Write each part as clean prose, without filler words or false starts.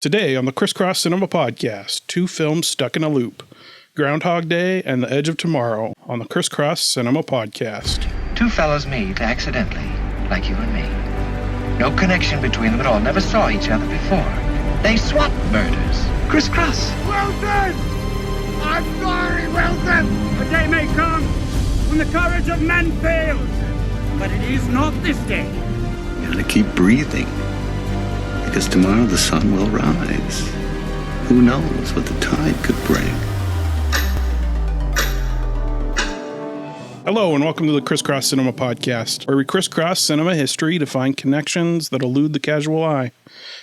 Today on the Crisscross Cinema Podcast, two films stuck in a loop, Groundhog Day and The Edge of Tomorrow on the Crisscross Cinema Podcast. Two fellows meet accidentally, like you and me. No connection between them at all, never saw each other before. They swap murders. Crisscross. Wilson! I'm sorry, Wilson! A day may come when the courage of men fails, but it is not this day. You gotta keep breathing, because tomorrow the sun will rise. Who knows what the tide could bring? Hello and welcome to the Crisscross Cinema Podcast, where we crisscross cinema history to find connections that elude the casual eye.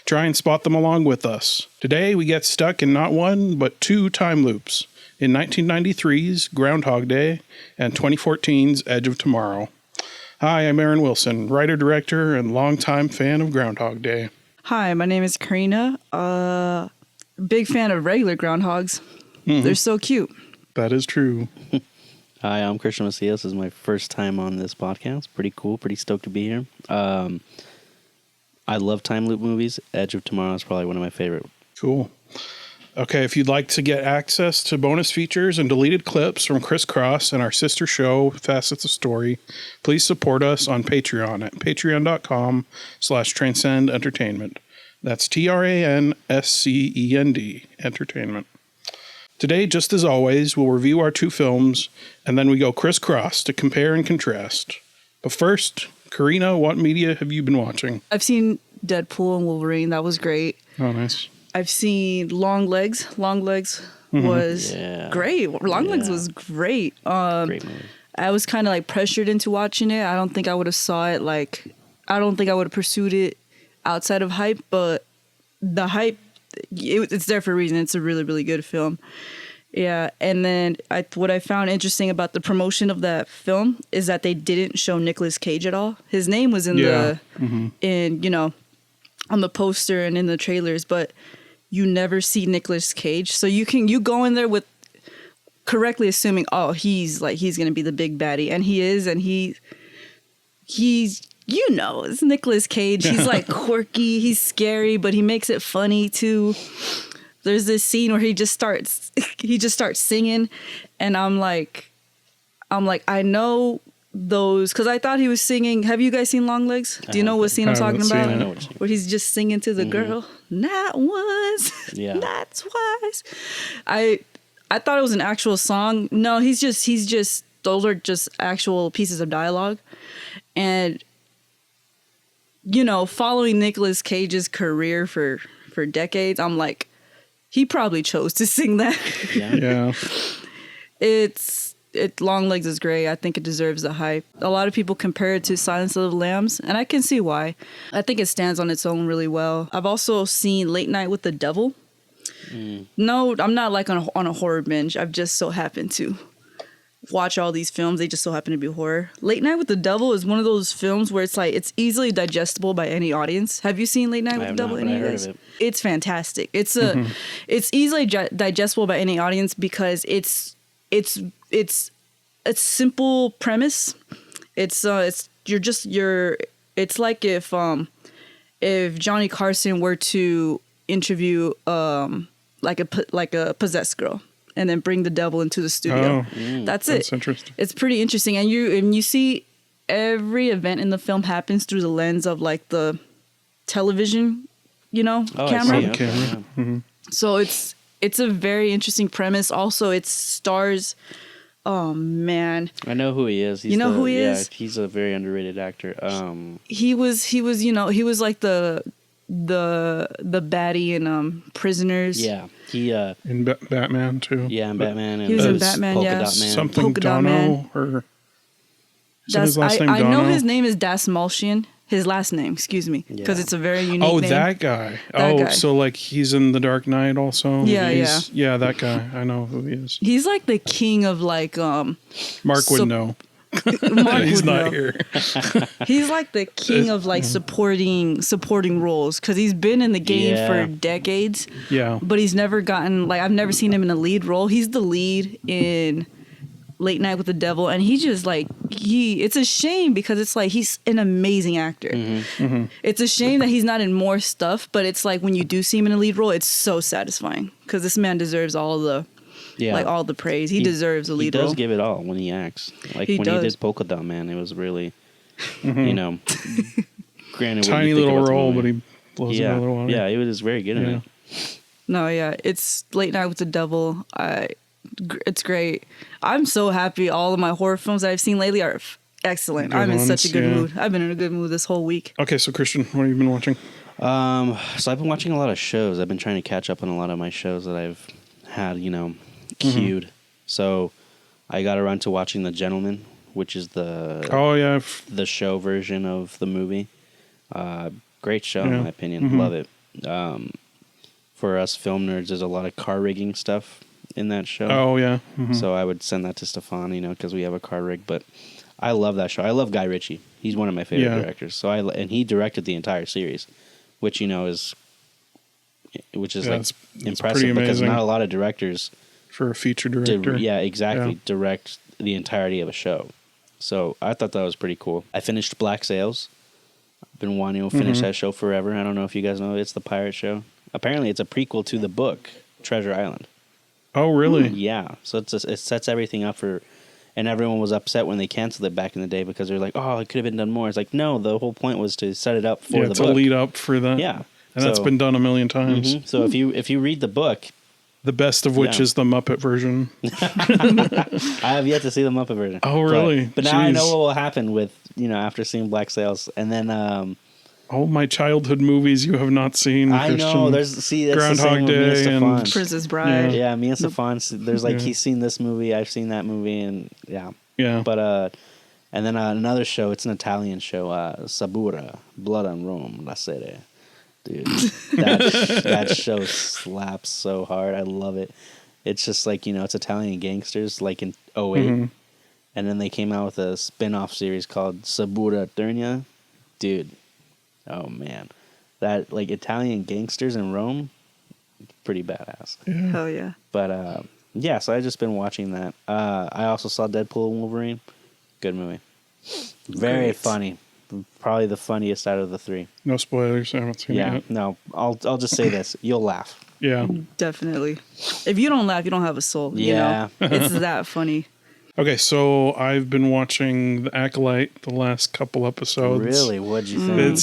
Try and spot them along with us. Today we get stuck in not one, but two time loops, in 1993's Groundhog Day and 2014's Edge of Tomorrow. Hi, I'm Aaron Wilson, writer-director and longtime fan of Groundhog Day. Hi, my name is Karina. Big fan of regular groundhogs. Mm-hmm. They're so cute. That is true. Hi, I'm Christian Macias. This is my first time on this podcast. Pretty cool. Pretty stoked to be here. I love time loop movies. Edge of Tomorrow is probably one of my favorite. Cool. Okay, if you'd like to get access to bonus features and deleted clips from Crisscross and our sister show, Facets of Story, please support us on Patreon at patreon.com/Transcend Entertainment. That's TRANSCEND Entertainment. Today, just as always, we'll review our two films, and then we go crisscross to compare and contrast. But first, Karina, what media have you been watching? I've seen Deadpool and Wolverine. That was great. Oh, nice. I've seen Long Legs. Long Legs was great. Long Legs was great. Great movie. I was kind of like pressured into watching it. I don't think I would have saw it I don't think I would have pursued it outside of hype, but the hype, it's there for a reason. It's a really, really good film. Yeah, and then what I found interesting about the promotion of that film is that they didn't show Nicolas Cage at all. His name was in on the poster and in the trailers, but you never see Nicolas Cage. So you go in there with correctly assuming, oh, he's gonna be the big baddie, and he is, and he's it's Nicolas Cage. He's like quirky, he's scary, but he makes it funny too. There's this scene where he just starts singing, and I'm like, I know those, because I thought he was singing. Have you guys seen Long Legs? Do you know what scene I'm talking about? I know what where he's just singing to the girl, not once, not twice. I thought it was an actual song. No, he's just those are just actual pieces of dialogue. And following Nicolas Cage's career for decades, I'm like, he probably chose to sing that. Yeah. Long Legs is great. I think it deserves the hype. A lot of people compare it to Silence of the Lambs, and I can see why. I think it stands on its own really well. I've also seen Late Night with the Devil. No, I'm not like on a horror binge. I've just so happened to watch all these films. They just so happen to be horror. Late Night with the Devil is one of those films where it's easily digestible by any audience. Have you seen Late Night with the Devil? Any of this? It's fantastic. It's easily digestible by any audience because it's a simple premise. It's like if Johnny Carson were to interview like a possessed girl and then bring the devil into the studio. That's it. That's interesting. It's pretty interesting, and you see every event in the film happens through the lens of like the television, camera. Camera. Mm-hmm. So it's a very interesting premise. Also, it stars. Oh man, I know who he is. You know who he is? Yeah, he's a very underrated actor. He was like the baddie in Prisoners. Yeah, he in Batman too. Yeah, in Batman. And he was in Batman. Polka Yeah, Dot Man. Something Polka Dot Man. Or is his last name I Dono? know his name is Das Malchian. His last name, excuse me, because it's a very unique name. That guy. That guy. So like he's in The Dark Knight also. Yeah, yeah, that guy. I know who he is. He's like the king of like Mark would know. Mark He's would not know. here. He's like the king of like supporting roles because he's been in the game for decades. Yeah, but he's never gotten I've never seen him in a lead role. He's the lead in Late Night with the Devil, and he just like it's a shame because it's like he's an amazing actor. It's a shame that he's not in more stuff, but it's like when you do see him in a lead role, it's so satisfying because this man deserves all the all the praise. He deserves a lead role. He does give it all when he acts. Like when he did Polka Dot Man, it was really you know, granted, tiny little role, but he blows it out of the water. Yeah, he was very good in it. No, yeah, it's Late Night with the Devil. It's great. I'm so happy. All of my horror films that I've seen lately are excellent. I'm in such a good mood. I've been in a good mood this whole week. Okay, so Christian, what have you been watching? So I've been watching a lot of shows. I've been trying to catch up on a lot of my shows that I've had, you know, queued. So I got around to watching The Gentleman, which is the show version of the movie. Great show in my opinion. Love it. For us film nerds, there's a lot of car rigging stuff in that show. Oh yeah. So I would send that to Stefan, you know, because we have a car rig. But I love that show. I love Guy Ritchie. He's one of my favorite directors. So and he directed the entire series, which you know is like impressive because not a lot of directors for a feature director. Direct the entirety of a show. So I thought that was pretty cool. I finished Black Sails. I've been wanting to finish that show forever. I don't know if you guys know it's the pirate show. Apparently, it's a prequel to the book Treasure Island. Oh, really? Yeah. So it sets everything up for, and everyone was upset when they canceled it back in the day because they're like, oh, it could have been done more. It's like, no, the whole point was to set it up for the book. to lead up for that. Yeah. And that's been done a million times. So if you read the book, the best of which is the Muppet version. I have yet to see the Muppet version. Oh, really? But now I know what will happen with, you know, after seeing Black Sails. And then all my childhood movies you have not seen. I know. That's Groundhog Day and Princess Bride. Yeah, me and Stefan. There's like he's seen this movie, I've seen that movie, and yeah. But and then another show. It's an Italian show. Sabura, Blood on Rome, La Serie. Dude, that show slaps so hard. I love it. It's just like, you know, it's Italian gangsters like in 2008. And then they came out with a spin-off series called Sabura Eternia. Dude, oh man. That like Italian gangsters in Rome, pretty badass. Hell yeah. But yeah, so I just been watching that. I also saw Deadpool and Wolverine. Good movie. Very funny. Probably the funniest out of the three. No spoilers. I haven't seen it yet. No. I'll just say this. You'll laugh. Yeah. Definitely. If you don't laugh, you don't have a soul. Yeah. You know? It's that funny. Okay, so I've been watching The Acolyte the last couple episodes. Really? What'd you think?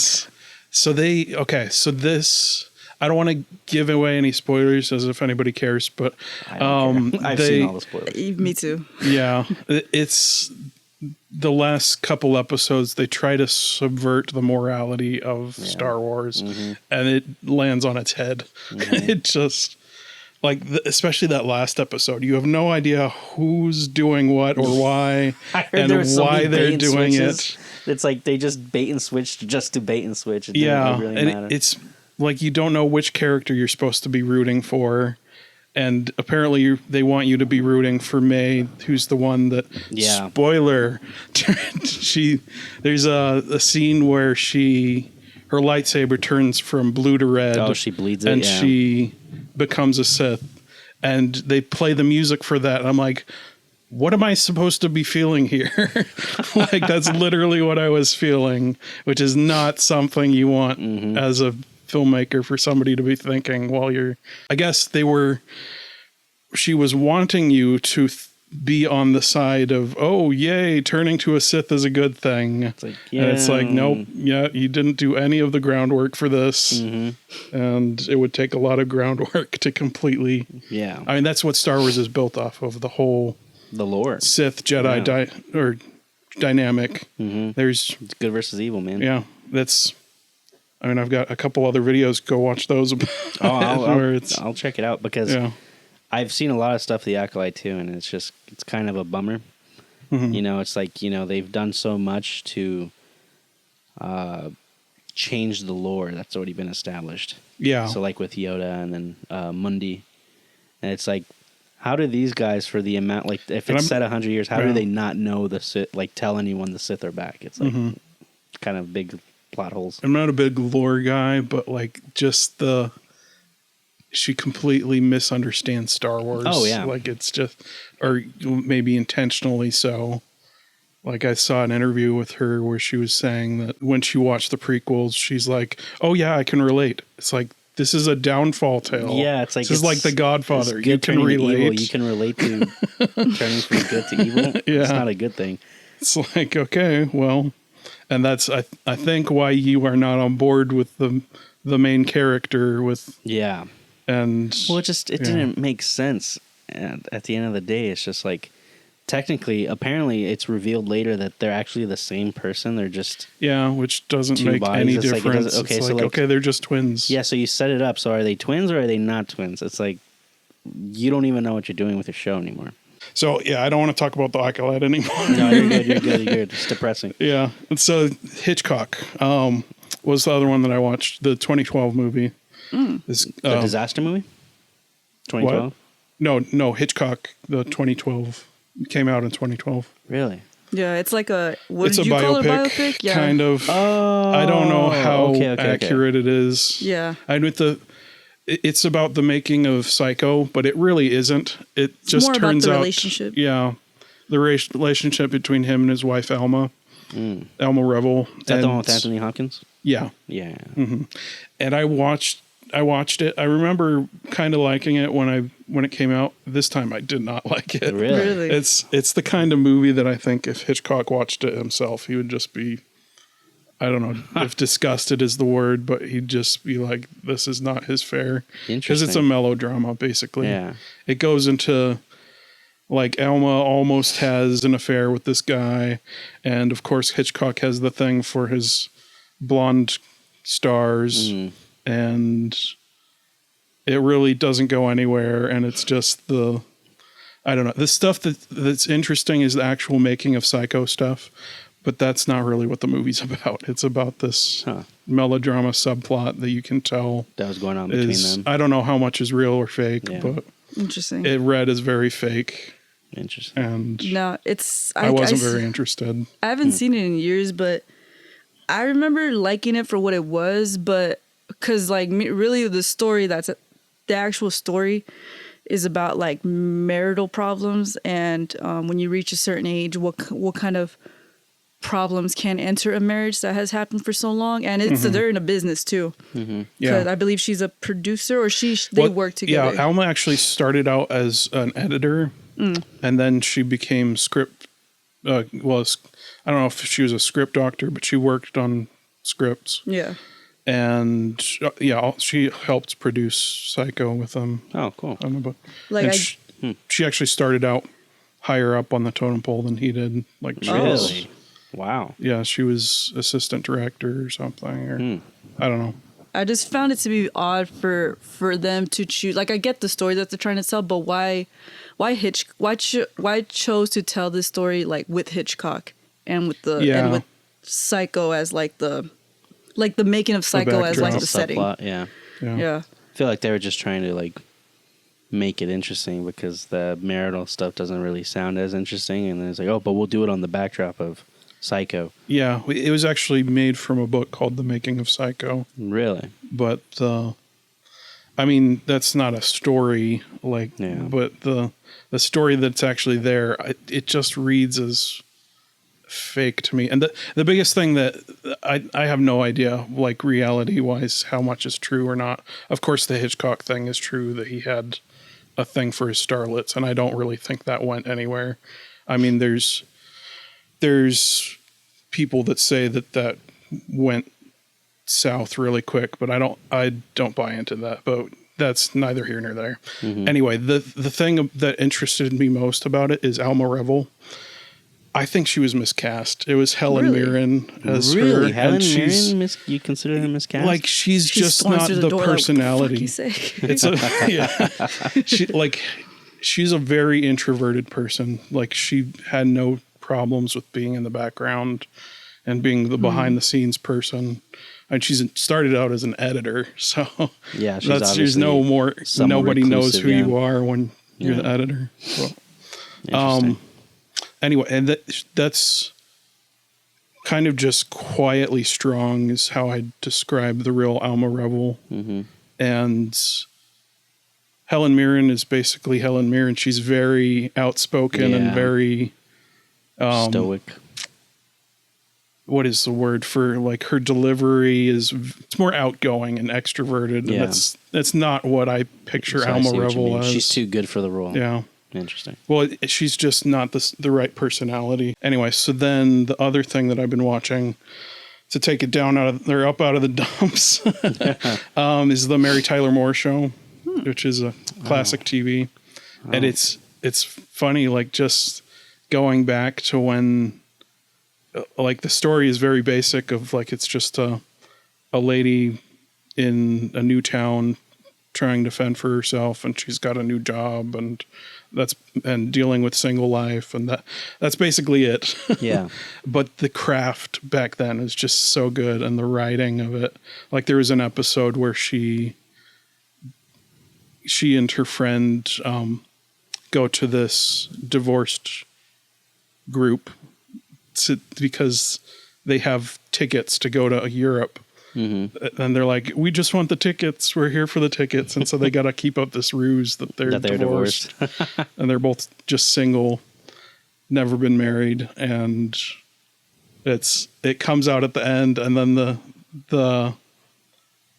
So this, I don't want to give away any spoilers as if anybody cares, but I've seen all the spoilers. Me too. Yeah. It's the last couple episodes, they try to subvert the morality of Star Wars, and it lands on its head. It just, like, especially that last episode, you have no idea who's doing what or why, and why they're doing it. It's like they just bait and switch just to bait and switch. It doesn't really matter. It's like you don't know which character you're supposed to be rooting for. And apparently they want you to be rooting for May, who's the one that, spoiler, there's a scene where her lightsaber turns from blue to red. Oh, she bleeds it, and she becomes a Sith. And they play the music for that. And I'm like, what am I supposed to be feeling here? Like, that's literally what I was feeling, which is not something you want as a filmmaker for somebody to be thinking while you're, I guess she was wanting you to be on the side of, oh yay, turning to a Sith is a good thing. It's like, and it's like, nope, you didn't do any of the groundwork for this. And it would take a lot of groundwork to completely, I mean, that's what Star Wars is built off of, the lore, Sith Jedi dynamic. There's it's good versus evil, man. Yeah, I mean, I've got a couple other videos. Go watch those. I'll check it out because I've seen a lot of stuff The Acolyte too, and it's kind of a bummer. You know, it's like, you know, they've done so much to change the lore that's already been established. Yeah. So like with Yoda and then Mundi, and it's like, how do these guys, for the amount, like if it's set 100 years, how do they not know the Sith? Like tell anyone the Sith are back? It's like kind of big plot holes. I'm not a big lore guy, but like just she completely misunderstands Star Wars. Oh, yeah. Like it's just, or maybe intentionally so. Like I saw an interview with her where she was saying that when she watched the prequels, she's like, "Oh yeah, I can relate." It's like, this is a downfall tale. Yeah, it's like this is like The Godfather. You can relate. Evil. You can relate to turning from good to evil. Yeah. It's not a good thing. It's like, okay, well, and that's I think why you are not on board with the main character with and well, it didn't make sense. And at the end of the day, it's just like technically, apparently, it's revealed later that they're actually the same person. They're just which doesn't two make bodies. any It's difference. Like, it's like, okay, they're just twins. Yeah, so you set it up. So are they twins or are they not twins? It's like you don't even know what you're doing with your show anymore. So yeah, I don't want to talk about the Acolyte anymore. No, you're good. You're good. You're good. It's depressing. Yeah. And so Hitchcock was the other one that I watched, the 2012 movie. The disaster movie. 2012. No, Hitchcock. The 2012 came out in 2012. Really? Yeah, it's like a it's a biopic, Yeah. kind of. Oh, I don't know how accurate it is. Yeah. It's about the making of Psycho, but it really isn't. It's just more turns about the out, relationship. Yeah, the relationship between him and his wife Alma, Alma Revel. Is that the one with Anthony Hopkins? Yeah, yeah. Mm-hmm. And I watched it. I remember kind of liking it when it came out. This time I did not like it. Really? It's the kind of movie that I think if Hitchcock watched it himself, he would just be, I don't know if disgusted is the word, but he'd just be like, this is not his fare. Because it's a melodrama, basically. Yeah. It goes into, like, Alma almost has an affair with this guy. And, of course, Hitchcock has the thing for his blonde stars. And it really doesn't go anywhere. And it's just I don't know. The stuff that's interesting is the actual making of Psycho stuff. But that's not really what the movie's about. It's about this melodrama subplot that you can tell that was going on between them. I don't know how much is real or fake, but interesting. It read as very fake. Interesting. And no, I wasn't very interested. I haven't seen it in years, but I remember liking it for what it was. But because really the story the actual story is about like marital problems and when you reach a certain age, what kind of problems can enter a marriage that has happened for so long, and they're in a business too. Because I believe she's a producer, or they work together. Yeah, Alma actually started out as an editor, and then she became script. I don't know if she was a script doctor, but she worked on scripts. Yeah, and she helped produce Psycho with them. Oh, cool! On the book. She actually started out higher up on the totem pole than he did. Like, really. Wow. Yeah, she was assistant director or something, or I don't know. I just found it to be odd for them to choose. Like, I get the story that they're trying to tell, but why chose to tell this story like with Hitchcock and with and with Psycho as like the making of Psycho as like the setting. Yeah. I feel like they were just trying to like make it interesting because the marital stuff doesn't really sound as interesting, and then it's like, oh, but we'll do it on the backdrop of Psycho. Yeah, it was actually made from a book called The Making of Psycho. Really? But I mean, that's not a story but the story that's actually there, it just reads as fake to me. And the biggest thing that I have no idea, like reality wise, how much is true or not. Of course, the Hitchcock thing is true that he had a thing for his starlets, and I don't really think that went anywhere. I mean, there's people that say that went south really quick, but I don't buy into that. But that's neither here nor there. Anyway, the thing that interested me most about it is Alma Revel. I think she was miscast. It was Helen Mirren as her. Helen Mirren? You consider her miscast? Like, she's just not the personality. She's a very introverted person. Like, she had no problems with being in the background and being the behind the scenes person. And she's started out as an editor, so yeah, there's no more. Nobody knows who you are when you're the editor. So, anyway, and that's kind of just quietly strong is how I describe the real Alma Revel. And Helen Mirren is basically Helen Mirren. She's very outspoken and very stoic. What is the word for, like, her delivery it's more outgoing and extroverted. Yeah. And that's not what I picture So I Alma see what you Revel mean. as. She's too good for the role. Yeah. Interesting. Well, she's just not the right personality. Anyway, so then the other thing that I've been watching to take it down up out of the dumps is the Mary Tyler Moore Show, which is a classic TV. And it's funny, like, just going back to when, like, the story is very basic of, like, it's just a lady in a new town trying to fend for herself, and she's got a new job, and dealing with single life, and that's basically it. Yeah. But the craft back then is just so good, and the writing of it. Like, there was an episode where she and her friend go to this divorced group because they have tickets to go to Europe. Mm-hmm. And they're like, we just want the tickets. We're here for the tickets. And so they got to keep up this ruse that they're divorced. And they're both just single, never been married. And it comes out at the end. And then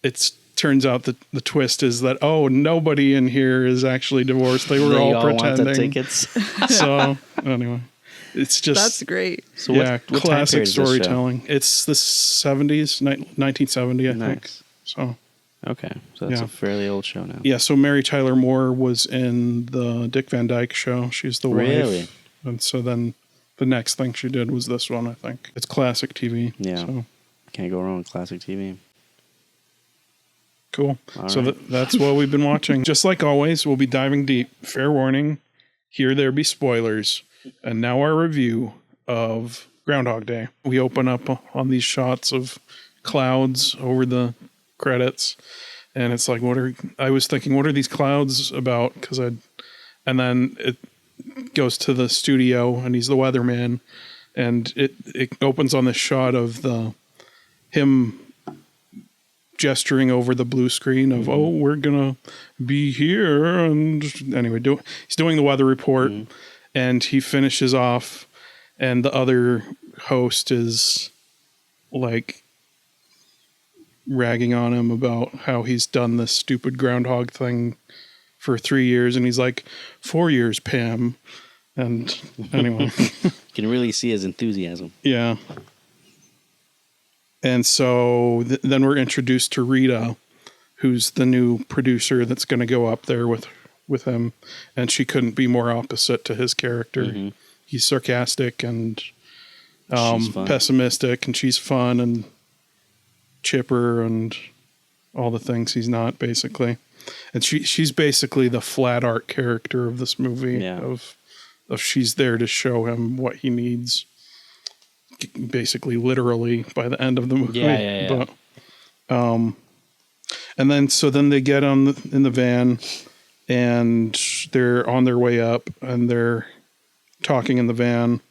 it turns out that the twist is that, nobody in here is actually divorced. They were all pretending. Want the tickets. So anyway. It's just, that's great. So what classic storytelling. It's the 70s, 1970, I think. So okay, so that's a fairly old show now. Yeah, so Mary Tyler Moore was in the Dick Van Dyke Show. She's the wife. Really? And so then the next thing she did was this one, I think. It's classic TV. Yeah, so. Can't go wrong with classic TV. Cool. All so right. that's what we've been watching. Just like always, we'll be diving deep. Fair warning, here there be spoilers. And now our review of Groundhog Day. We open up on these shots of clouds over the credits, and it's like, I was thinking, what are these clouds about? And then it goes to the studio, and he's the weatherman, and it opens on this shot of him gesturing over the blue screen of, we're gonna be here, and anyway, he's doing the weather report. Mm-hmm. And he finishes off, and the other host is like ragging on him about how he's done this stupid groundhog thing for 3 years. And he's like, 4 years, Pam. And anyway. You can really see his enthusiasm. Yeah. And so then we're introduced to Rita, who's the new producer that's going to go up there with him, and she couldn't be more opposite to his character. Mm-hmm. He's sarcastic and pessimistic, and she's fun and chipper and all the things he's not, basically. And she's basically the flat art character of this movie. Yeah. Of she's there to show him what he needs, basically literally by the end of the movie. Yeah. But and then they get in the van. And they're on their way up, and they're talking in the van.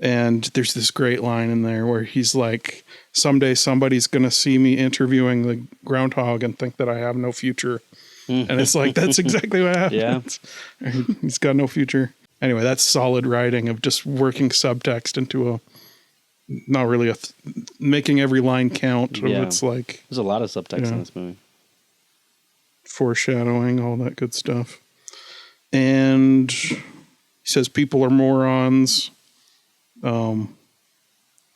And there's this great line in there where he's like, someday somebody's going to see me interviewing the groundhog and think that I have no future. And it's like, that's exactly what happens. Yeah. He's got no future. Anyway, that's solid writing of just working subtext into not really making every line count. Yeah. It's like, there's a lot of subtext in this movie. Foreshadowing, all that good stuff. And he says people are morons.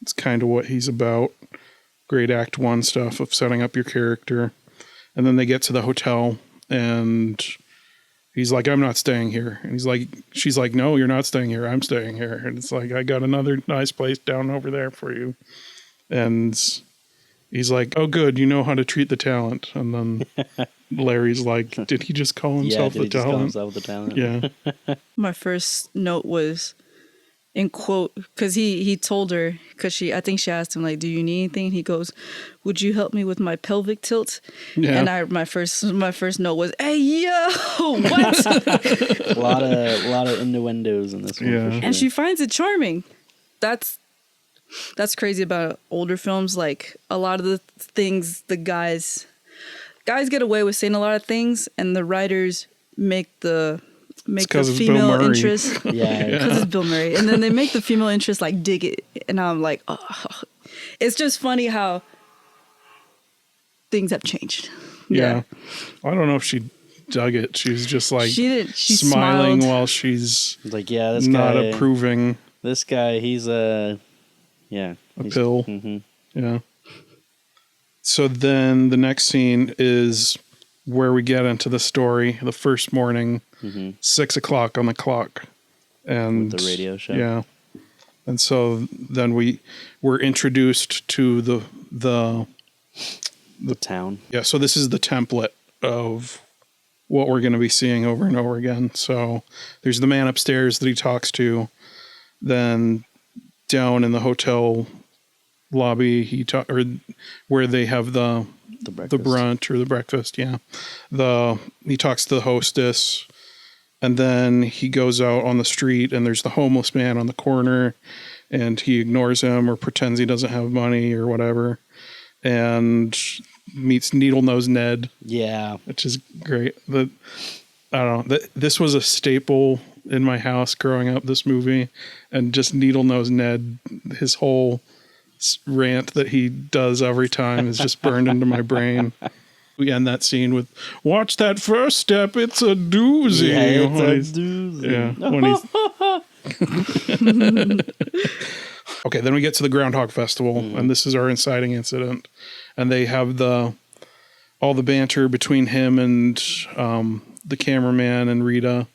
It's kind of what he's about. Great Act 1 stuff of setting up your character. And then they get to the hotel, and he's like, I'm not staying here. And she's like, no, you're not staying here. I'm staying here. And it's like, I got another nice place down over there for you. And he's like, oh, good. You know how to treat the talent. And then Larry's like, did he just call himself the talent? Just call himself the talent? Yeah. My first note was in quote, because he told her, because I think she asked him, like, do you need anything? He goes, would you help me with my pelvic tilt? Yeah. And my first note was, hey, yo, what? a lot of innuendos in this one. Yeah. For sure. And she finds it charming. That's crazy about older films. Like, a lot of the things the guys guys get away with saying a lot of things, and the writers make the Bill female Murray. interest. Yeah. Because it's Bill Murray. And then they make the female interest like dig it. And I'm like, oh. It's just funny how things have changed. Yeah. I don't know if she dug it. She's just like She smiling smiled. while she's Like, yeah, this not guy, approving this guy, he's a pill. Mm-hmm. Yeah. So then the next scene is where we get into the story. The first morning, 6:00 on the clock, and With the radio show. Yeah. And so then we're introduced to the town. Yeah, so this is the template of what we're going to be seeing over and over again. So there's the man upstairs that he talks to. Then down in the hotel lobby, or where they have the brunch or the breakfast. Yeah, he talks to the hostess, and then he goes out on the street, and there's the homeless man on the corner, and he ignores him or pretends he doesn't have money or whatever, and meets Needle Nose Ned. Yeah, which is great. I don't know. This was a staple in my house growing up. This movie, and just Needle Nose Ned, his whole rant that he does every time is just burned into my brain. We end that scene with, "Watch that first step, it's a doozy." Yeah, it's a doozy. Yeah. Okay, then we get to the Groundhog Festival, and this is our inciting incident. And they have all the banter between him and the cameraman and Rita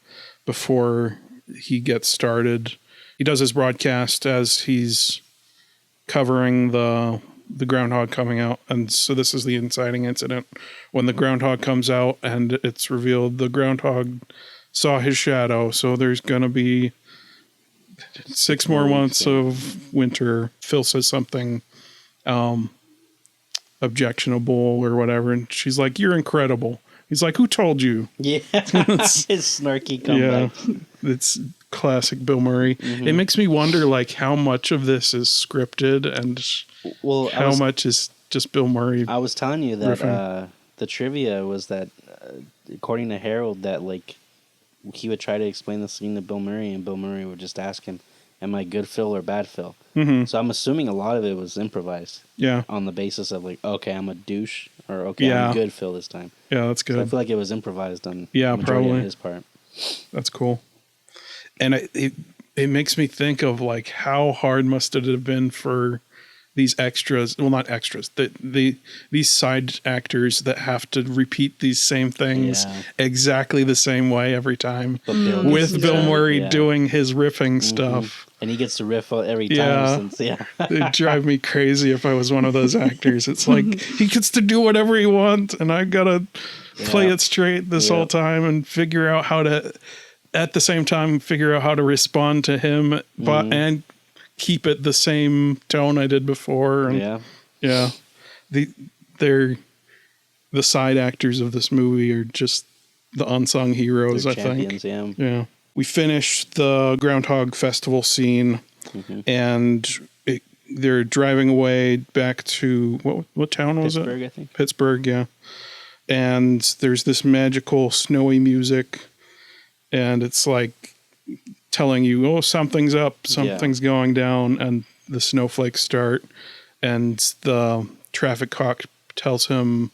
before he gets started. He does his broadcast as he's covering the groundhog coming out, and so this is the inciting incident when the groundhog comes out, and it's revealed the groundhog saw his shadow, so there's gonna be 6 more months of winter. Phil says something objectionable or whatever, and she's like, "You're incredible." He's like, "Who told you?" Yeah. His snarky comeback. Yeah, it's classic Bill Murray. It makes me wonder, like, how much of this is scripted and how much is just Bill Murray. I was telling you that the trivia was that, according to Harold, that like he would try to explain the scene to Bill Murray, and Bill Murray would just ask him, "Am I good Phil or bad Phil?" So I'm assuming a lot of it was improvised. Yeah. On the basis of like, okay, I'm a douche, or okay, I'm good Phil this time. Yeah, that's good. So I feel like it was improvised on probably on his part. That's cool. And it makes me think of like how hard must it have been for these extras, well, not extras, these side actors that have to repeat these same things exactly the same way every time, with Bill Murray doing his riffing stuff. And he gets to riff every time. It'd drive me crazy if I was one of those actors. It's like he gets to do whatever he wants, and I gotta play it straight this whole time and figure out how to, at the same time, figure out how to respond to him, but and keep it the same tone I did before. And they're the side actors of this movie are just the unsung heroes. I think. Yeah. We finished the Groundhog Festival scene, and they're driving away back to what town was Pittsburgh, it? I think. Pittsburgh, yeah. And there's this magical snowy music, and it's like telling you, "Oh, something's up, something's going down," and the snowflakes start, and the traffic cop tells him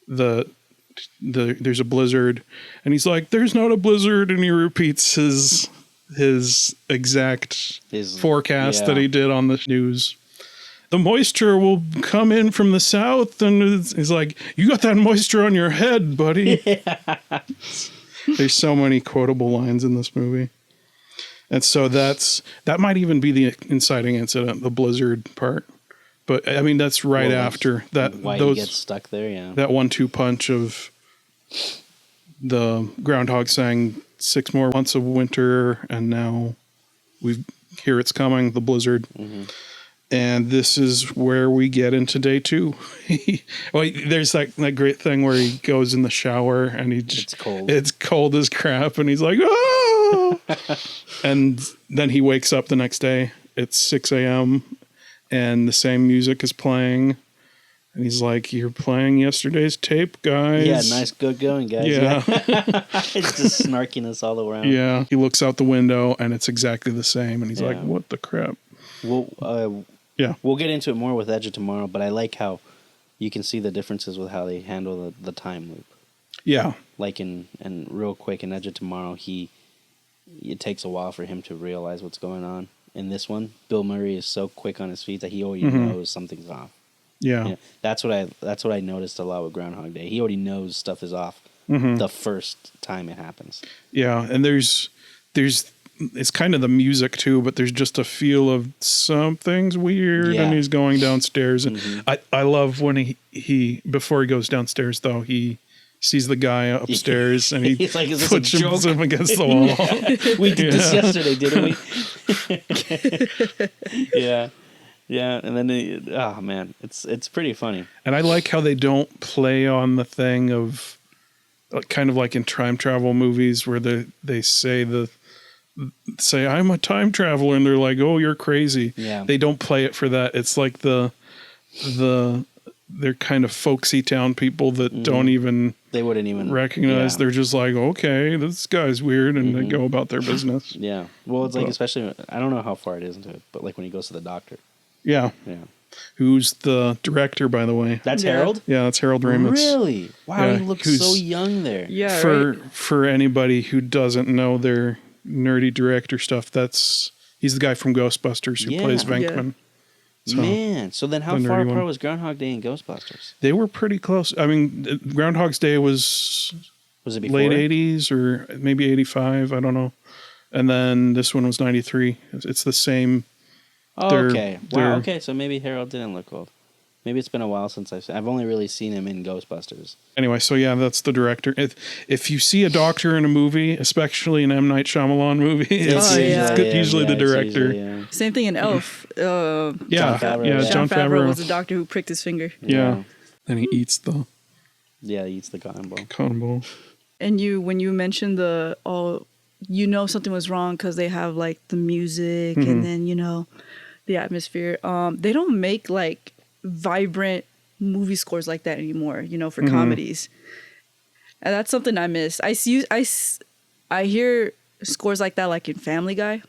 there's a blizzard, and he's like, "There's not a blizzard," and he repeats his exact forecast that he did on the news. "The moisture will come in from the south," and he's like, "You got that moisture on your head, buddy." There's so many quotable lines in this movie. And so that might even be the inciting incident, the blizzard part. But I mean, that's right after that. Why he gets stuck there, that 1-2 punch of the groundhog saying 6 more months of winter, and now here it's coming, the blizzard. And this is where we get into day 2. Well, there's that great thing where he goes in the shower and it's cold as crap, and he's like, "Oh!" And then he wakes up the next day. It's 6 a.m. and the same music is playing, And he's like, "You're playing yesterday's tape, guys." Yeah, nice, good going, guys. Yeah. It's just snarkiness all around. Yeah. He looks out the window, and it's exactly the same. And he's like, "What the crap?" We'll get into it more with Edge of Tomorrow, but I like how you can see the differences with how they handle the time loop. Yeah. Like and real quick in Edge of Tomorrow, it takes a while for him to realize what's going on. In this one, Bill Murray is so quick on his feet that he already knows something's off. Yeah. You know, that's what I noticed a lot with Groundhog Day. He already knows stuff is off the first time it happens. Yeah, and there's it's kind of the music too, but there's just a feel of something's weird, and he's going downstairs. And I love when he before he goes downstairs though, he sees the guy upstairs and he like, puts him against the wall. We did this yesterday, didn't we? Yeah, and then oh man, it's pretty funny. And I like how they don't play on the thing of kind of like in time travel movies where they say I'm a time traveler, and they're like, "Oh, you're crazy." Yeah. They don't play it for that. It's like they're kind of folksy town people that they wouldn't even recognize. They're just like, "Okay, this guy's weird," and they go about their business. Yeah. Well, it's like, especially, I don't know how far it is into it, but like when he goes to the doctor. Yeah. Who's the director, by the way? That's Harold? Yeah, that's Harold Ramis. Really? Wow, he looks so young there. Yeah, for anybody who doesn't know their nerdy director stuff, he's the guy from Ghostbusters who plays Venkman. So, man, so then how far apart was Groundhog Day and Ghostbusters? They were pretty close. I mean, Groundhog's Day was it before? Late 80s or maybe 85, I don't know. And then this one was 93. It's the same. Oh, okay. Wow, okay, so maybe Harold didn't look old. Maybe it's been a while since I've only really seen him in Ghostbusters. Anyway, so yeah, that's the director. If you see a doctor in a movie, especially an M. Night Shyamalan movie, it's usually the director. Same thing in Elf. Jon Favreau was a doctor who pricked his finger. Yeah. Then he eats the... Yeah, he eats the cotton ball. And when you mentioned something was wrong because they have like the music and then, the atmosphere. They don't make like vibrant movie scores like that anymore, for comedies. And that's something I miss. I hear scores like that like in Family Guy.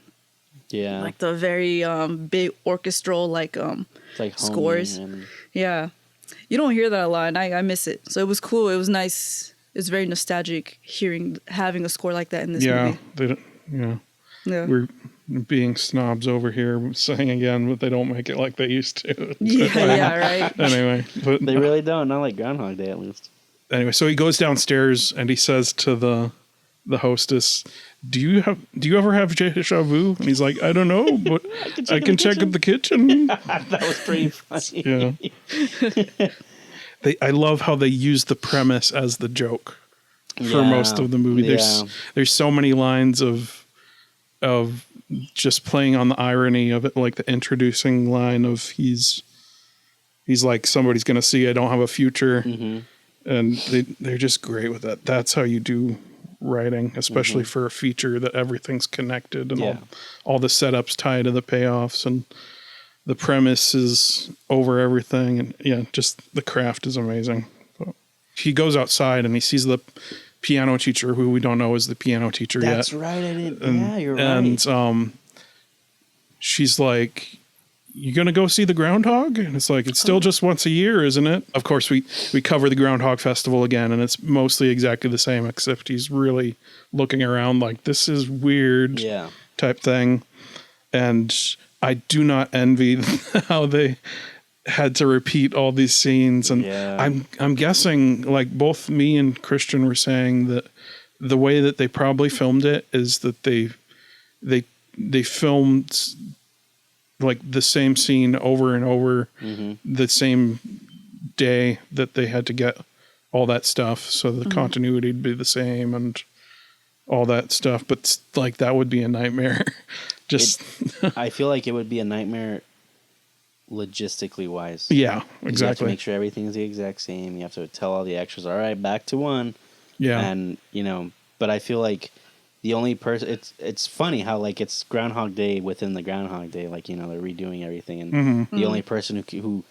Yeah. Like the very big orchestral like scores. Yeah. You don't hear that a lot, and I miss it. So it was cool. It was nice. It's very nostalgic having a score like that in this movie. We're being snobs over here saying again, but they don't make it like they used to. Right. Anyway, but they really don't. Not like Groundhog Day, at least. Anyway, so he goes downstairs and he says to the hostess, "Do you ever have deja vu?" And he's like, "I don't know, but I can check at the kitchen." That was pretty funny. Yeah. I love how they use the premise as the joke for most of the movie. There's so many lines of just playing on the irony of it, like the introducing line of he's like, "Somebody's going to see I don't have a future," and they're just great with that. That's how you do writing, especially for a feature that everything's connected and all the setups tie to the payoffs and the premise is over everything. And just the craft is amazing. But he goes outside and he sees the piano teacher, who we don't know is the piano teacher yet. That's right. I didn't. You're right. And she's like, "You gonna go see the Groundhog?" And it's like, "It's still just once a year, isn't it?" Of course, we cover the Groundhog Festival again, and it's mostly exactly the same, except he's really looking around like, "This is weird," type thing. And I do not envy how they had to repeat all these scenes. And I'm guessing, like both me and Christian were saying, that the way that they probably filmed it is that they filmed like the same scene over and over the same day that they had to get all that stuff. So the continuity would be the same and all that stuff. But like, that would be a nightmare. I feel like it would be a nightmare logistically wise. Yeah, exactly. You have to make sure everything's the exact same. You have to tell all the extras, all right, back to one. Yeah. And, but I feel like the only person, it's funny how like it's Groundhog Day within the Groundhog Day, like, they're redoing everything. And the only person who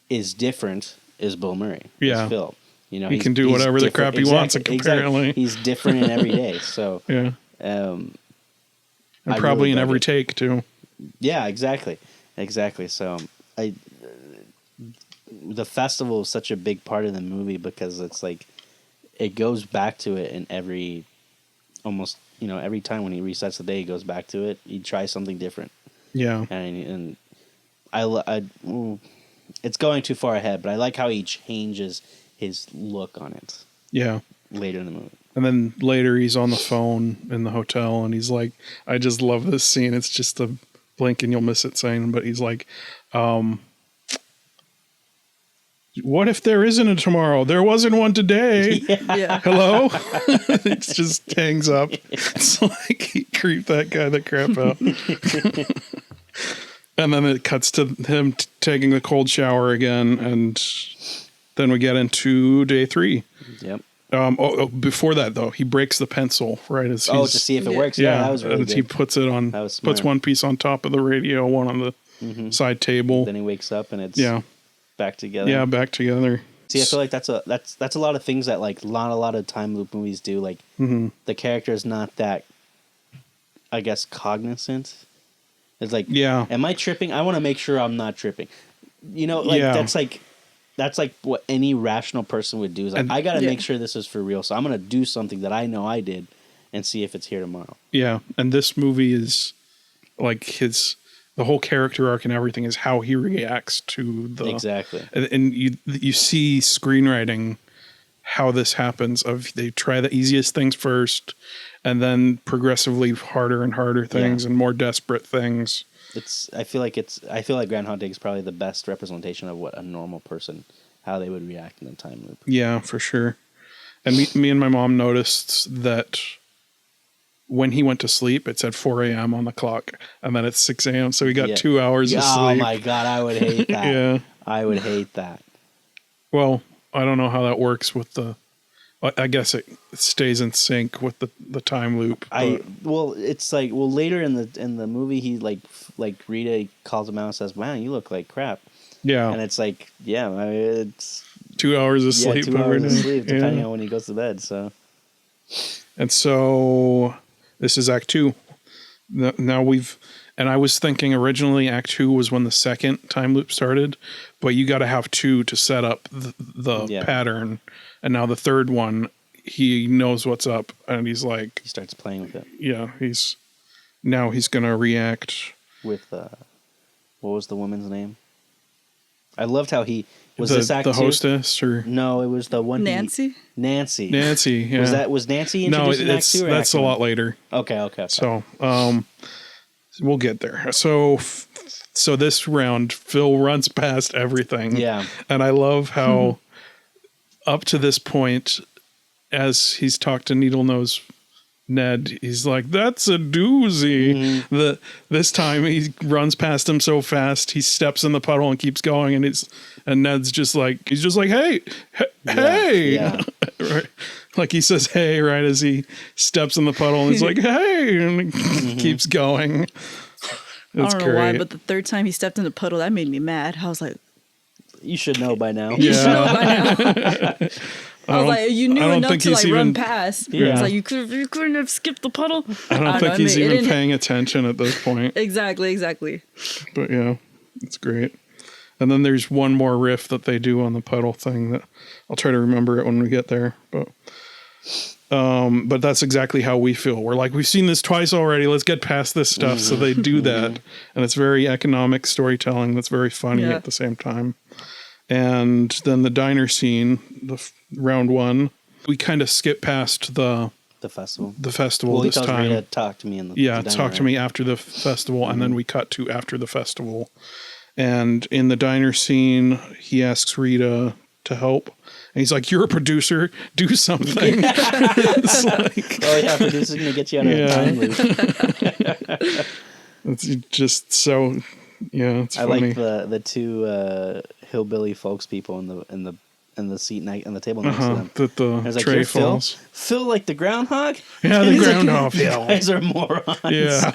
is different is Bill Murray. Yeah. Is Phil. You know, he can do whatever the crap he wants, apparently. Exactly. He's different in every day. So yeah. And probably in every take, too. Yeah, exactly. So the festival is such a big part of the movie because it's like it goes back to it in every time when he resets the day, he goes back to it. He tries something different. Yeah. And it's going too far ahead, but I like how he changes his look on it. Yeah. Later in the movie. And then later he's on the phone in the hotel and he's like, I just love this scene. It's just a blink and you'll miss it scene. But he's like, what if there isn't a tomorrow? There wasn't one today. Yeah. Hello? It just hangs up. It's like he creeped that guy the crap out. And then it cuts to him taking the cold shower again. And then we get into day 3. Yep. Before that though, he breaks the pencil right as to see if it works. Yeah, that was really good. He puts it on, puts one piece on top of the radio, one on the side table. Then he wakes up and it's back together. Yeah, back together. See, I feel like that's a lot of things that like not a lot of time loop movies do. Like the character is not that, I guess, cognizant. It's like, am I tripping? I want to make sure I'm not tripping. You know, like that's like what any rational person would do. Is like, I got to make sure this is for real. So I'm going to do something that I know I did and see if it's here tomorrow. Yeah. And this movie is like the whole character arc and everything is how he reacts to the... Exactly. And you see screenwriting, how this happens of they try the easiest things first and then progressively harder and harder things and more desperate things. I feel like Groundhog Day is probably the best representation of what a normal person, how they would react in a time loop. Yeah, for sure. And me and my mom noticed that when he went to sleep, it said 4 a.m. on the clock, and then it's 6 a.m. So he got 2 hours of sleep. Oh my God, I would hate that. Yeah, I would hate that. Well, I don't know how that works with the. I guess it stays in sync with the time loop. It's like later in the movie he like Rita calls him out and says, "Man, you look like crap." Yeah, and it's like it's 2 hours of sleep. 2 hours of sleep, depending on when he goes to bed. So, and so this is Act 2. Now and I was thinking originally Act 2 was when the second time loop started, but you got to have 2 to set up the pattern. And now the third one, he knows what's up, and he's like... He starts playing with it. Yeah, he's going to react... With, what was the woman's name? I loved how he... Was this Act 2? The hostess, or... No, it was the one... Nancy, yeah. Was Nancy introduced in Act 2 or that's Act 1? A lot later. Okay. So, we'll get there. So this round, Phil runs past everything. Yeah. And I love how... Up to this point, as he's talked to Needle Nose Ned, he's like, "That's a doozy." This time he runs past him so fast, he steps in the puddle and keeps going, and Ned's just like, "Hey, hey!" Yeah. Right. Like he says, "Hey," right as he steps in the puddle, and he's like, "Hey," and he keeps going. That's I don't know why, but the third time he stepped in the puddle, that made me mad. I was like, "You should know by now." You should know by now. I was like, you knew enough to run past. Yeah. It's like you couldn't have skipped the puddle. I don't think he's even paying attention at this point. Exactly. But yeah, it's great. And then there's one more riff that they do on the puddle thing that I'll try to remember it when we get there. But that's exactly how we feel. We're like, we've seen this twice already. Let's get past this stuff. So they do that. And it's very economic storytelling that's very funny at the same time. And then the diner scene, the round 1, we kind of skip past the festival. The festival this time. Rita, talk to me in the diner, talk to me after the festival, and then we cut to after the festival. And in the diner scene, he asks Rita to help. And he's like, "You're a producer. Do something." It's like, oh yeah, producer's gonna get you out of a time loop. It's just so it's funny. I like the two hillbilly folks people in in the seat on the table next to them. That the tray falls. Phil like the groundhog? Yeah, the groundhog. You guys are morons. Yeah.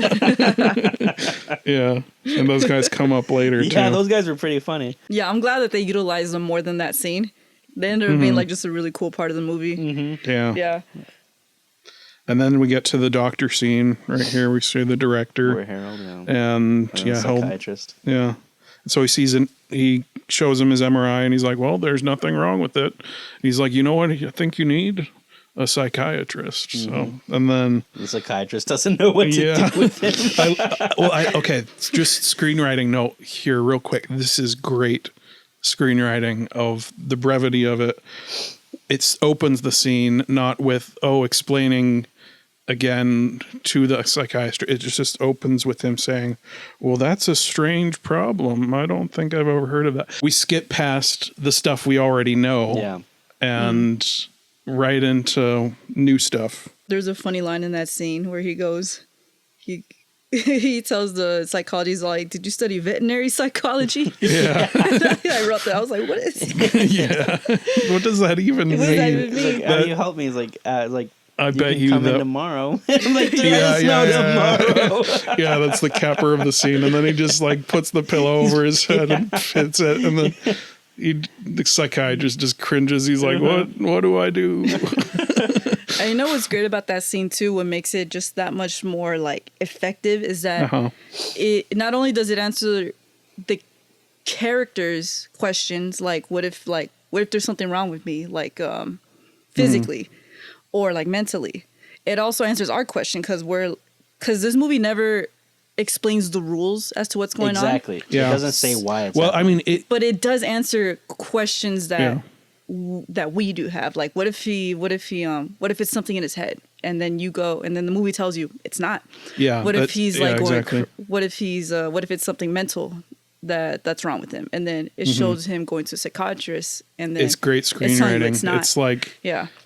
Yeah. And those guys come up later, too. Yeah, those guys were pretty funny. Yeah, I'm glad that they utilized them more than that scene. They ended up being like just a really cool part of the movie. Mm-hmm. Yeah. Yeah. And then we get to the doctor scene right here. We see the director. Poor Harold, And the psychiatrist. Yeah. So he sees it. He shows him his MRI, and he's like, "Well, there's nothing wrong with it." And he's like, "You know what? I think you need a psychiatrist." Mm-hmm. So, and then the psychiatrist doesn't know what to do with him. Okay, just screenwriting note here, real quick. This is great screenwriting of the brevity of it. It opens the scene not with explaining again to the psychiatrist. It just opens with him saying, "Well, that's a strange problem. I don't think I've ever heard of that." We skip past the stuff we already know, and right into new stuff. There's a funny line in that scene where he tells the psychologist, like, "Did you study veterinary psychology?" Yeah. I wrote that. I was like, "What is?" Yeah. What does that even mean? What does that even mean? Like, how do you help me? He's like, I bet you come in that tomorrow. I'm like, tomorrow. Yeah, that's the capper of the scene, and then he just like puts the pillow over his head and fits it, and then the psychiatrist just cringes. He's like, "What do I do?" And you know what's great about that scene too? What makes it just that much more like effective is that it not only does it answer the characters' questions, like what if there's something wrong with me, like physically or like mentally. It also answers our question because this movie never explains the rules as to what's going on. Exactly. Yeah. It doesn't say why it's happening. I mean, but it does answer questions that we do have. Like, what if it's something in his head, and then you go, and then the movie tells you it's not. Yeah. What if he's like, exactly. what if it's something mental that's wrong with him, and then it shows him going to a psychiatrist, and then it's great screenwriting. It's like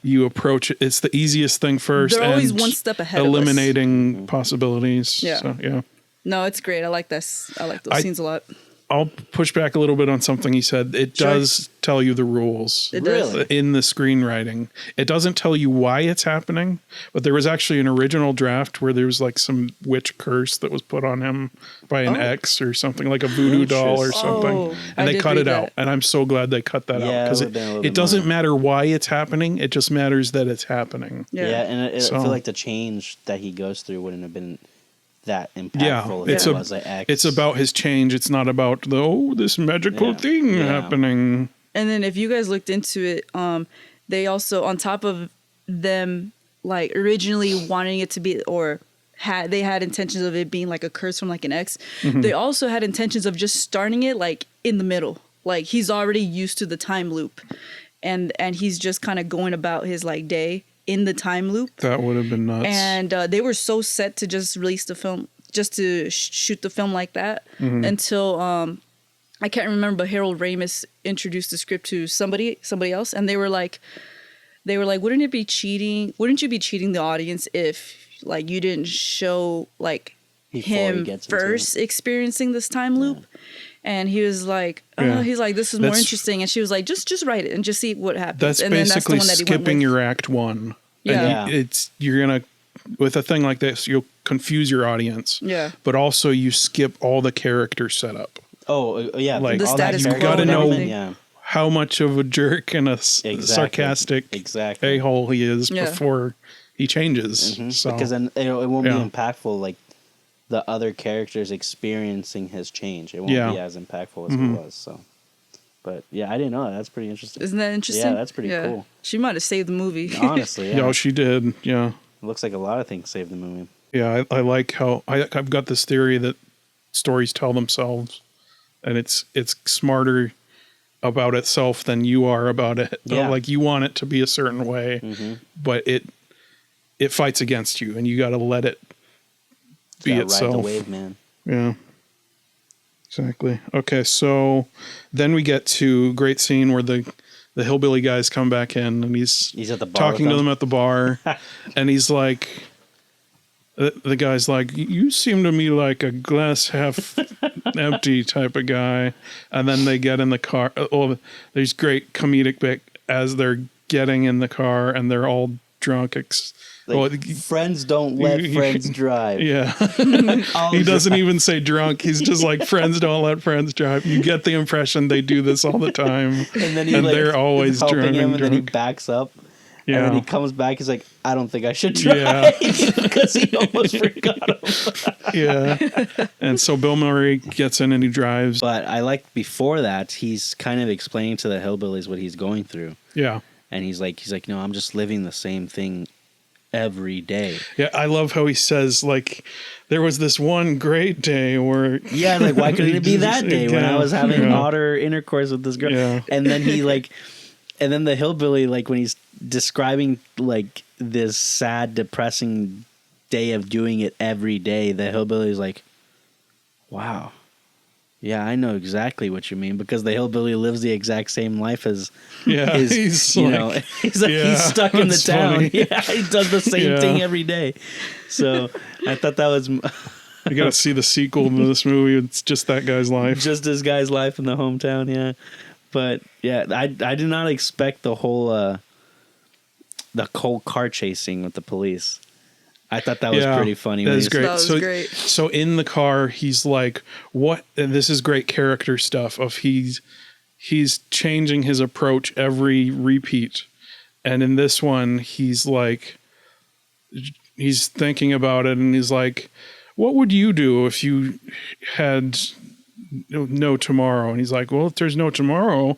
you approach it. It's the easiest thing first. They're always one step ahead, eliminating possibilities. Yeah. So, yeah. No, it's great. I like this. I like those scenes a lot. I'll push back a little bit on something he said. It does tell you the rules. It does. In the screenwriting. It doesn't tell you why it's happening, but there was actually an original draft where there was like some witch curse that was put on him by an ex or something, like a voodoo doll or something. And they cut it out. And I'm so glad they cut that out because it doesn't matter why it's happening. It just matters that it's happening. Yeah, and I feel like the change that he goes through wouldn't have been that impactful. It's about his change. It's not about this magical thing happening. And then if you guys looked into it, they also, on top of them like originally wanting it to be, or had intentions of it being like a curse from like an ex, they also had intentions of just starting it like in the middle. Like he's already used to the time loop, and he's just kind of going about his like day in the time loop. That would have been nuts. And they were so set to just release the film, just to shoot the film like that, until I can't remember, but Harold Ramis introduced the script to somebody else, and they were like, wouldn't you be cheating the audience if like you didn't show like him first experiencing this time loop? And he was like, he's like, this is more interesting. And she was like, just write it and just see what happens. That's and basically then that's the one skipping your act one. Yeah. And you're going to, with a thing like this, you'll confuse your audience. Yeah. But also you skip all the character setup. Oh, yeah. Like the status quo. You got to know how much of a jerk and a sarcastic a-hole he is before he changes. So, because then it won't be impactful like the other characters experiencing his change. It won't be as impactful as it was. So, but yeah, I didn't know that. That's pretty interesting. Isn't that interesting? Yeah, that's pretty cool. She might have saved the movie. Honestly, yeah, she did. Yeah, it looks like a lot of things saved the movie. Yeah, I like how I've got this theory that stories tell themselves, and it's smarter about itself than you are about it. Yeah. Like you want it to be a certain way, but it fights against you, and you got to let it be itself. Ride the wave, man. Yeah, exactly. Okay, so then we get to a great scene where the hillbilly guys come back in, and he's at the bar talking to them at the bar, and he's like, the guy's like, you seem to me like a glass half empty type of guy. And then they get in the car. Oh, there's great comedic bit as they're getting in the car and they're all drunk. Friends don't let friends drive. Yeah. He doesn't even say drunk. He's just like, friends don't let friends drive. You get the impression they do this all the time. And then they're always helping him, and then he backs up. Yeah. And then he comes back. He's like, I don't think I should drive because he almost forgot him. Yeah. And so Bill Murray gets in and he drives. But I like before that, he's kind of explaining to the hillbillies what he's going through. Yeah. And he's like, no, I'm just living the same thing every day. Yeah. I love how he says, like, there was this one great day where. Yeah. Like, why couldn't it be that day when I was having otter intercourse with this girl? Yeah. And then he like. And then the hillbilly, like when he's describing like this sad, depressing day of doing it every day, the hillbilly's like, wow. Yeah, I know exactly what you mean, because the hillbilly lives the exact same life as his, he's stuck in the town. Funny. Yeah, he does the same thing every day. So I thought that was... You got to see the sequel to this movie. It's just that guy's life. Just this guy's life in the hometown, yeah. But yeah, I did not expect the whole car chasing with the police. I thought that was pretty funny. That was great. That was great. So in the car, he's like, "What?" And this is great character stuff. Of he's changing his approach every repeat, and in this one, he's thinking about it, and he's like, "What would you do if you had?" No tomorrow. And he's like, well, if there's no tomorrow,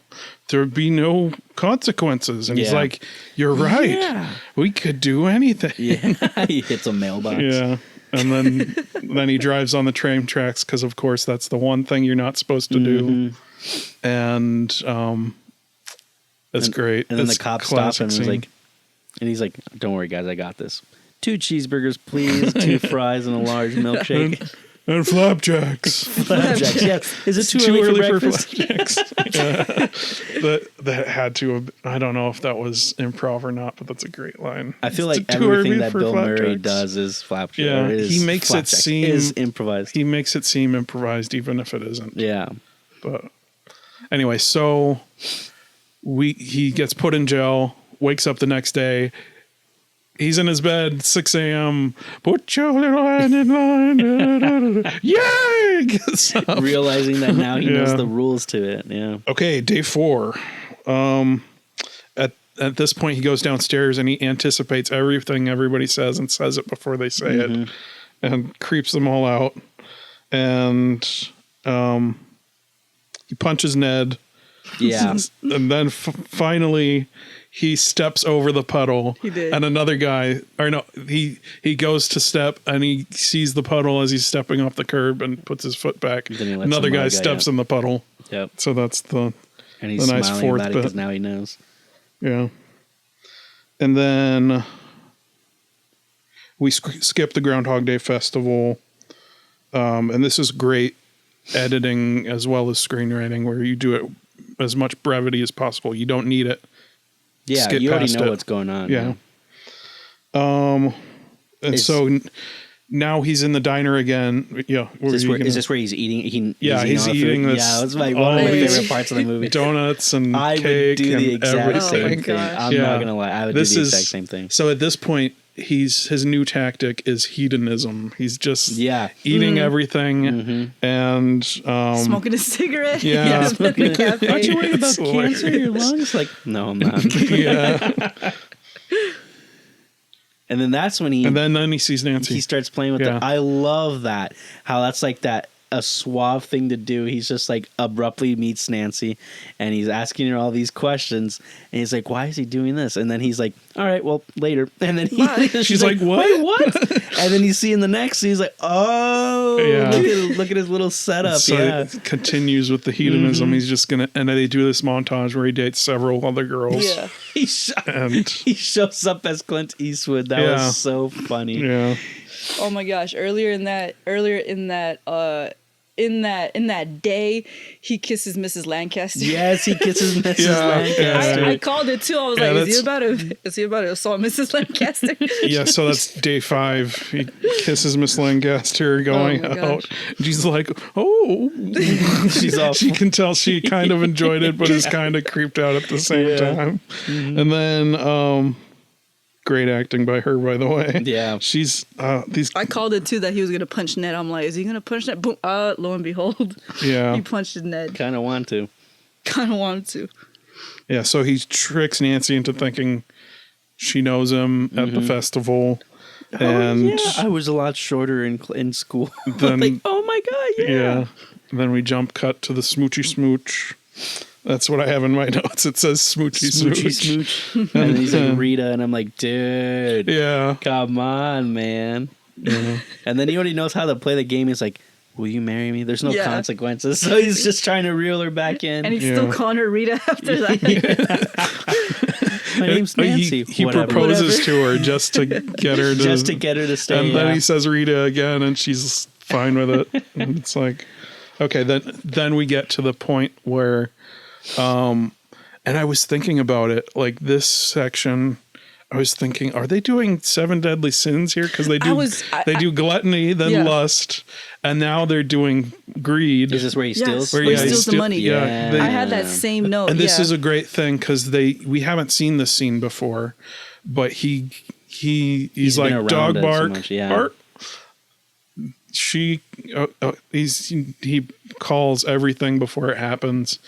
there'd be no consequences. And he's like, you're right. Yeah. We could do anything. Yeah. He hits a mailbox. Yeah. And then he drives on the train tracks because, of course, that's the one thing you're not supposed to do. And that's great. And then the cop stops him and he's like, don't worry, guys, I got this. 2 cheeseburgers, please, 2 fries, and a large milkshake. And flapjacks. Flapjacks, yes. Is it too early for flapjacks? That had to have, I don't know if that was improv or not, but that's a great line. I feel like everything that Bill Murray does is flapjacks. Yeah, he makes it seem is improvised. He makes it seem improvised even if it isn't. Yeah. But anyway, so he gets put in jail, wakes up the next day. He's in his bed, 6 a.m. Put your little hand in line. Yay! Realizing that now he knows the rules to it. Yeah. Okay, day 4. At this point, he goes downstairs and he anticipates everything everybody says and says it before they say it, and creeps them all out. And he punches Ned. Yeah. And then finally... he steps over the puddle. He did. And another guy, he goes to step and he sees the puddle as he's stepping off the curb and puts his foot back. Another guy steps in the puddle. Yep. So that's the he's the nice smiling fourth about it bit. because now he knows. Yeah. And then we skip the Groundhog Day festival. And this is great editing as well as screenwriting, where you do it as much brevity as possible. You don't need it. Yeah, you already know what's going on. Yeah. So now he's in the diner again. Yeah. Is this where he's eating? He's eating this. Yeah, that's like one of my favorite parts of the movie. Donuts and I cake would do the and exact everything. same thing. I'm not going to lie. I would do the exact same thing. So at this point, his new tactic is hedonism. He's just eating everything and smoking a cigarette. Yeah. Smoking aren't you worried about cancer in your lungs? Like, no, I'm not. Yeah. And then that's when And then he sees Nancy. He starts playing with it. I love that. How that's like a suave thing to do. He's just like abruptly meets Nancy and he's asking her all these questions and he's like, why is he doing this? And then he's like, all right, well, later. And then she's like, what? Wait, what? And then you see in the next, he's like, oh, look at his little setup. So it continues with the hedonism. He's just going to, and they do this montage where he dates several other girls. Yeah. He shows up as Clint Eastwood. That was so funny. Yeah. Oh my gosh! Earlier in that in that day, he kisses Mrs. Lancaster. Yes, he kisses Mrs. Lancaster. I called it too. I was like, is he about to assault Mrs. Lancaster? Yeah, so that's day 5. He kisses Miss Lancaster going out. She's like, oh. She can tell she kind of enjoyed it, but is kind of creeped out at the same time. Mm-hmm. And then great acting by her, by the way. Yeah. She's I called it too that he was gonna punch Ned. I'm like, is he gonna punch Ned? Boom. Lo and behold. Yeah. He punched Ned. Kinda wanted to. Yeah, so he tricks Nancy into thinking she knows him at the festival. And I was a lot shorter in school. Then, like, oh my god, yeah. Then we cut to the smoochy smooch. That's what I have in my notes. It says smoochy smooch. And then he's like, Rita, and I'm like, dude. Yeah. Come on, man. Yeah. And then he already knows how to play the game. He's like, will you marry me? There's no consequences. So he's just trying to reel her back in. And he's still calling her Rita after that. My name's Nancy. He proposes to her just to get her to stay. And then he says Rita again, and she's fine with it. And it's like, okay, then we get to the point where and I was thinking about it, like this section, I was thinking, are they doing 7 deadly sins here? Because they do gluttony, then lust, and now they're doing greed. Is this where he steals? Where he steals the money. Yeah, I had that same note. And this is a great thing because we haven't seen this scene before, but he's like dog bark, so bark. He calls everything before it happens.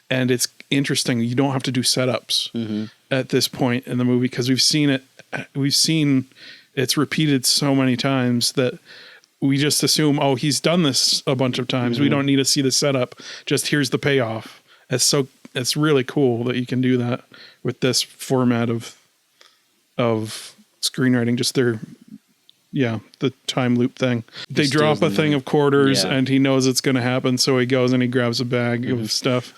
And it's interesting. You don't have to do setups at this point in the movie because we've seen it's repeated so many times that we just assume, oh, he's done this a bunch of times. We don't need to see the setup. Just here's the payoff. It's really cool that you can do that with this format of screenwriting. Just the time loop thing. They drop a thing of quarters and he knows it's going to happen. So he goes and he grabs a bag of stuff,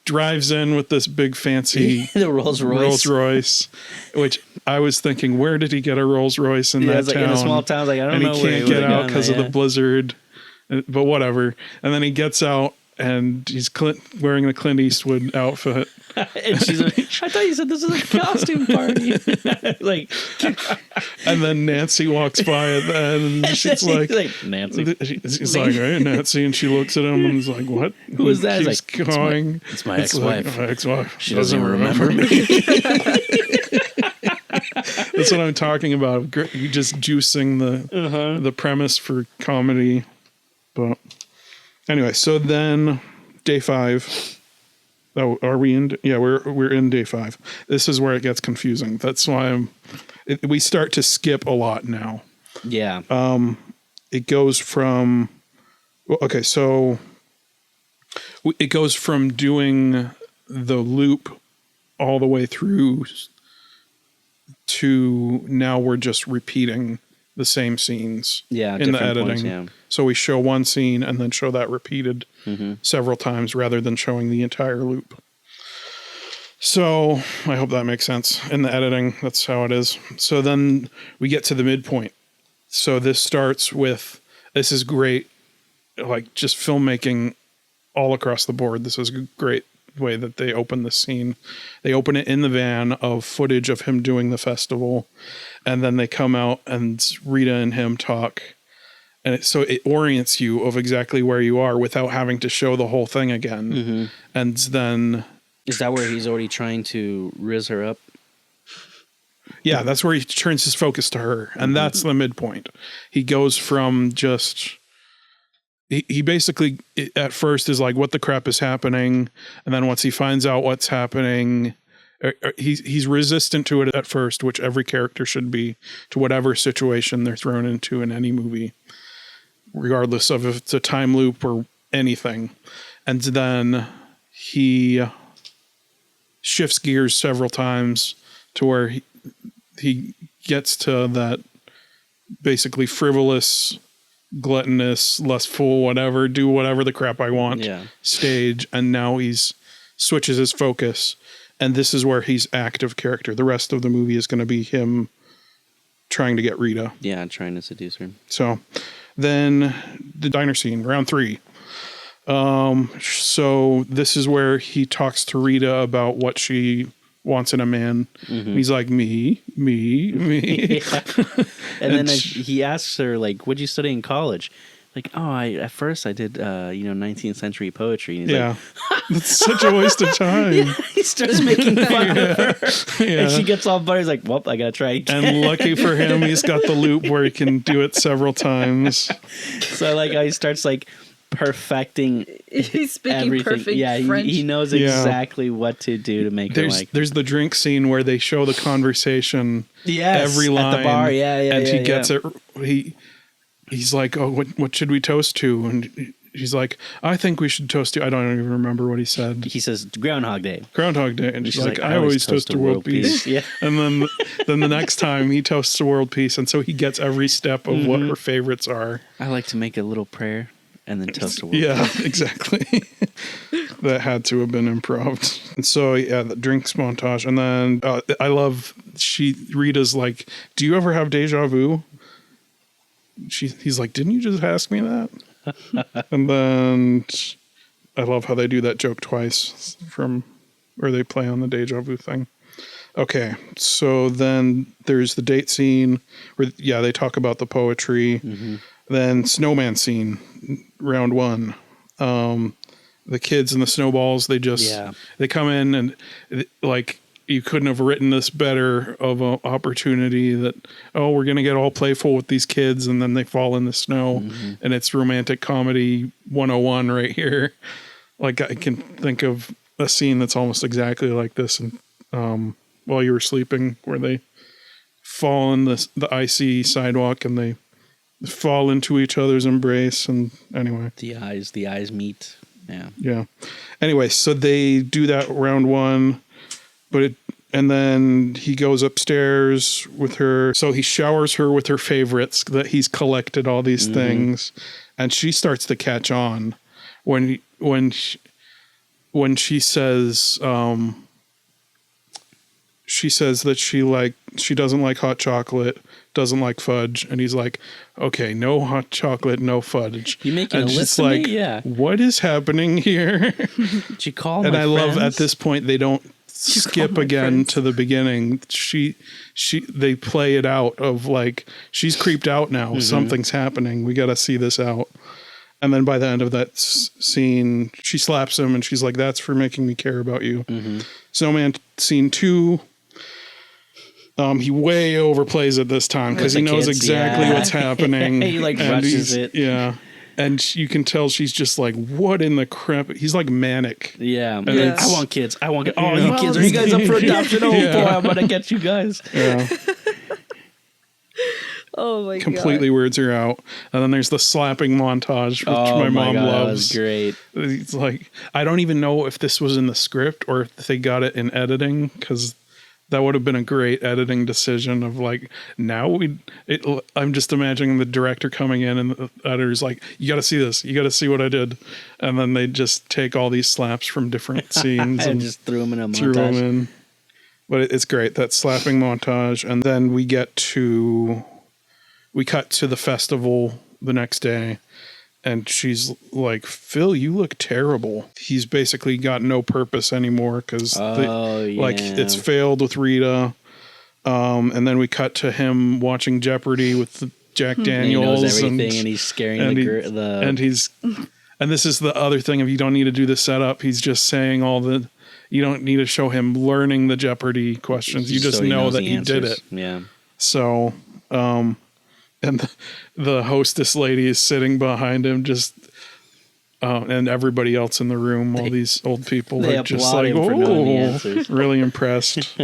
drives in with this big fancy the Rolls Royce, which I was thinking, where did he get a Rolls Royce in that town? In a small town, like, I don't know. And he can't get out because of the blizzard, but whatever. And then he gets out and he's wearing the Clint Eastwood outfit. And she's like, I thought you said this is a costume party. Like, and then Nancy walks by and she's like, Nancy. She's like, hey, Nancy. And she looks at him and is like, what? Who is that? He's like, going. It's my ex-wife. Like, my ex-wife. She doesn't even remember me. That's what I'm talking about. Just juicing the premise for comedy. But anyway, so then day 5. Oh, are we in? Yeah, we're in day 5. This is where it gets confusing. That's why we start to skip a lot now. Yeah. It goes from, so it goes from doing the loop all the way through to now we're just repeating the same scenes in the editing. Points, so we show one scene and then show that repeated several times rather than showing the entire loop. So I hope that makes sense. In the editing, that's how it is. So then we get to the midpoint. So this starts with, this is great, like just filmmaking all across the board. This is a great way that they open the scene. They open it in the van of footage of him doing the festival. And then they come out and Rita and him talk. And so it orients you of exactly where you are without having to show the whole thing again. And then... Is that where he's already trying to riz her up? Yeah, that's where he turns his focus to her. And that's the midpoint. He goes from just... He basically, at first, is like, what the crap is happening? And then once he finds out what's happening... He's resistant to it at first, which every character should be, to whatever situation they're thrown into in any movie, regardless of if it's a time loop or anything. And then he shifts gears several times to where he gets to that basically frivolous, gluttonous, lustful, whatever, do whatever the crap I want stage. And now he's switches his focus. And this is where he's active character. The rest of the movie is going to be him trying to get Rita. Yeah, trying to seduce her. So then the diner scene, round 3. So this is where he talks to Rita about what she wants in a man. Mm-hmm. He's like, me. Yeah. And then he asks her, like, what'd you study in college? Like, at first I did, 19th century poetry. And he's like, that's such a waste of time. Yeah, he starts making fun of her. Yeah. And she gets all buttered. He's like, well, I got to try again. And lucky for him, he's got the loop where he can do it several times. So, like, he starts, like, perfecting he's speaking everything. Perfect French. He knows exactly what to do to make her like. There's the drink scene where they show the conversation. Every line at the bar. And he gets it. He's like, oh, what should we toast to? And he's like, I think we should toast to. I don't even remember what he said. He says Groundhog Day. Groundhog Day, and she's like, I always toast to world peace. Yeah. And then the next time he toasts to world peace, and so he gets every step of what her favorites are. I like to make a little prayer and then toast to world peace. Yeah, exactly. That had to have been improv. And so the drinks montage, and then I love Rita's like, do you ever have deja vu? He's like, didn't you just ask me that? And then I love how they do that joke twice from where they play on the deja vu thing. Okay, so then there's the date scene where they talk about the poetry. Mm-hmm. Then snowman scene, round one. The kids and the snowballs, they come in and like, you couldn't have written this better of an opportunity that, we're going to get all playful with these kids, and then they fall in the snow, and it's romantic comedy 101 right here. Like, I can think of a scene that's almost exactly like this, and While You Were Sleeping, where they fall in the icy sidewalk and they fall into each other's embrace, and anyway. The eyes meet. Yeah. Anyway, so they do that round one. And then he goes upstairs with her. So he showers her with her favorites that he's collected all these things, and she starts to catch on when she says that she doesn't like hot chocolate, doesn't like fudge, and he's like, okay, no hot chocolate, no fudge. You making a list of me? Yeah. What is happening here? Did you call and my I friends? love at this point they don't skip again to the beginning. They play it out of like, she's creeped out now. Something's happening. We got to see this out. And then by the end of that scene, she slaps him and she's like, that's for making me care about you. Snowman scene 2. He way overplays it this time because he knows exactly what's happening. He like rushes it. Yeah. And you can tell she's just like, what in the crap? He's like manic. Yeah. I want kids. Oh, you kids. Are you guys up for adoption? Oh, boy, I'm going to get you guys. Yeah. Oh, my God. Completely weirds her out. And then there's the slapping montage, which my mom loves. That was great. It's like, I don't even know if this was in the script or if they got it in editing, because that would have been a great editing decision of like, I'm just imagining the director coming in and the editor's like, you got to see this. You got to see what I did. And then they just take all these slaps from different scenes and just threw them in a montage. But it's great, that slapping montage. And then we cut to the festival the next day. And she's like, Phil, you look terrible. He's basically got no purpose anymore because it's failed with Rita. And then we cut to him watching Jeopardy with Jack Daniels. He knows everything and he's scaring and this is the other thing. If you don't need to do the setup, he's just saying you don't need to show him learning the Jeopardy questions. You just know that he did it. Yeah. So, and the hostess lady is sitting behind him, just and everybody else in the room, all these old people are just like, really impressed.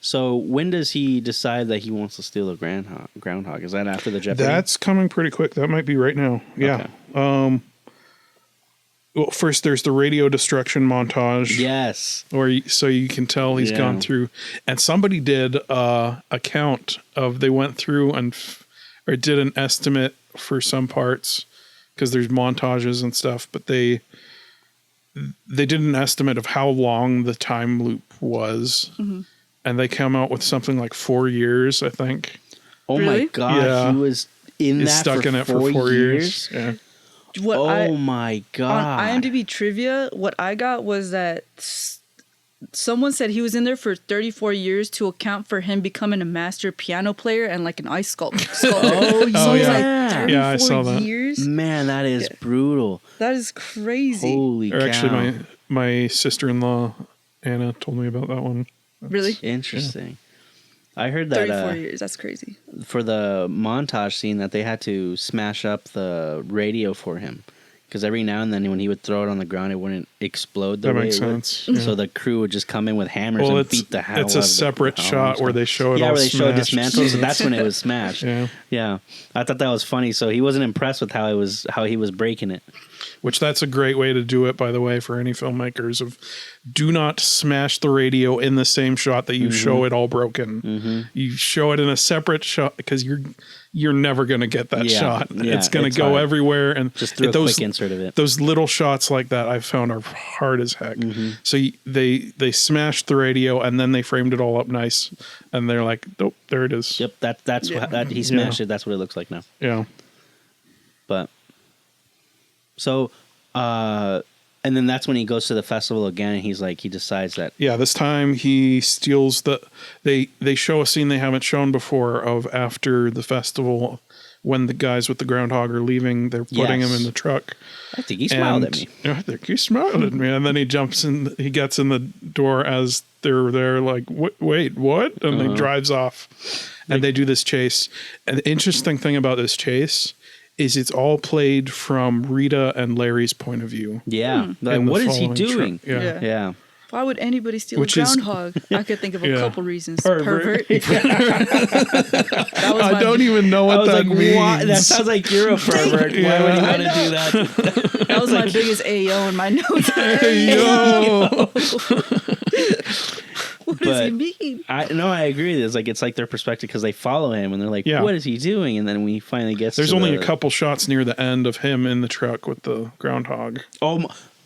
So when does he decide that he wants to steal the groundhog? Is that after the Jeopardy? That's coming pretty quick. That might be right now. Yeah. Okay. Well, first there's the radio destruction montage. Yes. So you can tell he's gone through, and somebody did a count of, they went through or did an estimate for some parts because there's montages and stuff, but they did an estimate of how long the time loop was, and they come out with something like 4 years, I think. Oh my God. Yeah. He was stuck in it for 4 years. Yeah. my God. On IMDb trivia, what I got was that someone said he was in there for 34 years to account for him becoming a master piano player and like an ice sculptor. Oh, yeah. Yeah, I saw that. Years? Man, that is brutal. That is crazy. Holy cow. Actually, my sister-in-law, Anna, told me about that one. Really? Interesting. I heard that 34 years. That's crazy. For the montage scene that they had to smash up the radio for him. Because every now and then when he would throw it on the ground, it wouldn't explode the That way makes it would. sense. Yeah. So the crew would just come in with hammers and beat the hell out of it. It's a separate shot where they show it all where they show it smashed. dismantled, so that's when it was smashed. Yeah. I thought that was funny. So he wasn't impressed with how he was breaking it. Which that's a great way to do it, by the way, for any filmmakers. Of do not smash the radio in the same shot that you show it all broken. You show it in a separate shot because you're never going to get that shot. It's going to go everywhere, and just through a quick insert of it. Those little shots like that I found are hard as heck. So they smashed the radio and then they framed it all up nice, and they're like, "Nope, there it is." Yep, that's what he smashed it. That's what it looks like now. Yeah, but. So, and then that's when he goes to the festival again, and he decides that. Yeah, this time he steals they show a scene they haven't shown before of after the festival when the guys with the groundhog are leaving. They're putting him in the truck. I think he smiled at me. I think he smiled at me, and then he jumps in. He gets in the door as they're there, like, wait, what? And he drives off, and they do this chase. And the interesting thing about this chase is it's all played from Rita and Larry's point of view. Yeah. Like, what is he doing? Yeah. Why would anybody steal a groundhog? I could think of a couple reasons. Pervert. I don't even know what that means. What? That sounds like you're a pervert. Why would you want to do that? That was my biggest AO in my notes. What does he mean? I agree. It's like their perspective because they follow him and they're like, what is he doing? And then we finally get. There's only a couple shots near the end of him in the truck with the groundhog.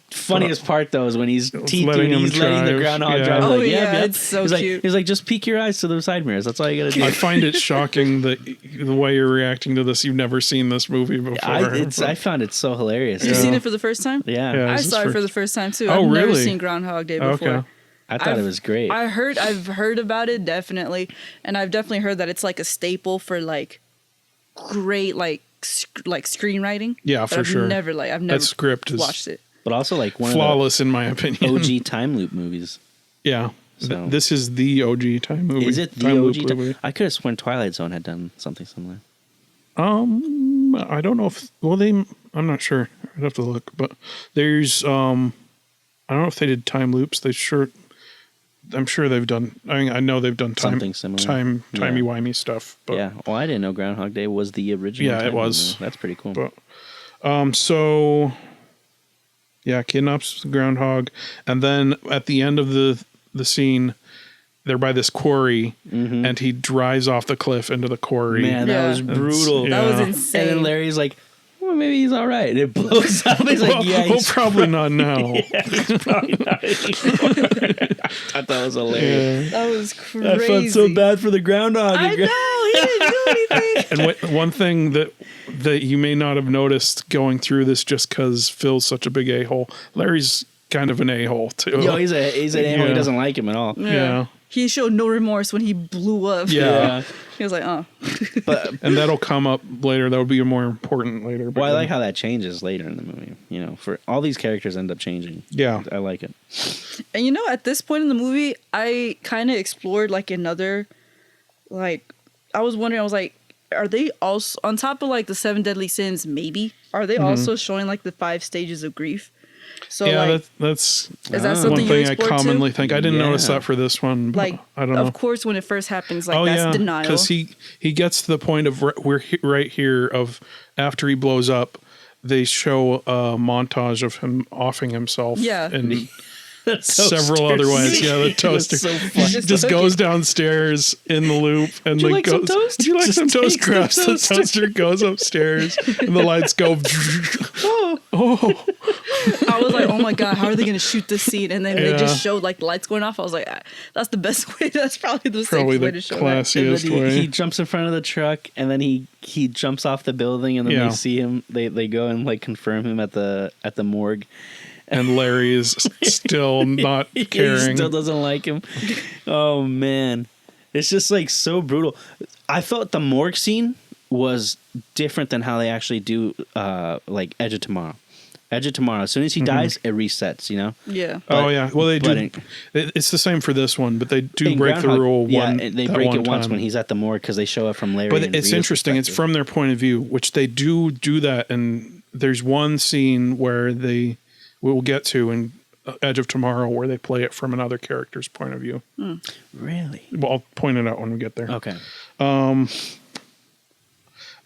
Funniest part though is when he's letting the groundhog drive. Oh yeah, it's so cute. He's like, just peek your eyes to the side mirrors. That's all you gotta do. I find it shocking that the way you're reacting to this. You've never seen this movie before. I found it so hilarious. Have you seen it for the first time? Yeah. I saw it for the first time too. Oh, I've never really? seen Groundhog Day before. Okay. I thought it was great. I've heard about it definitely, and I've definitely heard that it's like a staple for like great like screenwriting. Yeah, for sure. I've never script is watched it. But also like one flawless in my opinion. OG time loop movies. Yeah. So. This is the OG time movie. Is it the OG time movie? I could have sworn Twilight Zone had done something similar. I don't know if I'm not sure. I'd have to look, but there's I don't know if they did time loops. I'm sure they've done. I mean, I know they've done something similar, timey-wimey stuff. But yeah. Well, I didn't know Groundhog Day was the original. Yeah, it was. Movie. That's pretty cool. But, so yeah, kidnaps the groundhog, and then at the end of the scene, they're by this quarry, and he drives off the cliff into the quarry. Man, that was brutal. That was insane. And then Larry's like, well, maybe he's all right. And it blows up. He's like, he's probably not now. He's probably not anymore. I thought that was hilarious. That was crazy. I felt so bad for the groundhog. I know, he didn't do anything. And one thing that you may not have noticed going through this, just because Phil's such a big a-hole, Larry's kind of an a-hole too. Yo, he's an a-hole. He doesn't like him at all. Yeah. He showed no remorse when he blew up. Yeah. He was like, and that'll come up later. That'll be more important later. Well, I like how that changes later in the movie. You know, for all these characters end up changing. Yeah. I like it. And you know, at this point in the movie, I kind of explored like another, like, I was wondering, I was like, are they also, on top of like the 7 deadly sins, maybe, are they also showing like the 5 stages of grief? So yeah, like, that's is that something one you thing I explored commonly too? think. I didn't notice that for this one. But like, I don't know. Of course, when it first happens, like that's denial. Because he gets to the point of we're right here of after he blows up, they show a montage of him offing himself. Yeah. And several other ones. Yeah, the toaster. So he just goes downstairs in the loop and Would you like like some goes. toast? Would you like Just some toast? takes the Grabs the toaster. toaster, goes upstairs, and the lights go. Oh. I was like, oh my God, how are they going to shoot this scene? And then they Yeah. just showed like the lights going off. I was like, that's the best way. That's probably the safest way to show that. And classiest then way. he jumps in front of the truck, and then he jumps off the building, and then Yeah. they see him. They go and like confirm him at the morgue. And Larry is still not He caring. still doesn't like him. Oh man, it's just like so brutal. I felt the morgue scene was different than how they actually do like Edge of Tomorrow. Edge of Tomorrow. As soon as he dies, it resets. You know. Yeah. Oh yeah. Well, they do. It's the same for this one, but they do break the rule. They break it once time. when he's at the morgue because they show it from Larry. But and it's Rita's interesting. It's perspective. from their point of view, which they do that. And there's one scene where we'll get to in Edge of Tomorrow where they play it from another character's point of view. Really. Well, I'll point it out when we get there. Okay.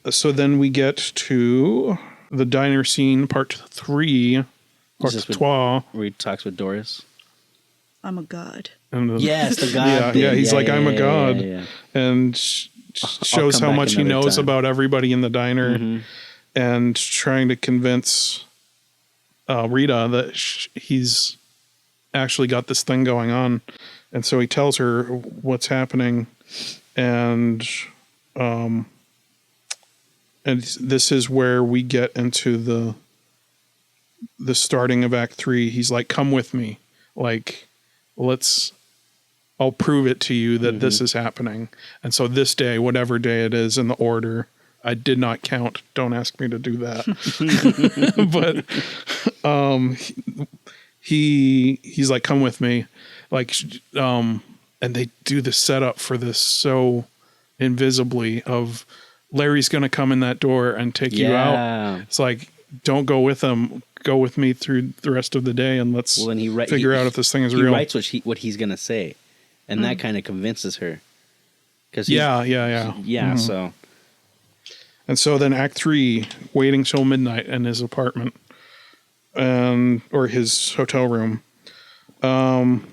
So then we get to the diner scene, part 3, part Is this 3. where he talks with Doris. I'm a god. And Yes, the god. Yeah, he's like, I'm a yeah, god. yeah. And shows come how back much he another knows time. about everybody in the diner Mm-hmm. and trying to convince Rita that he's actually got this thing going on. And so he tells her what's happening. And this is where we get into the starting of Act 3. He's like, come with me. Like, I'll prove it to you that this is happening. And so this day, whatever day it is in the order, I did not count. Don't ask me to do that. But he's like, come with me. Like, and they do the setup for this so invisibly of Larry's going to come in that door and take you out. It's like, don't go with him. Go with me through the rest of the day and let's figure out if this thing is real. He writes what he's going to say. And that kind of convinces her. Yeah. Yeah, so. And so then Act 3, waiting till midnight in his apartment, or his hotel room. And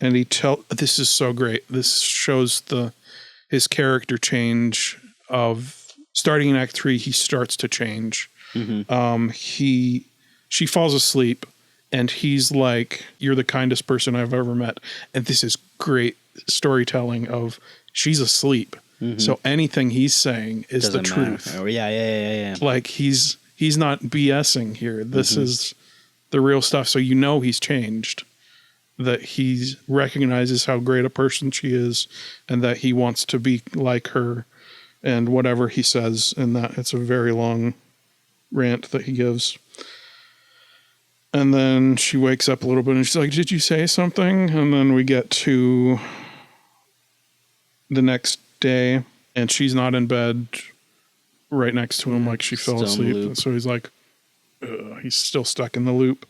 this is so great. This shows his character change of starting in Act 3. He starts to change. Mm-hmm. She falls asleep and he's like, you're the kindest person I've ever met. And this is great storytelling of she's asleep. Mm-hmm. So anything he's saying is Doesn't the matter. truth. Oh, yeah. Like he's not BSing here. This is the real stuff. So he's changed, that he recognizes how great a person she is and that he wants to be like her and whatever he says. And that it's a very long rant that he gives. And then she wakes up a little bit and she's like, did you say something? And then we get to the next day and she's not in bed right next to him. Like she fell asleep. And so he's like, he's still stuck in the loop.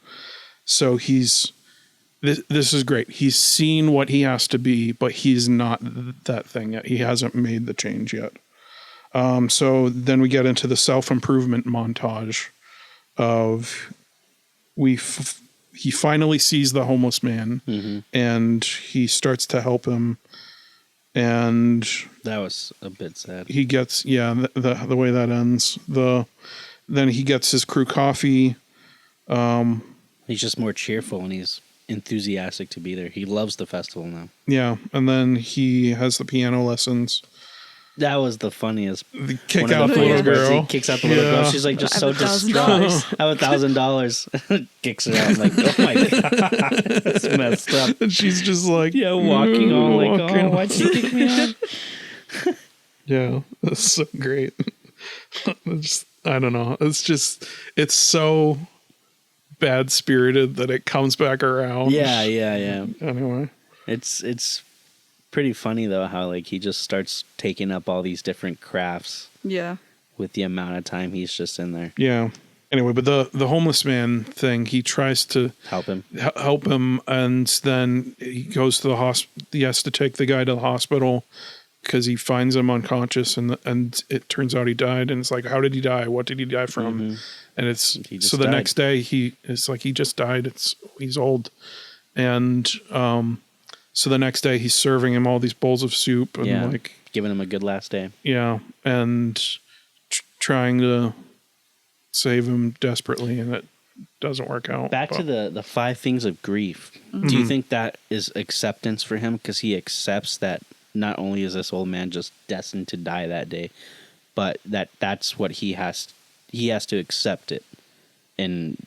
So this is great. He's seen what he has to be, but he's not that thing yet. He hasn't made the change yet. So then we get into the self-improvement montage of he finally sees the homeless man and he starts to help him. And that was a bit sad. He gets, the way that ends, then he gets his crew coffee. He's just more cheerful and he's enthusiastic to be there. He loves the festival now. Yeah. And then he has the piano lessons. That was the funniest. Kick out the little girl. He kicks out the little girl. She's like just so distraught. I have $1,000. Kicks her out. I'm like, oh my God. That's messed up. And she's just like, walking on like, oh, why'd she kick me out? Yeah, that's so great. I don't know. It's so bad spirited that it comes back around. Yeah. Anyway. It's pretty funny though how like he just starts taking up all these different crafts. Yeah. With the amount of time he's just in there. Yeah. Anyway, but the homeless man thing, he tries to help him, and then he goes to the hospital. He has to take the guy to the hospital because he finds him unconscious, and it turns out he died, and it's like, how did he die? What did he die from? And it's so the died. next day it's like he just died. He's old, and so the next day he's serving him all these bowls of soup and like giving him a good last day. Yeah, and trying to save him desperately, and it doesn't work out. Back to the 5 things of grief. Do you think that is acceptance for him, because he accepts that not only is this old man just destined to die that day, but that's what he has to accept it in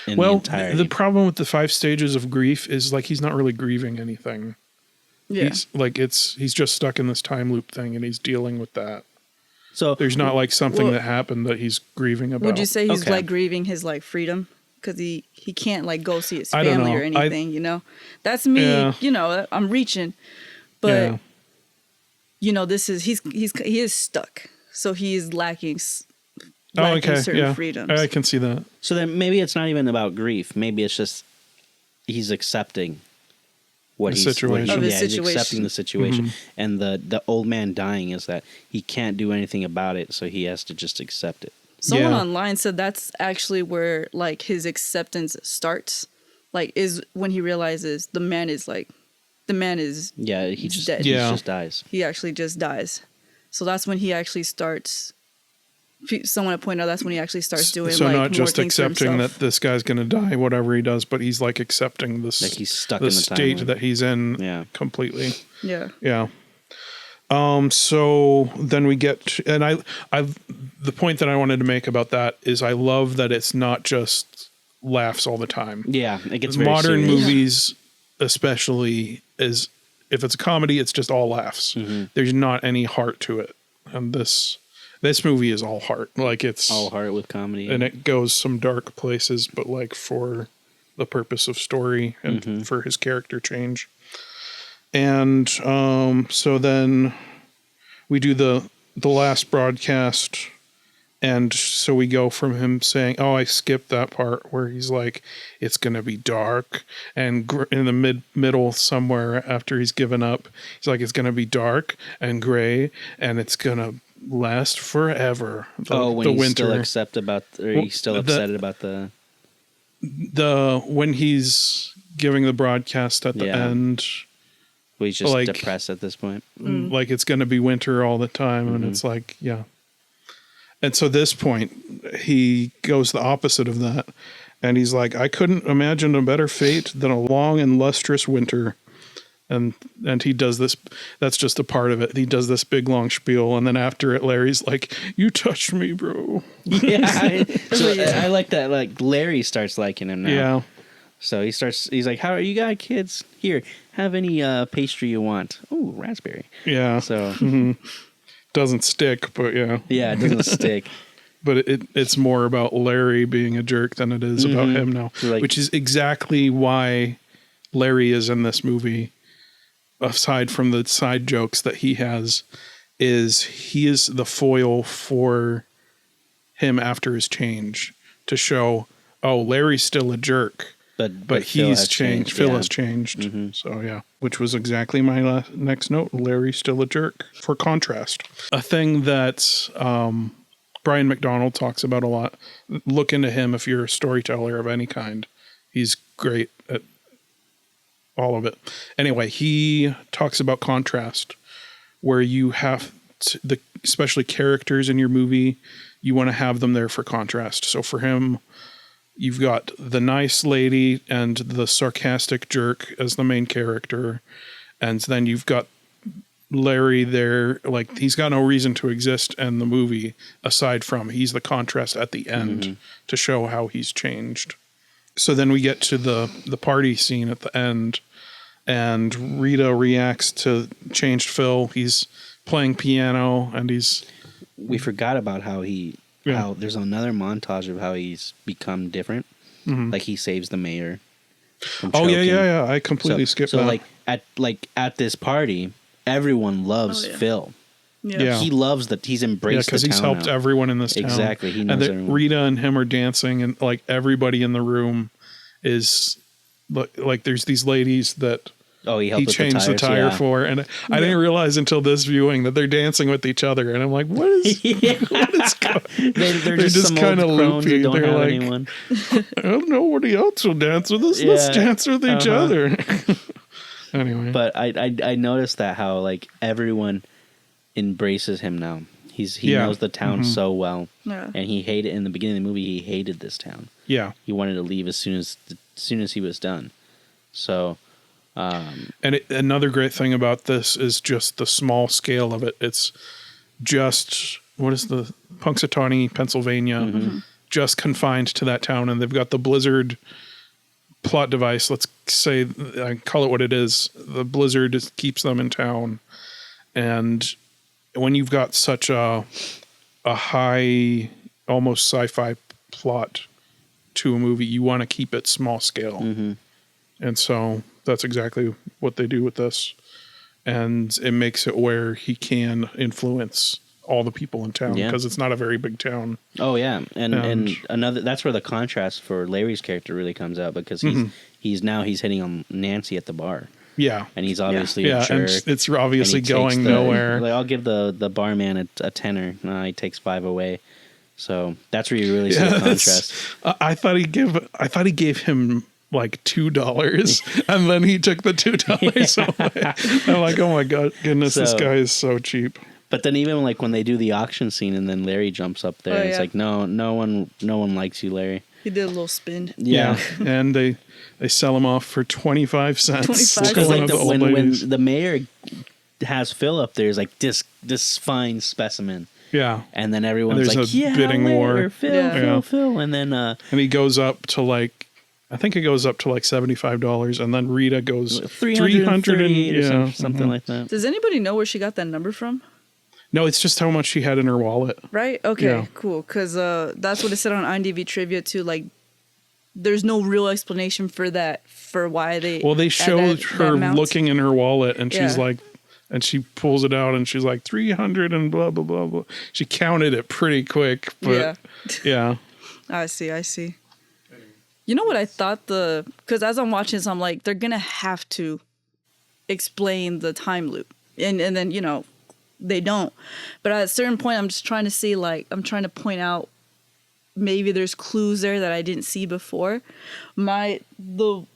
the entirety. The problem with the 5 stages of grief is like he's not really grieving anything. Yeah. He's just stuck in this time loop thing, and he's dealing with that. So there's not like something that happened that he's grieving about. Would you say he's like grieving his like freedom? Because he can't like go see his family or anything, you know? That's me, you know, I'm reaching. But you know, this is he is stuck. So he is lacking certain freedoms. I can see that. So then maybe it's not even about grief. Maybe it's just he's accepting his situation. He's accepting the situation. And the old man dying is that he can't do anything about it, so he has to just accept it. Someone online said that's actually where like his acceptance starts. Like is when he realizes the man is dead. He just dies. He actually just dies. So that's when he actually starts. Someone pointed out that's when he actually starts doing. So like, not just more accepting that this guy's going to die, whatever he does, but he's like accepting this. Like he's stuck the in the state timeline that he's in completely. Yeah. Yeah. So then we get, and the point that I wanted to make about that is I love that it's not just laughs all the time. Yeah, it gets very modern serious. movies, especially, is if it's a comedy, it's just all laughs. There's not any heart to it, and this movie is all heart. Like it's all heart with comedy, and it goes some dark places, but like for the purpose of story and for his character change. And so then we do the last broadcast, and so we go from him saying, "Oh, I skipped that part where he's like, it's gonna be dark," and in the middle somewhere after he's given up, he's like, "It's gonna be dark and gray, and it's gonna last forever." When he's winter. he's still upset about when he's giving the broadcast at the end. He's just like, depressed at this point. Like it's going to be winter all the time. And it's like, yeah. And so this point, he goes the opposite of that. And he's like, I couldn't imagine a better fate than a long and lustrous winter. And he does this. That's just a part of it. He does this big long spiel. And then after it, Larry's like, you touched me, bro. Yeah. I like that. Like Larry starts liking him now. Yeah. So he's like, how are you guys, kids? Here, have any pastry you want. Oh, raspberry. Yeah. So doesn't stick, but yeah. Yeah, it doesn't stick. But it's more about Larry being a jerk than it is about him now. Which is exactly why Larry is in this movie. Aside from the side jokes that he has, he is the foil for him after his change to show, oh, Larry's still a jerk. But he's changed. Phil has changed. So, yeah. Which was exactly my next note. Larry's still a jerk. For contrast. A thing that Brian McDonald talks about a lot. Look into him if you're a storyteller of any kind. He's great at all of it. Anyway, he talks about contrast. Where you have, especially characters in your movie, you want to have them there for contrast. So for him, you've got the nice lady and the sarcastic jerk as the main character. And then you've got Larry there. Like, he's got no reason to exist in the movie aside from he's the contrast at the end to show how he's changed. So then we get to the party scene at the end, and Rita reacts to changed Phil. He's playing piano, and we forgot about how how there's another montage of how he's become different. Like he saves the mayor from choking. Yeah. I completely skipped that. So at this party, everyone loves Phil. Yeah. He loves that he's embraced because he's helped everyone in this town. Exactly. He knows everyone. Rita and him are dancing, and like everybody in the room is like there's these ladies that Oh, he helped he with changed the tire for, and I didn't realize until this viewing that they're dancing with each other, and I'm like, what is? What is going? They're just kind of loopy. They're like, anyone. I don't know nobody else will dance with us. Let's dance with each other. Anyway, but I noticed that how like everyone embraces him now. He knows the town so well, and he hated in the beginning of the movie. He hated this town. Yeah, he wanted to leave as soon as he was done. So. And another great thing about this is just the small scale of it. It's just, what is the Punxsutawney, Pennsylvania, just confined to that town. And they've got the Blizzard plot device. Let's say, I call it what it is. The Blizzard just keeps them in town. And when you've got such a high, almost sci-fi plot to a movie, you want to keep it small scale. And so that's exactly what they do with this. And it makes it where he can influence all the people in town because it's not a very big town. Oh yeah. And another, that's where the contrast for Larry's character really comes out, because he's hitting on Nancy at the bar. Yeah. And he's obviously a jerk. And it's obviously going nowhere. Like, I'll give the barman a tenner. No, he takes 5 away. So that's where you really see the contrast. I thought he gave him like $2, and then he took the $2 away. I'm like, oh my goodness, this guy is so cheap. But then even like when they do the auction scene, and then Larry jumps up there, it's like, no one likes you, Larry. He did a little spin. Yeah, and they sell him off for 25 cents. Because like when the mayor has Phil up there, is like this fine specimen. Yeah, and then everyone's like, bidding war. Phil, and then and he goes up to like, I think it goes up to like $75, and then Rita goes 300 or something like that. Does anybody know where she got that number from? No, it's just how much she had in her wallet. Right? Okay, cool. Because that's what it said on IMDb trivia too. Like, there's no real explanation for that, for why they. Well, they showed her looking in her wallet, and she's like, and she pulls it out, and she's like 300 and blah blah blah blah. She counted it pretty quick, but yeah. I see. You know what I thought because as I'm watching this, I'm like, they're gonna have to explain the time loop, and then they don't. But at a certain point, I'm just trying to see, like, I'm trying to point out maybe there's clues there that I didn't see before. I thought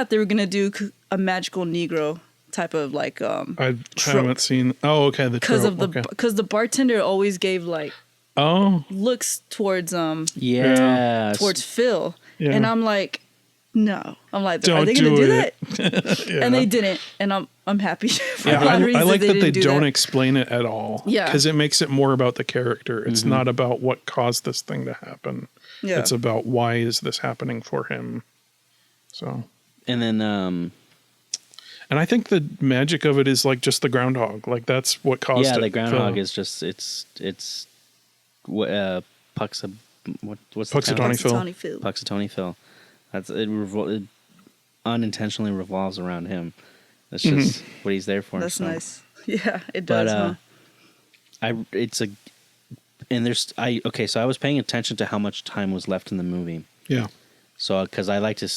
they were gonna do a magical Negro type of like I haven't seen. Oh, okay. Because the bartender always gave like. Looks towards towards Phil, and I'm like, no. I'm like, are they gonna do that? And they didn't, and I'm happy. I like that they don't explain it at all. Yeah, because it makes it more about the character. It's not about what caused this thing to happen. Yeah, it's about why is this happening for him. So, and then and I think the magic of it is like just the groundhog. Like that's what caused it. Yeah, the groundhog is just it's. What's Punxsutawney Phil. Punxsutawney Phil. It unintentionally revolves around him. That's just what he's there for. That's nice. Yeah, it does. So I was paying attention to how much time was left in the movie. Yeah. So because I like to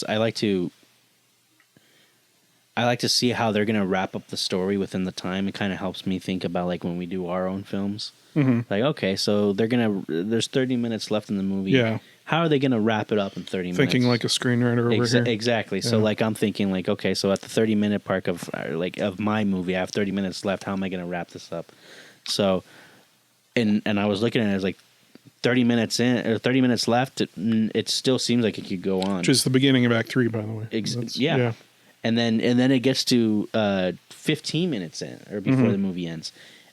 see how they're gonna wrap up the story within the time. It kind of helps me think about like when we do our own films. Like, okay, so there's 30 minutes left in the movie. Yeah. How are they going to wrap it up in 30 minutes? Thinking like a screenwriter over here. Exactly. Yeah. So like I'm thinking like, okay, so at the 30-minute mark of my movie, I have 30 minutes left. How am I going to wrap this up? So, and I was looking at it, I was like 30 minutes in or 30 minutes left. It still seems like it could go on. Which is the beginning of Act 3, by the way. Yeah. And then it gets to 15 minutes in or before the movie ends.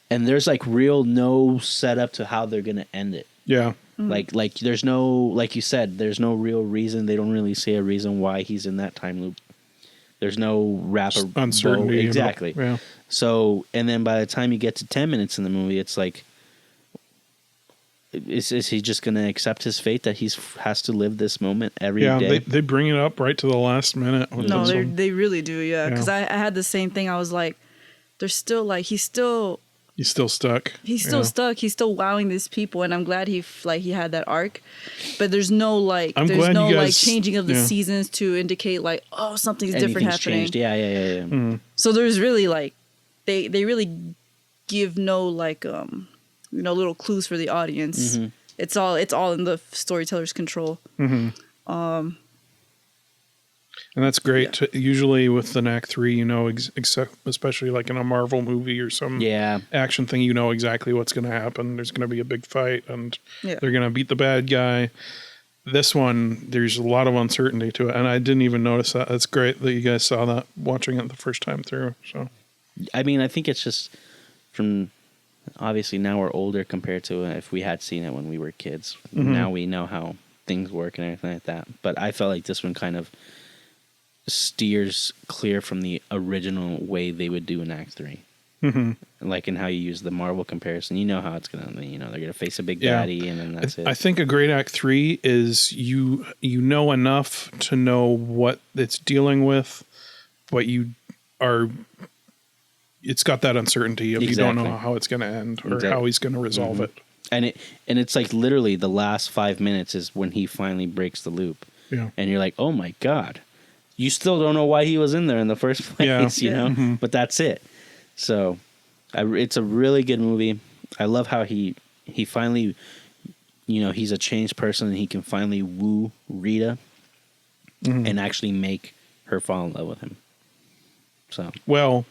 And there's like no setup to how they're gonna end it. Yeah. Like there's no, like you said, there's no real reason. They don't really say a reason why he's in that time loop. There's no uncertainty. Exactly. Yeah. So, and then by the time you get to 10 minutes in the movie, it's like, is he just gonna accept his fate that he has to live this moment every day? Yeah, they bring it up right to the last minute. No, they really do. Yeah, because I had the same thing. I was like, there's still like he's still. He's still stuck. He's still stuck. He's still wowing these people, and I'm glad he had that arc. But there's no changing of the seasons to indicate like, oh, something's different happening. Changed. Yeah. Mm. So there's really like they really give no like little clues for the audience. Mm-hmm. It's all in the storyteller's control. Mm-hmm. And that's great. Yeah. Usually with an Act 3, especially like in a Marvel movie or some action thing, exactly what's going to happen. There's going to be a big fight, and they're going to beat the bad guy. This one, there's a lot of uncertainty to it, and I didn't even notice that. It's great that you guys saw that watching it the first time through. So, I mean, I think it's just from obviously now we're older compared to if we had seen it when we were kids. Mm-hmm. Now we know how things work and everything like that. But I felt like this one kind of steers clear from the original way they would do in Act 3. Mm-hmm. Like in how you use the Marvel comparison. You know how it's going to, they're going to face a big baddie and then that's it. I think a great Act 3 is you know enough to know what it's dealing with, but it's got that uncertainty of you don't know how it's going to end or how he's going to resolve it. And it's like literally the last 5 minutes is when he finally breaks the loop. Yeah. And you're like, oh my God. You still don't know why he was in there in the first place, you know? Mm-hmm. But that's it. So it's a really good movie. I love how he finally, he's a changed person and he can finally woo Rita and actually make her fall in love with him. So we'll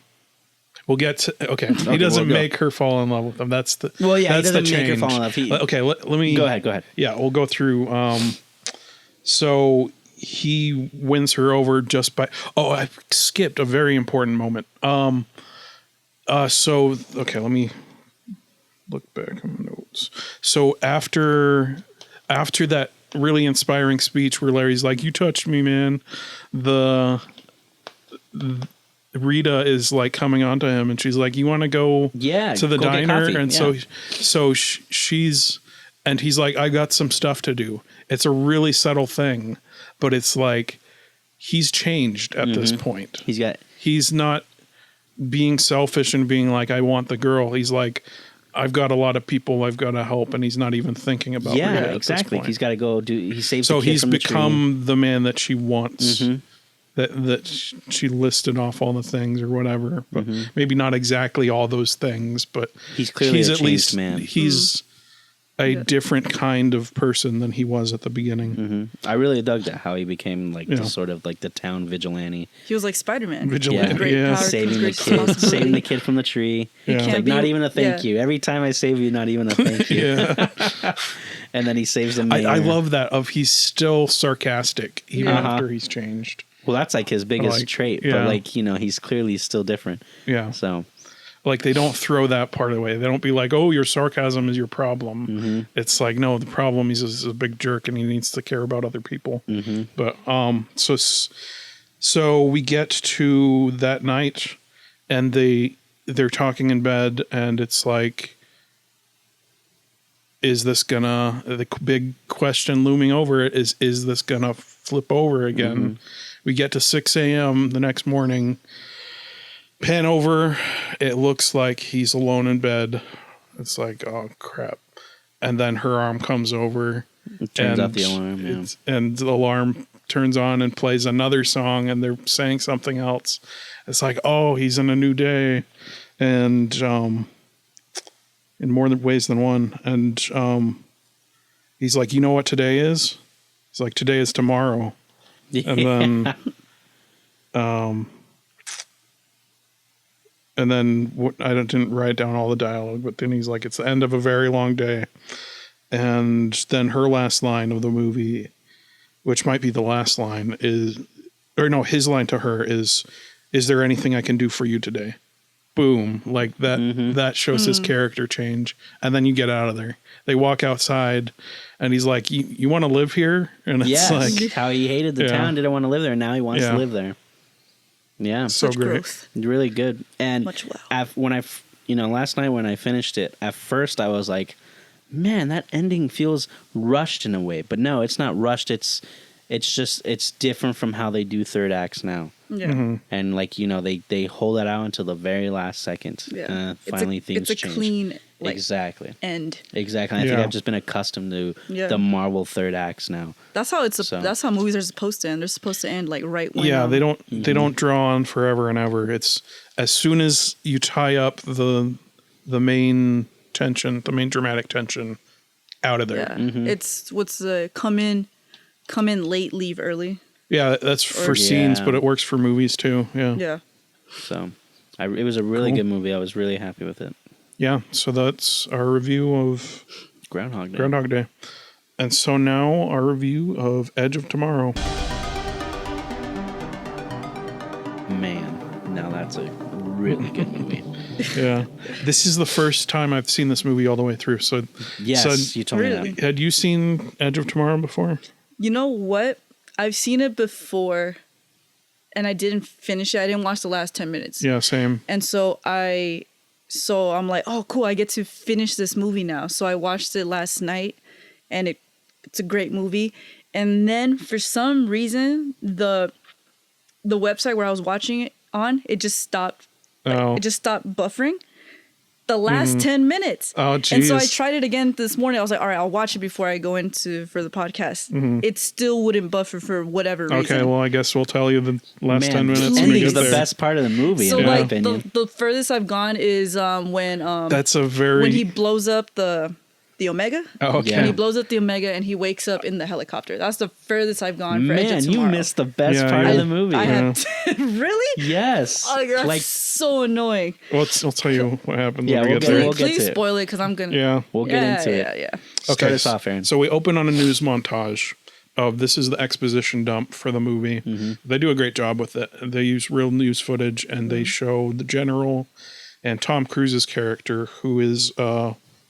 get to, okay. He doesn't make her fall in love with him. That's the he doesn't make her fall in love. Let me go ahead. Yeah, we'll go through. So he wins her over just by. Oh, I skipped a very important moment. Let me look back on the notes. So after that really inspiring speech where Larry's like, "You touched me, man," Rita is like coming onto him, and she's like, "You want to go to the diner?" And so she's, and he's like, "I got some stuff to do." It's a really subtle thing, but it's like he's changed at this point. He's not being selfish and being like, "I want the girl." He's like, "I've got a lot of people I've got to help," and he's not even thinking about Rita at exactly. this point. He's got to go do. He saves. So the kid he's from become the man that she wants. That she listed off all the things or whatever, but maybe not exactly all those things. But he's clearly at least man. He's a different kind of person than he was at the beginning. I really dug that how he became like the sort of like the town vigilante. He was like Spider-Man. Vigilante, saving the kid from the tree. It's like not even a thank you. Every time I save you, not even a thank you. And then he saves the mayor. I love that. He's still sarcastic even after he's changed. Well, that's like his biggest trait, but like, he's clearly still different. Yeah. So like they don't throw that part away. They don't be like, "Oh, your sarcasm is your problem." It's like, no, the problem is a big jerk and he needs to care about other people. But so we get to that night and they're talking in bed and it's like, is this the big question looming over it is this gonna flip over again? We get to 6 a.m. the next morning, pan over, it looks like he's alone in bed. It's like, oh crap. And then her arm comes over. It turns out the alarm, and the alarm turns on and plays another song and they're saying something else. It's like, oh, he's in a new day. And in more ways than one. And he's like, you know what today is? He's like, today is tomorrow. And then I didn't write down all the dialogue, but then he's like, it's the end of a very long day. And then her last line of the movie, which might be the last line, his line to her is there anything I can do for you today? Boom. Like that, that shows his character change. And then you get out of there. They walk outside and he's like, you want to live here? And it's like how he hated the town, didn't want to live there. Now he wants to live there. Yeah. So Such great. Growth. Really good. And much wow. When last night when I finished it, at first I was like, man, that ending feels rushed in a way. But no, it's not rushed. It's different from how they do third acts now. Yeah. And like, you know, they hold it out until the very last second. Yeah. Finally things change. It's a clean exactly end. Exactly. I think I've just been accustomed to the Marvel third acts now. That's how that's how movies are supposed to end. They're supposed to end like right when they don't draw on forever and ever. It's as soon as you tie up the main tension, the main dramatic tension out of there. Yeah. It's what's the come in late, leave early. Yeah, that's for scenes, but it works for movies too. Yeah. Yeah. So, it was a really good movie. I was really happy with it. Yeah. So that's our review of Groundhog Day. And so now our review of Edge of Tomorrow. Man, now that's a really good movie. Yeah. This is the first time I've seen this movie all the way through. So yes, you told me that. Had you seen Edge of Tomorrow before? You know what? I've seen it before, and I didn't finish it. I didn't watch the last 10 minutes. Yeah, same. And so I'm like, oh, cool, I get to finish this movie now. So I watched it last night, and it's a great movie. And then for some reason, the website where I was watching it on, it just stopped. It just stopped buffering the last 10 minutes. Oh, geez. And so I tried it again this morning. I was like, all right, I'll watch it before I go for the podcast. It still wouldn't buffer for whatever reason. Okay, well, I guess we'll tell you the last 10 minutes. The ending is the best part of the movie, so in my like opinion. the furthest I've gone is when that's a very when he blows up the Omega. Oh, okay. When he blows up the Omega and he wakes up in the helicopter. That's the furthest I've gone for Edge of Tomorrow. You missed the best part of the movie. I have really? Yes. Oh, that's so annoying. Well, I'll tell you what happened. Yeah, when we get there. Please spoil it because I'm gonna. Yeah, we'll get into it. Yeah. Okay, start us off, Aaron. So we open on a news montage of this is the exposition dump for the movie. They do a great job with it. They use real news footage and they show the general and Tom Cruise's character, who is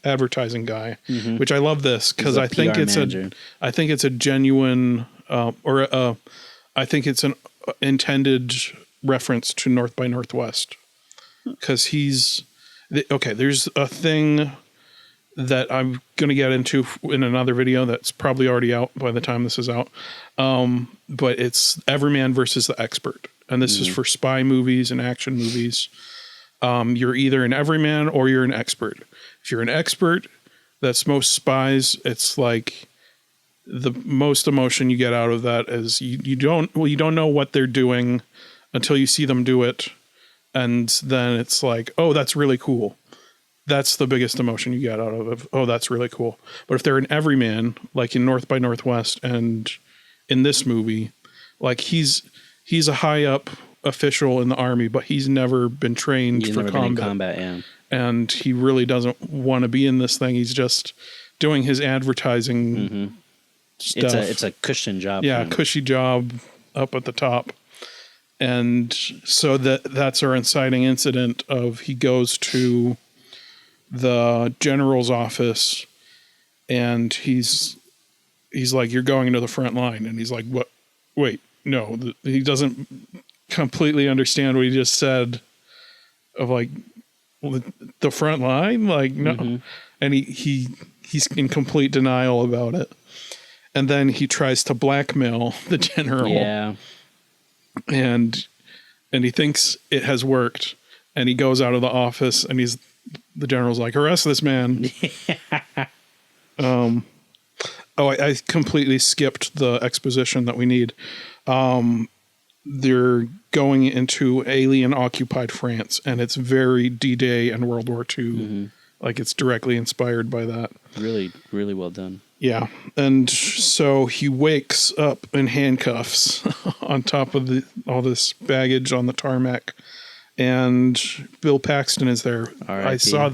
advertising guy, which I love this because I think it's a genuine I think it's an intended reference to North by Northwest because there's a thing that I'm going to get into in another video that's probably already out by the time this is out, but it's Everyman versus the Expert, and this is for spy movies and action movies. You're either an everyman or you're an expert. If you're an expert, that's most spies. It's like the most emotion you get out of that is you don't know what they're doing until you see them do it. And then it's like, oh, that's really cool. That's the biggest emotion you get out of it. Oh, that's really cool. But if they're an everyman, like in North by Northwest and in this movie, like he's a high up official in the army, but he's never been trained for combat. Been in combat, yeah. And he really doesn't want to be in this thing. He's just doing his advertising stuff. It's a cushion job. Yeah, cushy job up at the top. And so that's our inciting incident of he goes to the general's office and he's like, you're going to the front line. And he's like, what? Wait, no. He doesn't completely understand what he just said of like the front line. Like, no. And he's in complete denial about it. And then he tries to blackmail the general. Yeah. And he thinks it has worked. And he goes out of the office and the general's like, arrest this man. I completely skipped the exposition that we need. They're going into alien occupied France, and it's very D-Day and World War II. Like it's directly inspired by that. Really, really well done. Yeah. And so he wakes up in handcuffs on top of all this baggage on the tarmac. And Bill Paxton is there. I saw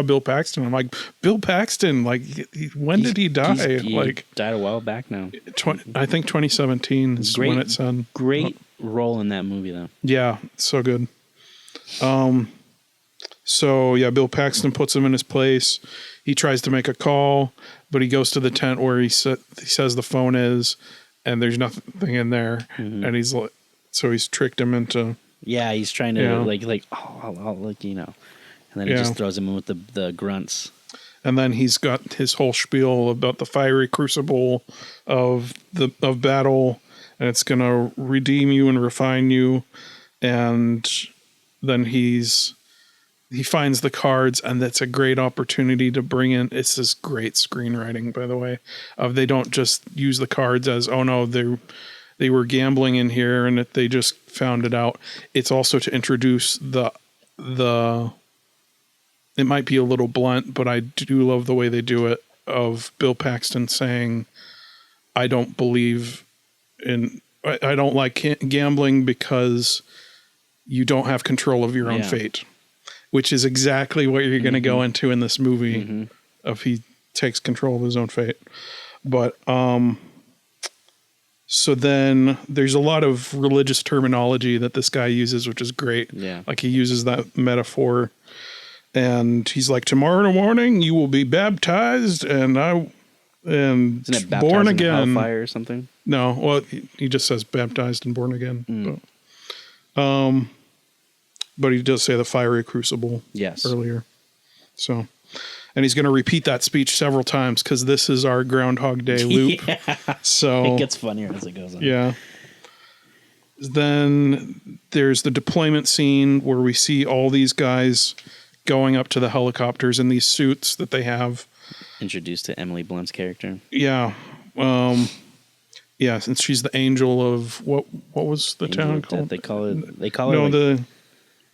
Bill Paxton. I'm like, Bill Paxton, like, when did he die? He died a while back now. I think 2017 is when it said. Great role in that movie, though. Yeah, so good. So yeah, Bill Paxton puts him in his place. He tries to make a call, but he goes to the tent where he says the phone is, and there's nothing in there, and he's like. So he's tricked him into. Yeah, he's trying to I'll and then he just throws him in with the grunts. And then he's got his whole spiel about the fiery crucible of battle, and it's going to redeem you and refine you. And then he finds the cards, and that's a great opportunity to bring in. It's this great screenwriting, by the way, of they don't just use the cards as, oh no, they were gambling in here and they just found it out. It's also to introduce the it might be a little blunt, but I do love the way they do it, of Bill Paxton saying, I don't like gambling because you don't have control of your own fate, which is exactly what you're going to go into in this movie if he takes control of his own fate. But, so then there's a lot of religious terminology that this guy uses, which is great. Yeah. Like he uses that metaphor, and he's like, tomorrow morning you will be baptized and Isn't it baptized born in again. hellfire or something? No, well, he just says baptized and born again. But he does say the fiery crucible earlier. So, and he's going to repeat that speech several times because this is our Groundhog Day loop. So it gets funnier as it goes on. Yeah. Then there's the deployment scene where we see all these guys going up to the helicopters in these suits that they have. Introduced to Emily Blunt's character. Yeah. Since she's the angel of what was the Angel town of called? Death. They call it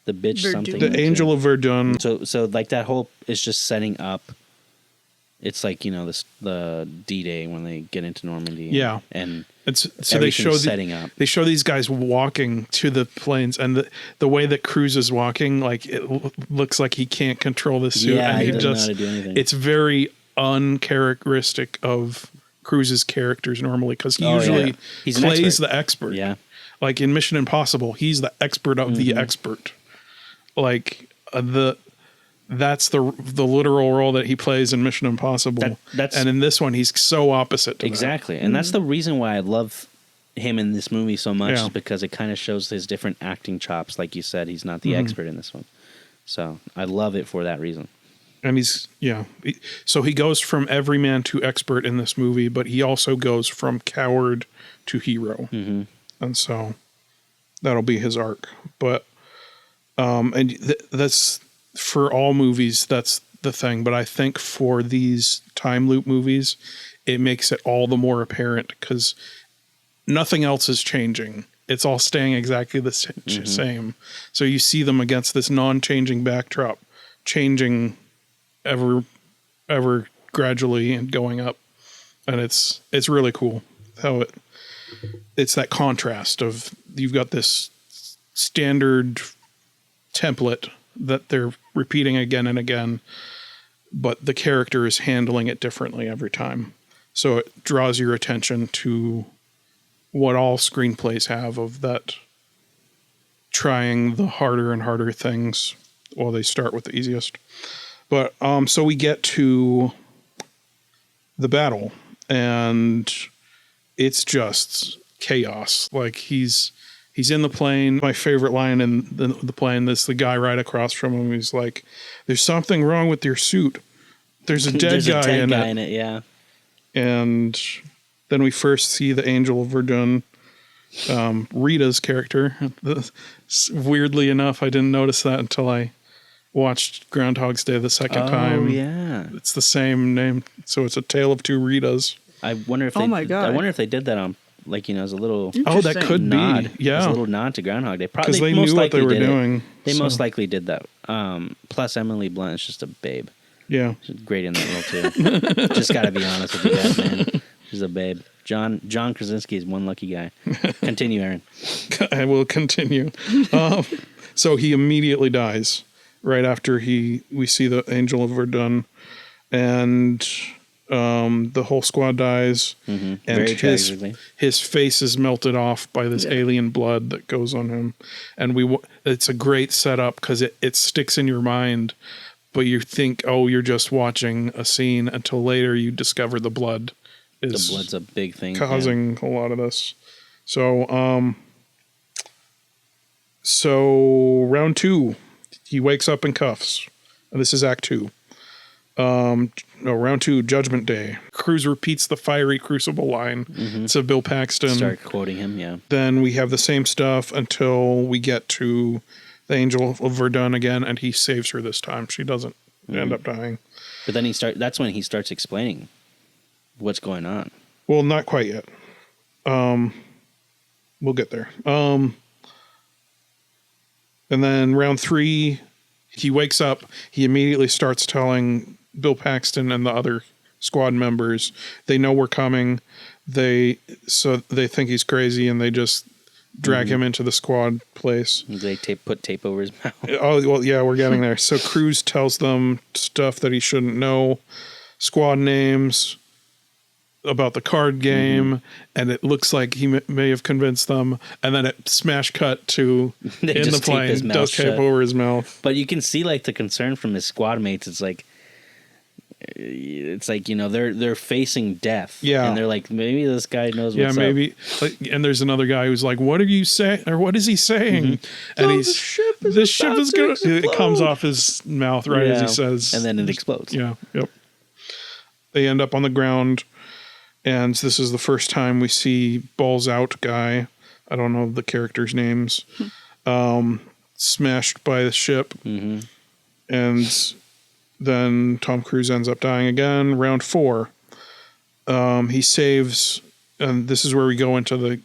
the bitch Verdun. something. The angel of Verdun. So like that whole is just setting up. It's like, the D-Day when they get into Normandy. Yeah. And so they show setting up. They show these guys walking to the planes, and the way that Cruise is walking, like it looks like he can't control the suit. Yeah, and he doesn't know how to do anything. It's very uncharacteristic of Cruise's characters normally, because he usually plays the expert. Yeah. Like in Mission Impossible, he's the expert of the expert. Like that's the literal role that he plays in Mission Impossible. And in this one, he's so opposite to exactly. that. And that's the reason why I love him in this movie so much, is because it kind of shows his different acting chops. Like you said, he's not the expert in this one. So I love it for that reason. And so he goes from everyman to expert in this movie, but he also goes from coward to hero. Mm-hmm. And so that'll be his arc. But, that's for all movies, that's the thing. But I think for these time loop movies, it makes it all the more apparent because nothing else is changing. It's all staying exactly the same. So you see them against this non-changing backdrop, changing ever gradually and going up. And it's really cool how it's that contrast of, you've got this standard template that they're repeating again and again, but the character is handling it differently every time. So it draws your attention to what all screenplays have of that, trying the harder and harder things while they start with the easiest. But so we get to the battle, and it's just chaos. Like he's in the plane. My favorite line in the plane, the guy right across from him, he's like, "There's something wrong with your suit. There's a dead guy in it." Yeah. And then we first see the Angel of Verdun, Rita's character. Weirdly enough, I didn't notice that until I watched Groundhog's Day the second time. Oh yeah, it's the same name, so it's a tale of two Ritas. I wonder if they did that on, like, as a little. Oh, that could nod, be. Yeah, as a little nod to Groundhog Day. Because they knew what they were doing. They most likely did that. Plus, Emily Blunt is just a babe. Yeah, she's great in that role too. Just got to be honest with you guys, man. She's a babe. John Krasinski is one lucky guy. Continue, Aaron. I will continue. So he immediately dies right after we see the Angel of Verdun, and the whole squad dies, and his face is melted off by this alien blood that goes on him, and it's a great setup because it sticks in your mind, but you think, oh, you're just watching a scene, until later you discover the blood's a big thing causing a lot of this. So round 2, he wakes up in cuffs. This is Act 2. Round 2, Judgment Day. Cruz repeats the fiery crucible line to Bill Paxton. Start quoting him, yeah. Then we have the same stuff until we get to the Angel of Verdun again, and he saves her this time. She doesn't end up dying. But then that's when he starts explaining what's going on. Well, not quite yet. We'll get there. And then round 3, he wakes up. He immediately starts telling Bill Paxton and the other squad members they know we're coming. They think he's crazy, and they just drag him into the squad place. They put tape over his mouth. Oh, well, yeah, we're getting there. So Cruz tells them stuff that he shouldn't know, squad names, about the card game, and it looks like he may have convinced them, and then it smash cut to in the plane, does tape over his mouth. But you can see like the concern from his squad mates. It's like they're facing death. Yeah, and they're like, maybe this guy knows what's up. Like, and there's another guy who's like, what are you saying, or what is he saying? And the ship is gonna it comes off his mouth as he says, and then it explodes. Yep. They end up on the ground, and this is the first time we see Balls Out guy, I don't know the characters' names, smashed by the ship. And then Tom Cruise ends up dying again. Round 4, he saves, and this is where we go into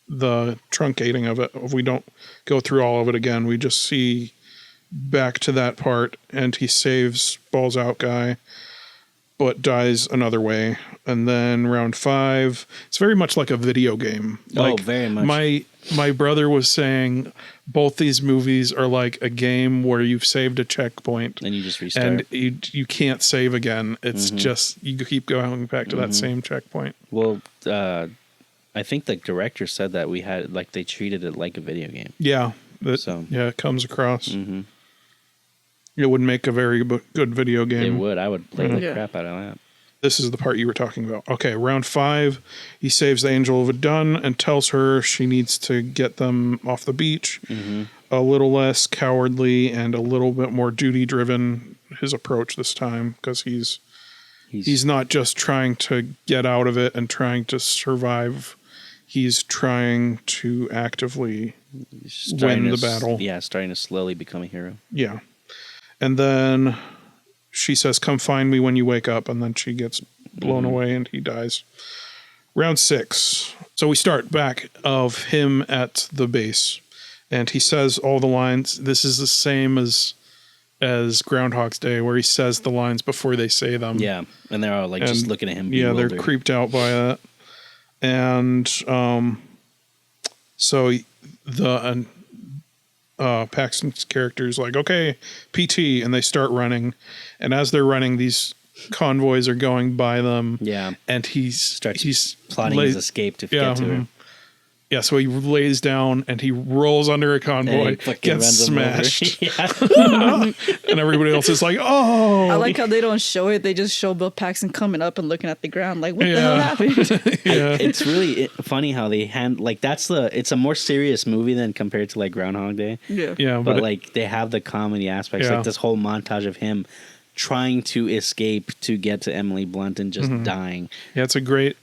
the truncating of it. We don't go through all of it again. We just see back to that part, and he saves Balls Out guy, but dies another way. And then round 5, it's very much like a video game. Like, very much. My brother was saying both these movies are like a game where you've saved a checkpoint and you just restart, and you can't save again. It's just you keep going back to that same checkpoint. Well, I think the director said that they treated it like a video game. Yeah, it comes across. It would make a very good video game. It would. I would play the crap out of that. This is the part you were talking about. Okay, round 5, he saves the Angel of Verdun and tells her she needs to get them off the beach. A little less cowardly and a little bit more duty-driven, his approach this time, because he's not just trying to get out of it and trying to survive. He's trying to actively win the battle. Yeah, starting to slowly become a hero. Yeah. And then she says, come find me when you wake up, and then she gets blown away and he dies. Round 6. So we start back of him at the base, and he says all the lines. This is the same as Groundhog's Day, where he says the lines before they say them. Yeah, and they're all just looking at him. Yeah, they're creeped out by that. And so the Paxton's character is like, okay, PT, and they start running. And as they're running, these convoys are going by them. Yeah. And he's plotting his escape to get to her. Yeah, so he lays down and he rolls under a convoy, gets smashed. And everybody else is like, oh. I like how they don't show it. They just show Bill Paxton coming up and looking at the ground like, what the hell happened? It's really funny how they it's a more serious movie than compared to like Groundhog Day. Yeah. But they have the comedy aspects, like this whole montage of him trying to escape to get to Emily Blunt and just dying. Yeah, it's a great,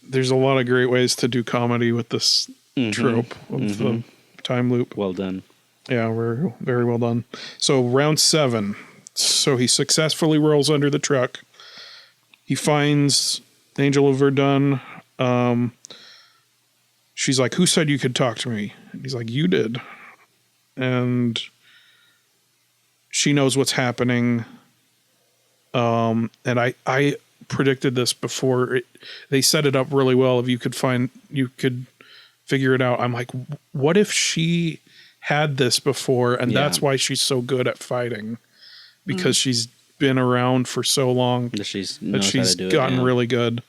There's a lot of great ways to do comedy with this trope of the time loop. Well done. Yeah, very, very well done. So round 7. So he successfully rolls under the truck. He finds Angel of Verdun. She's like, who said you could talk to me? And he's like, you did. And she knows what's happening. And I predicted this before. They set it up really well. If you could figure it out. I'm like, what if she had this before and that's why she's so good at fighting, because she's been around for so long that she's gotten really good.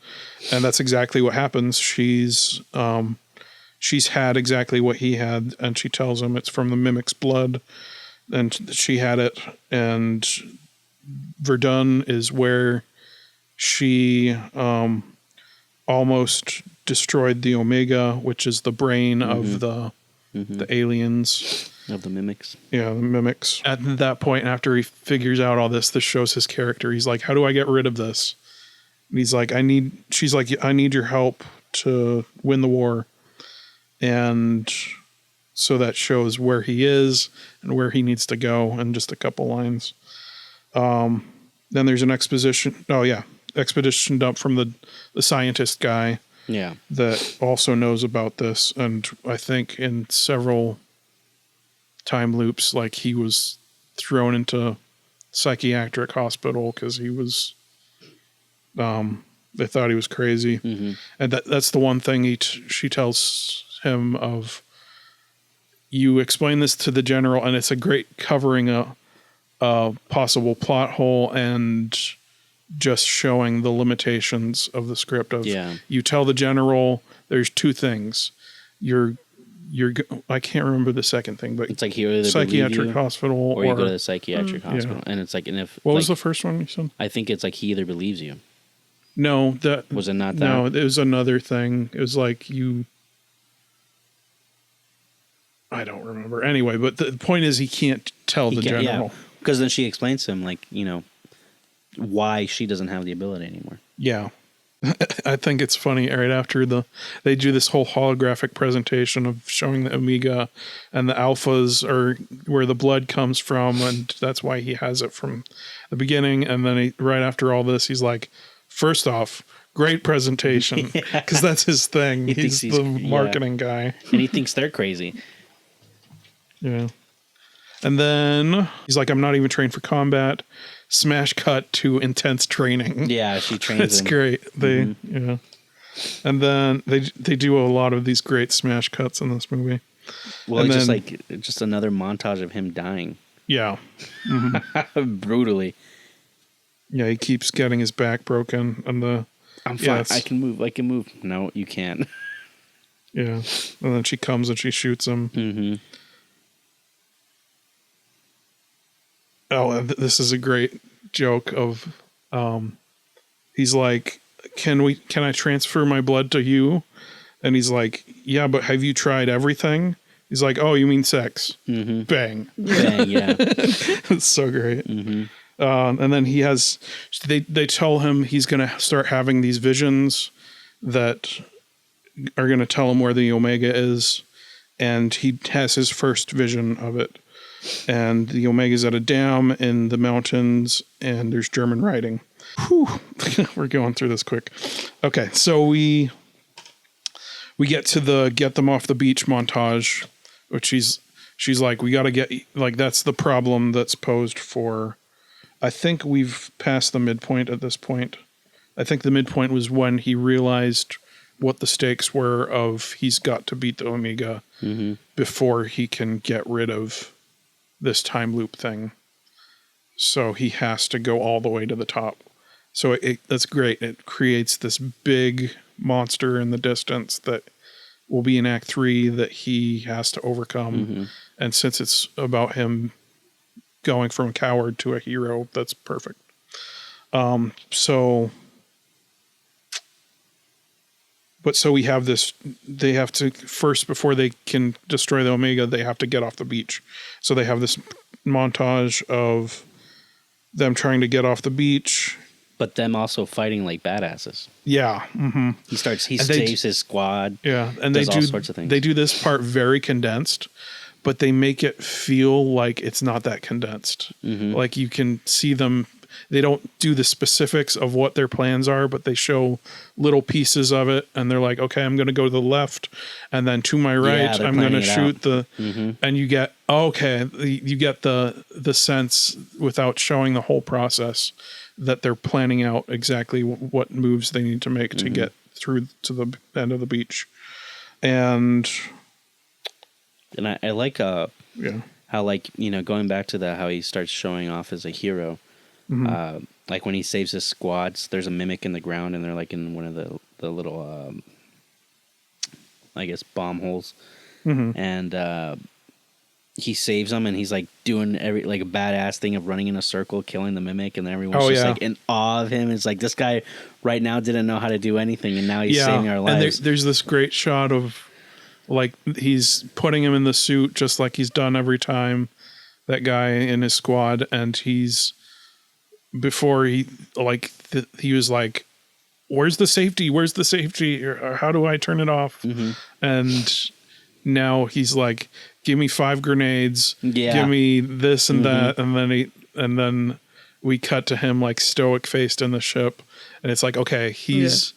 And that's exactly what happens. She's had exactly what he had, and she tells him it's from the mimic's blood, and she had it. And Verdun is where she almost destroyed the Omega, which is the brain of the aliens. Of the mimics. Yeah, the mimics. At that point, after he figures out all this shows his character. He's like, how do I get rid of this? And he's like, she's like, I need your help to win the war. And so that shows where he is and where he needs to go in just a couple lines. Then there's an expedition dump from the scientist guy. Yeah. That also knows about this. And I think in several time loops, like he was thrown into psychiatric hospital because he was, they thought he was crazy. Mm-hmm. And that's the one thing she tells him of, you explain this to the general, and it's a great covering a possible plot hole and just showing the limitations of the script of, you tell the general there's two things. I can't remember the second thing, but it's like he either psychiatric hospital or you go to the psychiatric hospital. And it's like, and if what was the first one you said? I think it's like he either believes you. No, that was it not that? No, it was another thing. It was like I don't remember. Anyway, but the point is he can't tell the general. Because then she explains to him, like, why she doesn't have the ability anymore. Yeah. I think it's funny right after they do this whole holographic presentation of showing the Omega and the alphas are where the blood comes from. And that's why he has it from the beginning. And then right after all this, he's like, first off, great presentation. Because that's his thing. He's the marketing guy. And he thinks they're crazy. Yeah. And then he's like, I'm not even trained for combat. Smash cut to intense training. Yeah, she trains It's great. And then they do a lot of these great smash cuts in this movie. Well, and it's just another montage of him dying. Yeah. Mm-hmm. Brutally. Yeah, he keeps getting his back broken and I'm fine. I can move. No, you can't. Yeah. And then she comes and she shoots him. Mm-hmm. Oh, this is a great joke of, he's like, can I transfer my blood to you? And he's like, yeah, but have you tried everything? He's like, oh, you mean sex? Mm-hmm. Bang. Bang, yeah. It's so great. Mm-hmm. And then they tell him he's going to start having these visions that are going to tell him where the Omega is. And he has his first vision of it. And the Omega's at a dam in the mountains, and there's German writing. Whew. We're going through this quick. Okay, so we get to the get them off the beach montage, which she's like, we got to get, like, that's the problem that's posed for, I think we've passed the midpoint at this point. I think the midpoint was when he realized what the stakes were of he's got to beat the Omega before he can get rid of this time loop thing. So he has to go all the way to the top. So that's great. It creates this big monster in the distance that will be in Act 3 that he has to overcome. Mm-hmm. And since it's about him going from a coward to a hero, that's perfect. So we have this, they have to first, before they can destroy the Omega, they have to get off the beach. So they have this montage of them trying to get off the beach. But them also fighting like badasses. Yeah. Mm-hmm. He saves his squad. Yeah. And they do all sorts of things. They do this part very condensed, but they make it feel like it's not that condensed. Mm-hmm. Like you can see them. They don't do the specifics of what their plans are, but they show little pieces of it. And they're like, okay, I'm going to go to the left. And then to my right, I'm going to shoot and you get, you get the sense without showing the whole process that they're planning out exactly what moves they need to make to get through to the end of the beach. And I like, how, like, going back to how he starts showing off as a hero. Mm-hmm. Like when he saves his squads, there's a mimic in the ground, and they're like in one of the little, I guess, bomb holes, and he saves them, and he's like doing a badass thing of running in a circle, killing the mimic, and everyone's like in awe of him. It's like this guy right now didn't know how to do anything, and now he's saving our lives. And there's this great shot of Like he's putting him in the suit just like he's done every time, that guy in his squad. And before he was like, where's the safety? Where's the safety? Or how do I turn it off? Mm-hmm. And now he's like, give me 5 grenades. Yeah. Give me this and that. And then we cut to him like stoic faced in the ship. And it's like, okay, he's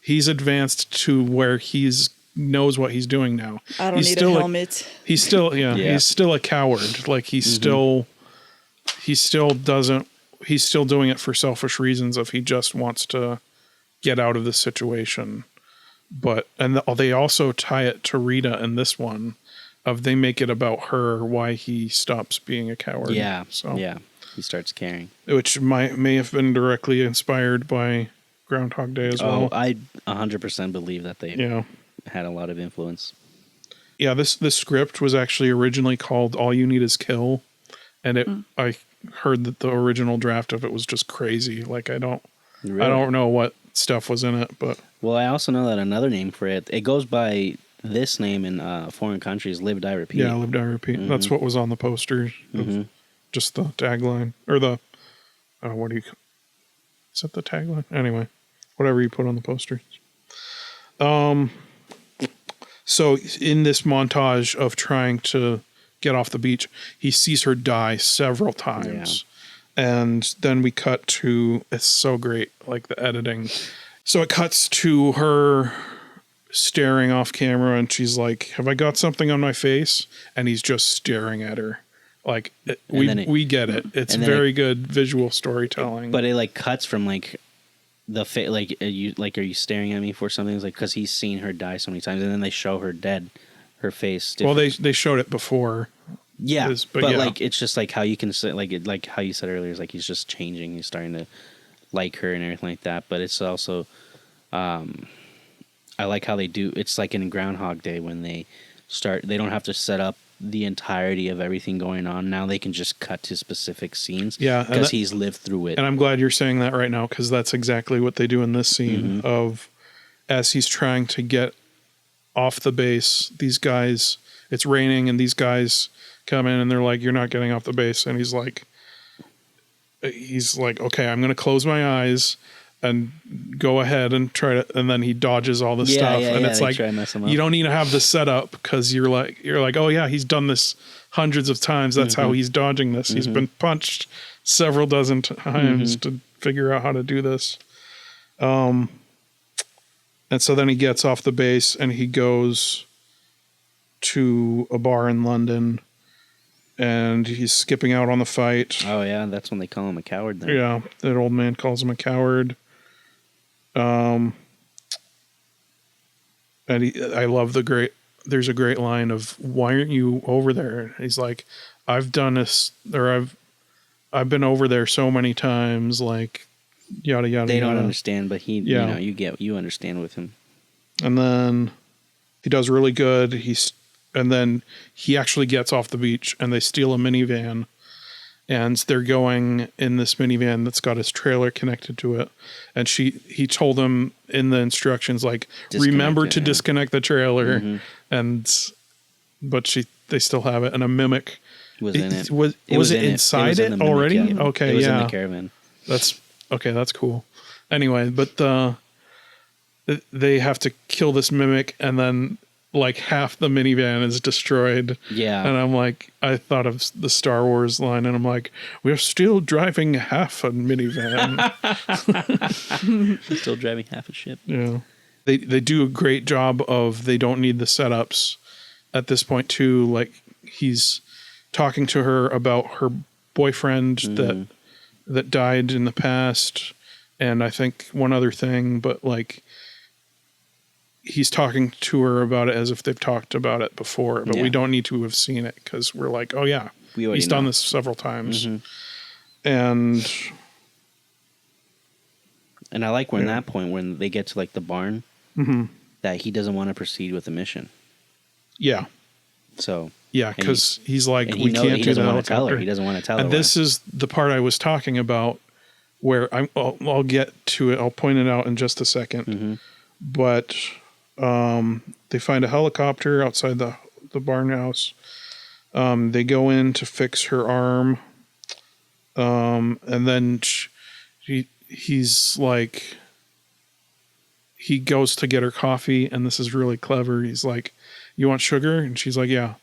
advanced to where he's knows what he's doing now. I don't need a helmet. He's still he's still a coward. Like he's still doing it for selfish reasons if he just wants to get out of the situation. But they also tie it to Rita in this one, they make it about her, why he stops being a coward. Yeah. So he starts caring, which may have been directly inspired by Groundhog Day as well. I 100% believe that they had a lot of influence. Yeah, this script was actually originally called All You Need Is Kill, and I heard that the original draft of it was just crazy. Like I don't know what stuff was in it, but I also know that another name for it goes by this name in foreign countries, Live Die Repeat. Yeah, Live Die Repeat. Mm-hmm. That's what was on the posters. Just the tagline or the is that the tagline? Anyway, whatever you put on the posters. So in this montage of trying to get off the beach, he sees her die several times. Yeah. And then we cut to, it's so great, like the editing. So it cuts to her staring off camera and she's like, have I got something on my face? And he's just staring at her. Like we get it. It's very good visual storytelling. But it like cuts from like the are you staring at me for something? It's like, because he's seen her die so many times, and then they show her dead, her face. Well, they showed it before. Yeah, but like it's just like how you can say like how you said earlier is like he's just changing. He's starting to like her and everything like that. But it's also, I like how they do. It's like in Groundhog Day when they don't have to set up the entirety of everything going on. Now they can just cut to specific scenes. Yeah, because he's lived through it. And I'm glad you're saying that right now, because that's exactly what they do in this scene of as he's trying to get off the base. These guys, it's raining, and these guys come in and they're like, "You're not getting off the base," and he's like, "Okay, I'm going to close my eyes and go ahead and try to," and then he dodges all the stuff, and it's like you don't need to have this set up because you're like, oh yeah, he's done this hundreds of times. That's how he's dodging this. He's been punched several dozen times to figure out how to do this. And so then he gets off the base and he goes to a bar in London, and he's skipping out on the fight. Oh yeah, that's when they call him a coward then. Yeah, that old man calls him a coward. And I love there's a great line of, "Why aren't you over there?" He's like, "I've done this, or I've been over there so many times," like yada yada. They don't understand, but you understand with him. And then he does really good. And then he actually gets off the beach, and they steal a minivan, and they're going in this minivan that's got his trailer connected to it. And he told him in the instructions, like, remember to disconnect the trailer. But they still have it, and a mimic was in it. Was it inside it already? Yeah. Okay, it was in the caravan. That's cool. Anyway, but they have to kill this mimic, and then like half the minivan is destroyed. Yeah. And I'm like, I thought of the Star Wars line, and I'm like, we're still driving half a minivan. Still driving half a ship. Yeah. They do a great job of, they don't need the setups at this point too. Like he's talking to her about her boyfriend that died in the past. And I think one other thing, but like, he's talking to her about it as if they've talked about it before, but we don't need to have seen it because we're like, oh yeah, he's done this several times. And I like when that point when they get to like the barn that he doesn't want to proceed with the mission. Yeah. So yeah, because he's like, we can't do the helicopter. He doesn't want to tell her. And this is the part I was talking about where I'll get to it. I'll point it out in just a second. But they find a helicopter outside the barn house. They go in to fix her arm. And then he's like, he goes to get her coffee, and this is really clever. He's like, "You want sugar?" And she's like, "Yeah."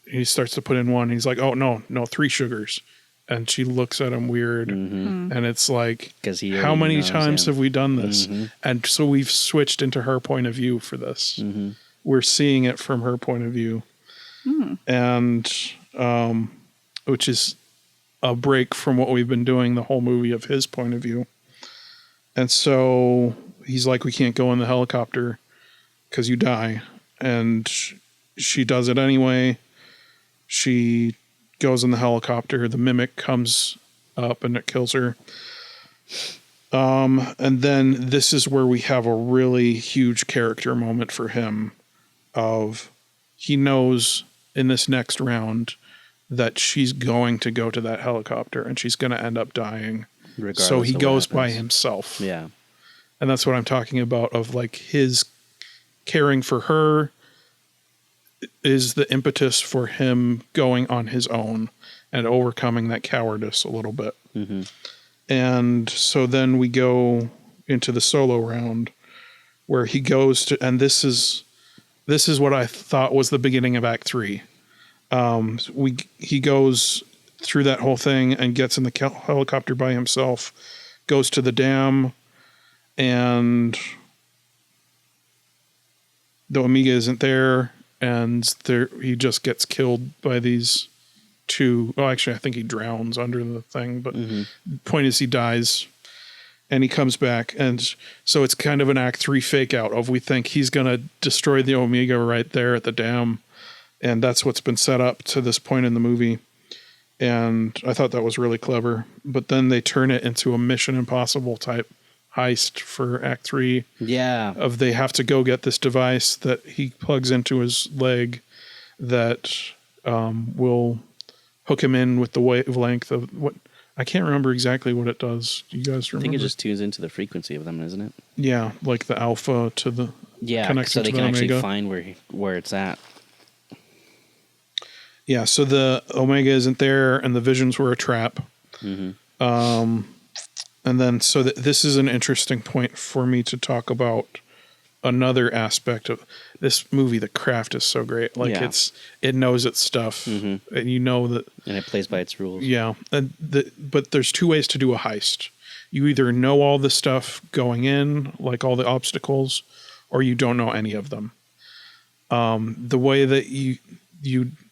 He starts to put in one. He's like, "Oh, no, 3 sugars." And she looks at him weird. And it's like, how many times have we done this? And so we've switched into her point of view for this. We're seeing it from her point of view. And, which is a break from what we've been doing the whole movie of his point of view. And so he's like, "We can't go in the helicopter because you die." And she does it anyway. She goes in the helicopter. The mimic comes up and it kills her. And then this is where we have a really huge character moment for him of he knows in this next round that she's going to go to that helicopter and she's going to end up dying. Regardless, so he goes by himself. Yeah. And that's what I'm talking about, of like his caring for her is the impetus for him going on his own and overcoming that cowardice a little bit. And so then we go into the solo round where he goes to, and this is what I thought was the beginning of Act 3. He goes through that whole thing and gets in the helicopter by himself, goes to the dam, and the Omega isn't there, and he just gets killed by these 2. Well, actually, I think he drowns under the thing, but the point is he dies, and he comes back, and so it's kind of an Act 3 fake out of we think he's going to destroy the Omega right there at the dam, and that's what's been set up to this point in the movie. And I thought that was really clever. But then they turn it into a Mission Impossible type heist for Act 3. Yeah. Of they have to go get this device that he plugs into his leg that will hook him in with the wavelength of what, I can't remember exactly what it does. Do you guys remember? I think it just tunes into the frequency of them, isn't it? Yeah, like the alpha to the connection so they can actually find where it's at. Yeah, so the Omega isn't there, and the visions were a trap. And then, so this is an interesting point for me to talk about another aspect of this movie. The craft is so great. Like it knows its stuff, and you know that, and it plays by its rules. Yeah, and but there's 2 ways to do a heist. You either know all the stuff going in, like all the obstacles, or you don't know any of them. The way that you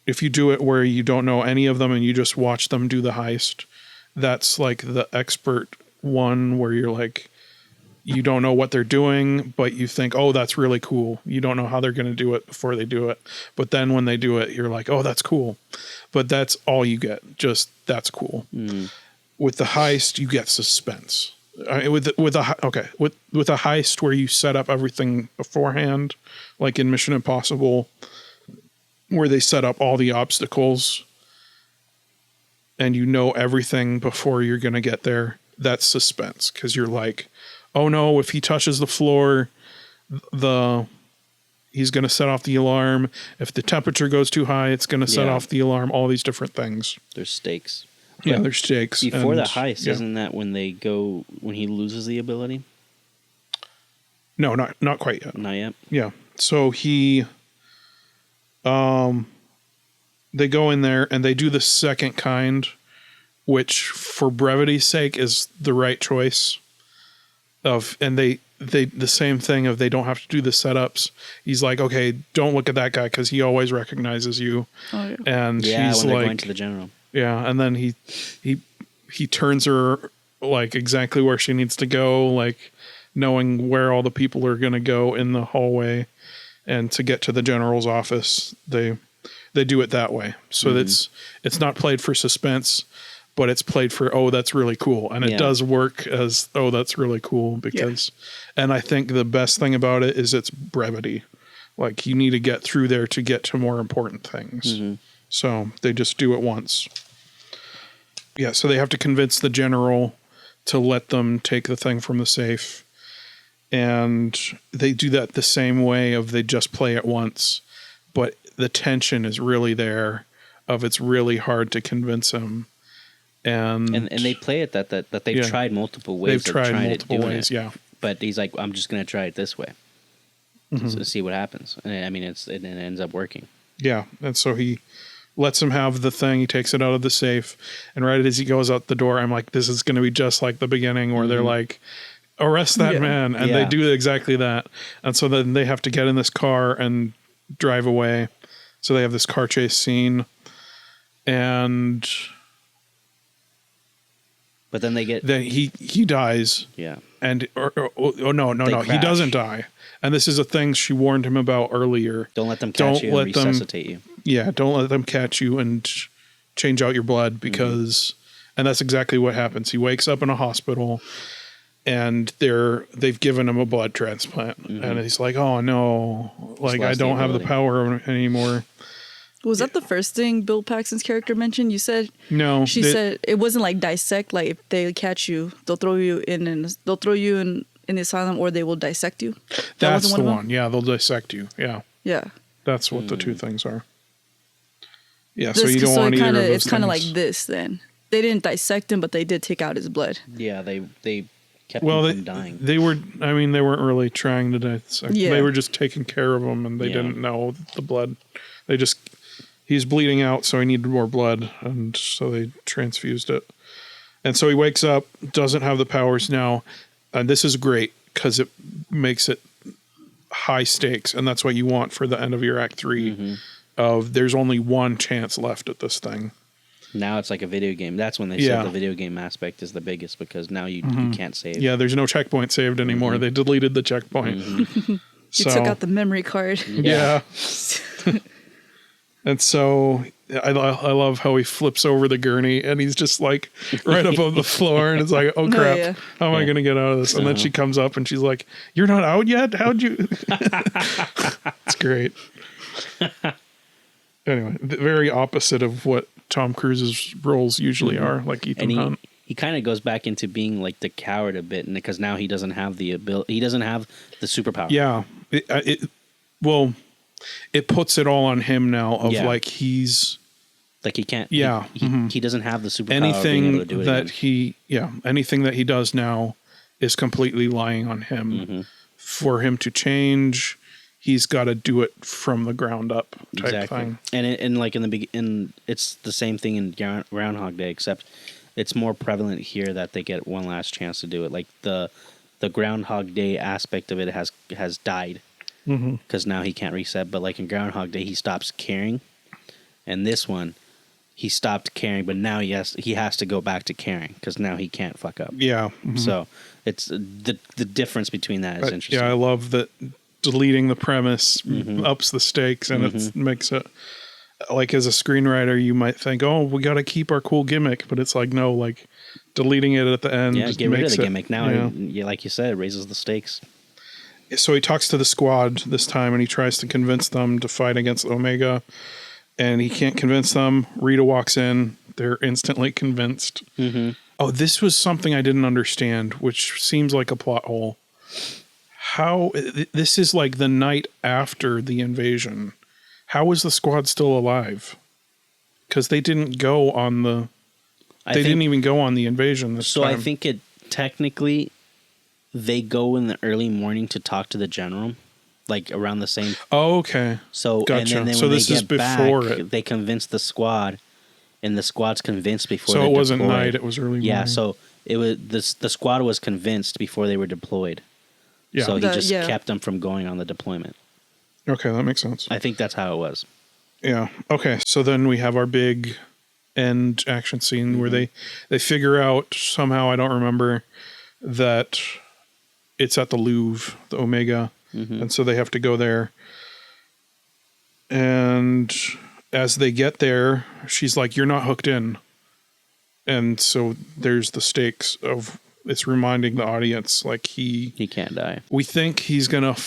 if you do it where you don't know any of them and you just watch them do the heist, that's like the expert one where you're like, you don't know what they're doing, but you think, oh, that's really cool. You don't know how they're going to do it before they do it. But then when they do it, you're like, oh, that's cool. But that's all you get. Just that's cool. With the heist, you get suspense. With a heist where you set up everything beforehand, like in Mission Impossible, where they set up all the obstacles and you know everything before you're going to get there, that's suspense. Because you're like, oh no, if he touches the floor, he's going to set off the alarm. If the temperature goes too high, it's going to set off the alarm, all these different things. There's stakes. Yeah, there's stakes. Before the heist, isn't that when he loses the ability? No, not quite yet. Not yet? Yeah. So they go in there and they do the second kind, which for brevity's sake is the right choice and they the same thing of they don't have to do the setups. He's like, okay, don't look at that guy because he always recognizes you. Oh, yeah. And he's when like, going to the general. Yeah, and then he turns her like exactly where she needs to go, like knowing where all the people are going to go in the hallway, and to get to the general's office, they do it that way. So it's not played for suspense, but it's played for, oh, that's really cool. And it does work as, oh, that's really cool because, and I think the best thing about it is its brevity. Like you need to get through there to get to more important things. So they just do it once. Yeah. So they have to convince the general to let them take the thing from the safe. And they do that the same way of they just play it once, but the tension is really there of it's really hard to convince him. And they play it that they've tried multiple ways. They've tried multiple ways, yeah. But he's like, I'm just going to try it this way to see what happens. And I mean, it ends up working. Yeah, and so he lets him have the thing. He takes it out of the safe, and right as he goes out the door, I'm like, this is going to be just like the beginning where they're like, arrest that man, and they do exactly that. And so then they have to get in this car and drive away. So they have this car chase scene, and but then he dies. Yeah, and no, he doesn't die. And this is a thing she warned him about earlier. Don't let them catch you and resuscitate you. Yeah, don't let them catch you and change out your blood because, and that's exactly what happens. He wakes up in a hospital, and they've given him a blood transplant, and he's like, "Oh no, like I don't have the power anymore." Was that the first thing Bill Paxton's character mentioned? You said no. She said it wasn't like dissect. Like if they catch you, they'll throw you in the asylum, or they will dissect you. That's the one. Yeah, they'll dissect you. Yeah. Yeah. That's what the two things are. Yeah, so you don't want either of those It's kind of like this then. They didn't dissect him, but they did take out his blood. Yeah, they kept him from dying. They weren't really trying to dissect. Yeah. They were just taking care of him, and they didn't know the blood. He's bleeding out, so he needed more blood, and so they transfused it. And so he wakes up, doesn't have the powers now, and this is great because it makes it high stakes, and that's what you want for the end of your Act 3. Of there's only one chance left at this thing. Now it's like a video game. That's when they said the video game aspect is the biggest because now you can't save. Yeah, there's no checkpoint saved anymore. They deleted the checkpoint. You took out the memory card. Yeah. And so I love how he flips over the gurney and he's just like right above the floor and it's like, oh crap, how am I going to get out of this? And then she comes up and she's like, you're not out yet? How'd you? It's great. Anyway, very opposite of what Tom Cruise's roles usually are, like Ethan Hunt. He kind of goes back into being like the coward a bit, and because now he doesn't have the ability, he doesn't have the superpower. Yeah, it puts it all on him now. Of like he's like he can't. Yeah, he doesn't have the superpower. Anything of being able to do it that anything that he does now is completely lying on him. For him to change, he's got to do it from the ground up type thing. And like it's the same thing in Groundhog Day, except it's more prevalent here that they get one last chance to do it. Like the Groundhog Day aspect of it has died because now he can't reset. But like in Groundhog Day, he stops caring, and this one, he stopped caring, but now he has to go back to caring because now he can't fuck up. Yeah. So it's the difference between that is interesting. Yeah, I love that. Deleting the premise ups the stakes, and it makes it like as a screenwriter you might think, oh, we got to keep our cool gimmick, but it's like no, like deleting it at the end. Yeah, get rid of the gimmick now. Like you said, it raises the stakes. So he talks to the squad this time, and he tries to convince them to fight against Omega, and he can't convince them. Rita walks in; they're instantly convinced. Oh, this was something I didn't understand, which seems like a plot hole. How this is like the night after the invasion. How is the squad still alive? Because they didn't go on the. They didn't even go on the invasion this time. So I think it technically, they go in the early morning to talk to the general, like around the same. Oh, okay. So gotcha. And then so when this they is get before back, it. They convince the squad, and the squad's convinced before. So it wasn't deployed. night; it was early morning. Yeah. So it was the squad was convinced before they were deployed. Yeah. So he just kept them from going on the deployment. Okay, that makes sense. I think that's how it was. Yeah. Okay. So then we have our big end action scene where they figure out somehow, I don't remember, that it's at the Louvre, the Omega, and so they have to go there. And as they get there, she's like, "You're not hooked in," and so there's the stakes of. It's reminding the audience like he can't die. We think he's gonna.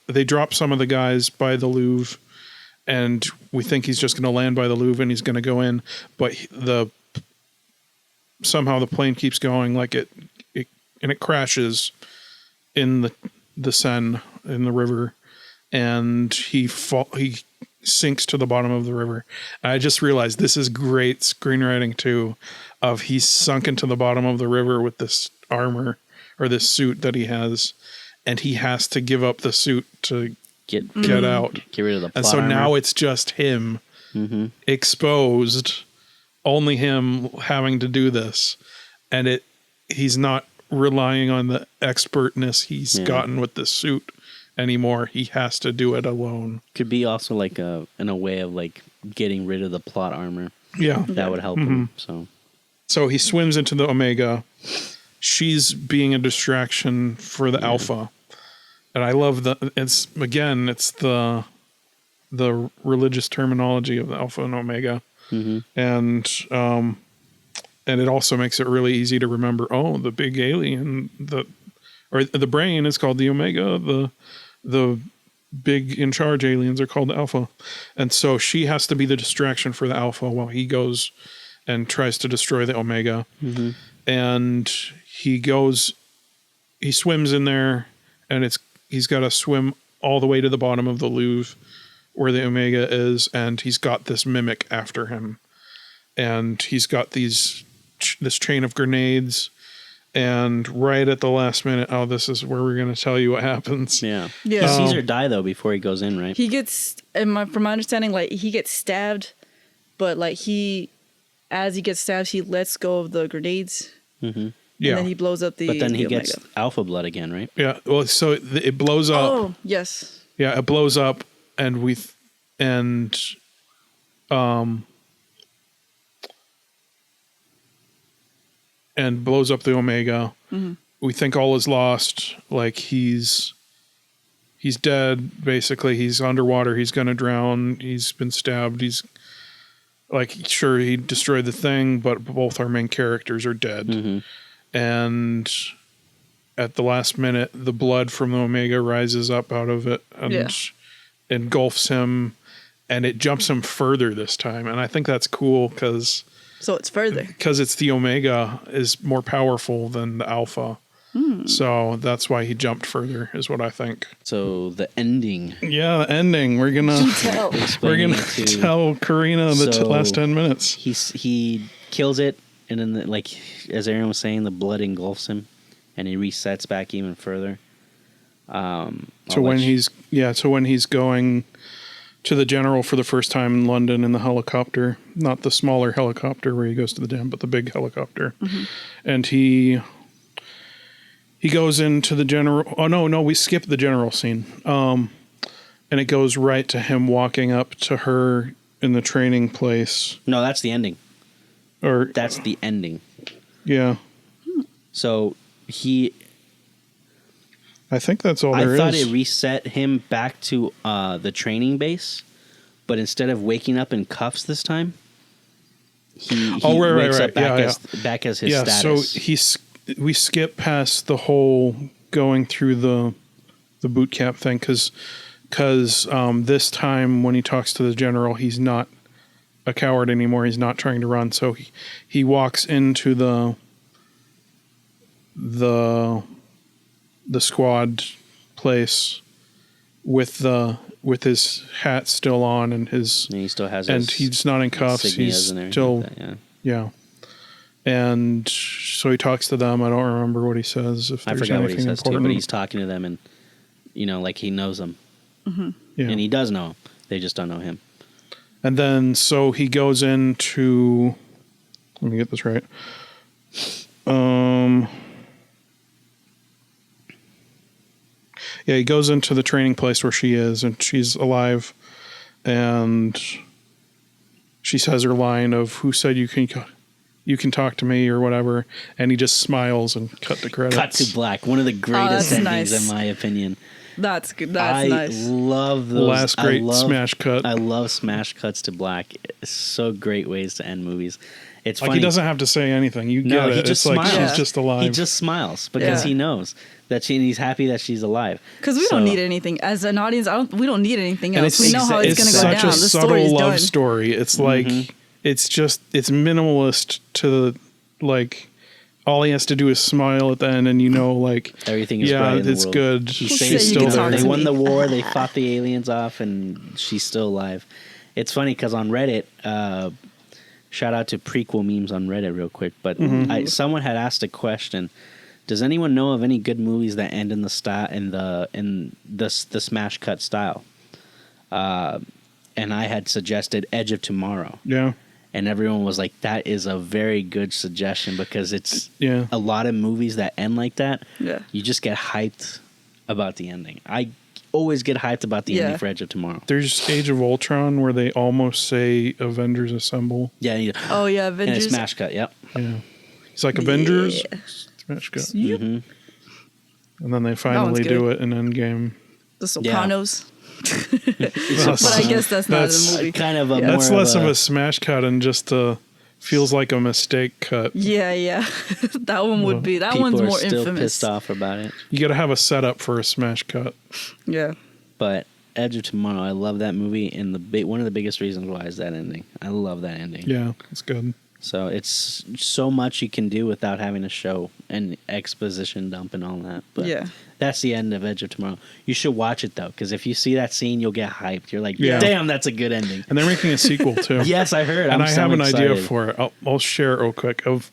They drop some of the guys by the Louvre, and we think he's just gonna land by the Louvre and he's gonna go in. But somehow the plane keeps going like it crashes, in the Seine, in the river, and he sinks to the bottom of the river. And I just realized this is great screenwriting too, of he's sunk into the bottom of the river with this armor or this suit that he has, and he has to give up the suit to get out. Get rid of the plot And so armor. now it's just him exposed, only him having to do this. And he's not relying on the expertness he's gotten with the suit anymore. He has to do it alone. Could be also like in a way of like getting rid of the plot armor. Yeah. That would help him. So he swims into the Omega. She's being a distraction for the Alpha. And I love it's the religious terminology of the Alpha and Omega. And it also makes it really easy to remember, the big alien, the brain is called the Omega, the big in charge aliens are called the Alpha. And so she has to be the distraction for the Alpha while he goes and tries to destroy the Omega. And he swims in there, and he's got to swim all the way to the bottom of the Louvre where the Omega is, and he's got this mimic after him. And he's got this chain of grenades, and right at the last minute, this is where we're going to tell you what happens. Yeah. He sees her die, though, before he goes in, right? He gets, from my understanding, like, he gets stabbed, but, like, as he gets stabbed, he lets go of the grenades. Yeah. And then he blows up the But then he Omega. gets alpha blood again, right? Yeah. Well, so it blows up. Oh, yes. Yeah, it blows up, and blows up the Omega. We think all is lost. Like he's dead. Basically, he's underwater. He's gonna drown. He's been stabbed. He's sure, he destroyed the thing, but both our main characters are dead. And at the last minute, the blood from the Omega rises up out of it and engulfs him, and it jumps him further this time. And I think that's cool because it's further. Because it's the Omega is more powerful than the Alpha. So that's why he jumped further, is what I think. So the ending. Yeah, the ending. We're gonna tell Karina the last 10 minutes. He kills it, and then as Aaron was saying, the blood engulfs him, and he resets back even further. So when he's going to the general for the first time in London in the helicopter, not the smaller helicopter where he goes to the dam, but the big helicopter, and he goes into the general. Oh no, we skip the general scene, and it goes right to him walking up to her in the training place. No, that's the ending. Or that's the ending. Yeah. So I think that's all there is. I thought it reset him back to the training base, but instead of waking up in cuffs this time, he wakes up back as his status. So we skip past the whole going through the boot camp thing because this time when he talks to the general, he's not a coward anymore. He's not trying to run. So he walks into the squad place with his hat still on and he still has he's not in cuffs. He's still yeah. And so he talks to them. I don't remember what he says. I forgot what he says too, but he's talking to them, and like he knows them, yeah. And he does know them. They just don't know him. And then so he goes into. Let me get this right. Yeah, he goes into the training place where she is, and she's alive, and she says her line of "Who said you can talk to me" or whatever, and he just smiles and cut to credits. Cut to black. One of the greatest endings, in my opinion. That's good. That's nice. I love those. Last great smash cut. I love smash cuts to black. It's so great ways to end movies. It's like funny. He doesn't have to say anything. You get it. He just it's smiles. Like she's just alive. He just smiles because he knows that he's happy that she's alive. Because we don't need anything as an audience. We don't need anything else. We know how it's going to go down. It's such a subtle love story. It's like it's minimalist to all he has to do is smile at the end, and like everything is bright in the it's world. good. She's still there. They won the war. They fought the aliens off, and she's still alive. It's funny because on Reddit, shout out to prequel memes on Reddit real quick. But someone had asked a question: does anyone know of any good movies that end in the smash cut style? And I had suggested Edge of Tomorrow. Yeah. And everyone was like, that is a very good suggestion because it's a lot of movies that end like that. Yeah. You just get hyped about the ending. I always get hyped about the ending for Edge of Tomorrow. There's Age of Ultron where they almost say Avengers Assemble. Yeah. Oh, yeah, Avengers. And a smash cut, yep. Yeah. It's like Avengers, smash cut. Yep. Mm-hmm. And then they finally do it in Endgame. The Sopranos. Yeah. But I guess that's not a movie. Kind of that's less of a smash cut and just feels like a mistake cut. Yeah. That one would be. That one's more still infamous. Pissed off about it. You got to have a setup for a smash cut. Yeah. But Edge of Tomorrow, I love that movie, and one of the biggest reasons why is that ending. I love that ending. Yeah, it's good. So it's so much you can do without having to show an exposition dump and all that. But that's the end of Edge of Tomorrow. You should watch it, though, because if you see that scene, you'll get hyped. You're like, damn, that's a good ending. And they're making a sequel, too. Yes, I heard. And I have an idea for it. I'll share it real quick. Of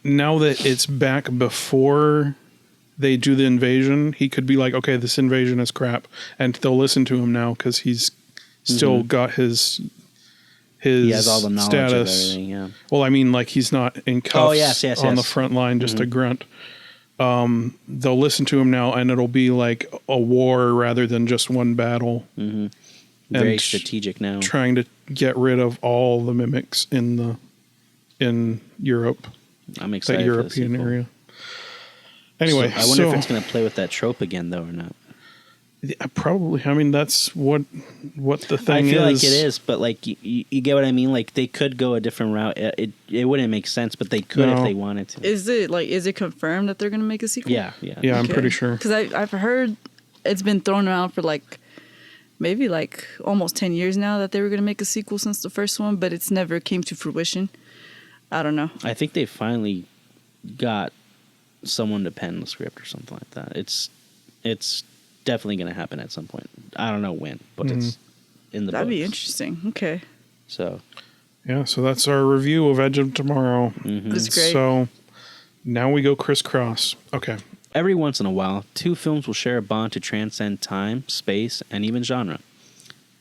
now that it's back before they do the invasion, he could be like, okay, this invasion is crap. And they'll listen to him now because he's still got his he has all the knowledge status. Of everything, yeah. Well, I mean, like he's not in cuffs on the front line, just a grunt. They'll listen to him now, and it'll be like a war rather than just one battle. Mm-hmm. Very strategic now. Trying to get rid of all the mimics in Europe. I'm excited. That European area. Anyway, I wonder if it's going to play with that trope again, though, or not. Probably. I mean, that's what the thing is. I feel like it is, but like you get what I mean. Like they could go a different route. It wouldn't make sense, but they could if they wanted to. Is it confirmed that they're going to make a sequel? Yeah. Okay. I'm pretty sure. Because I've heard it's been thrown around for maybe almost 10 years now that they were going to make a sequel since the first one, but it's never came to fruition. I don't know. I think they finally got someone to pen the script or something like that. It's definitely going to happen at some point. I don't know when, but it's in the That'd books. be interesting. Okay. So. Yeah, so that's our review of Edge of Tomorrow. Mm-hmm. That's great. So now we go crisscross. Okay. Every once in a while, two films will share a bond to transcend time, space, and even genre.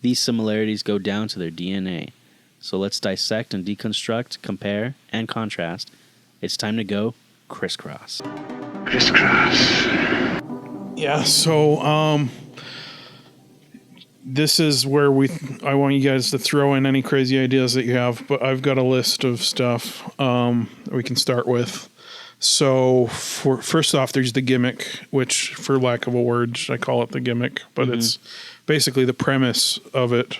These similarities go down to their DNA. So let's dissect and deconstruct, compare, and contrast. It's time to go crisscross. Crisscross. Yeah, so this is where I want you guys to throw in any crazy ideas that you have, but I've got a list of stuff we can start with. So first off, there's the gimmick, which for lack of a word, I call it the gimmick, but it's basically the premise of it,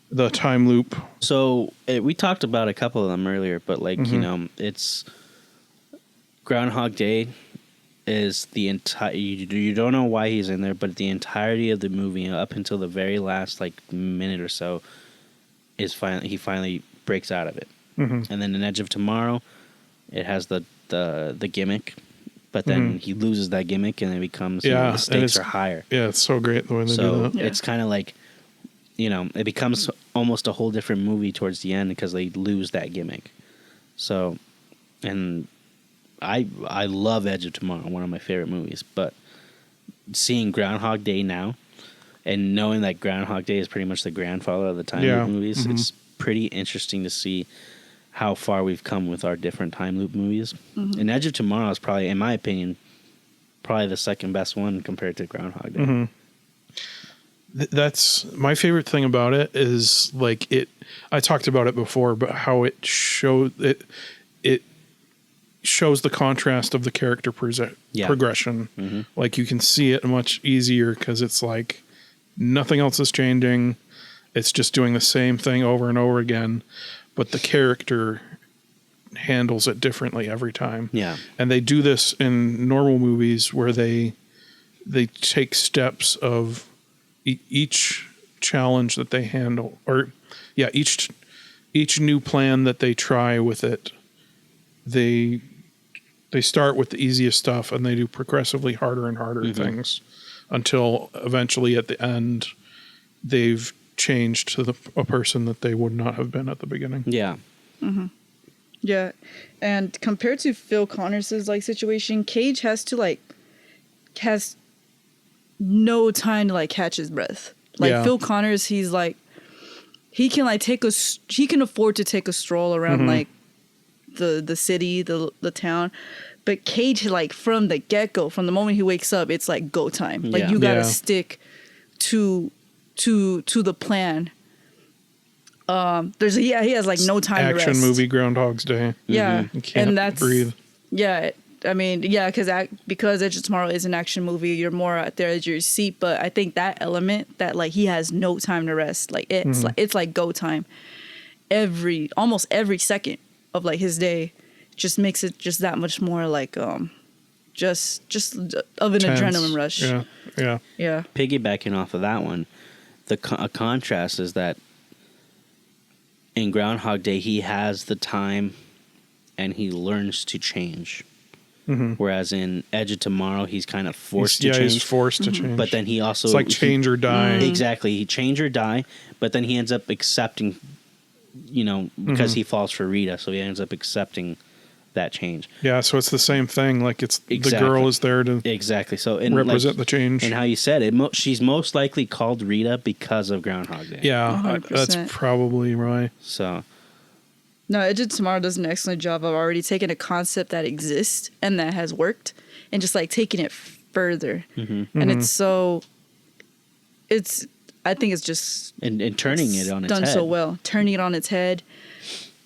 the time loop. So we talked about a couple of them earlier, but it's Groundhog Day is the entire. You don't know why he's in there, but the entirety of the movie up until the very last minute or so is he finally breaks out of it. And then in Edge of Tomorrow, it has the gimmick, but then he loses that gimmick and it becomes the stakes are higher. Yeah, it's so great the way they do that. It's kind of like, it becomes almost a whole different movie towards the end because they lose that gimmick. So, and I love Edge of Tomorrow, one of my favorite movies, but seeing Groundhog Day now and knowing that Groundhog Day is pretty much the grandfather of the time loop movies, it's pretty interesting to see how far we've come with our different time loop movies. And Edge of Tomorrow is probably, in my opinion, the second best one compared to Groundhog Day. That's my favorite thing about it is I talked about it before, but how it shows the contrast of the character progression. Like you can see it much easier because it's like nothing else is changing. It's just doing the same thing over and over again, but the character handles it differently every time. Yeah. And they do this in normal movies where they take steps of each challenge that they handle, or each new plan that they try with it, they they start with the easiest stuff and they do progressively harder and harder things until eventually at the end they've changed to a person that they would not have been at the beginning. Yeah. Mm-hmm. Yeah. And compared to Phil Connors's like situation, Cage has no time to like catch his breath. Like Phil Connors, he's like, he can afford to take a stroll around like the city, the town. But Cage, like from the get-go, from the moment he wakes up, it's like go time. Like you gotta stick to the plan. He has like no time to rest. Action movie Groundhog's Day. Yeah. You can't breathe. Yeah. I mean, yeah, because Edge of Tomorrow is an action movie, you're more at the edge of your seat. But I think that element that like he has no time to rest, like it's like go time. Almost every second of like his day just makes it just that much more like just of an tense. Adrenaline rush. Yeah. Piggybacking off of that one, a contrast is that in Groundhog Day he has the time and he learns to change. Whereas in Edge of Tomorrow, he's kind of forced to change. He's forced to change. But then he also... It's like change or die. Exactly. He change or die, but then he ends up accepting, because he falls for Rita, so he ends up accepting that change. Yeah, so it's the same thing. Like the girl is there to represent the change. And how you said it, she's most likely called Rita because of Groundhog Day. Yeah, 100%. That's probably right. So... No, Edge of Tomorrow does an excellent job of already taking a concept that exists and that has worked and just like taking it further. And I think it's just... And turning it on its head. Done so well. Turning it on its head,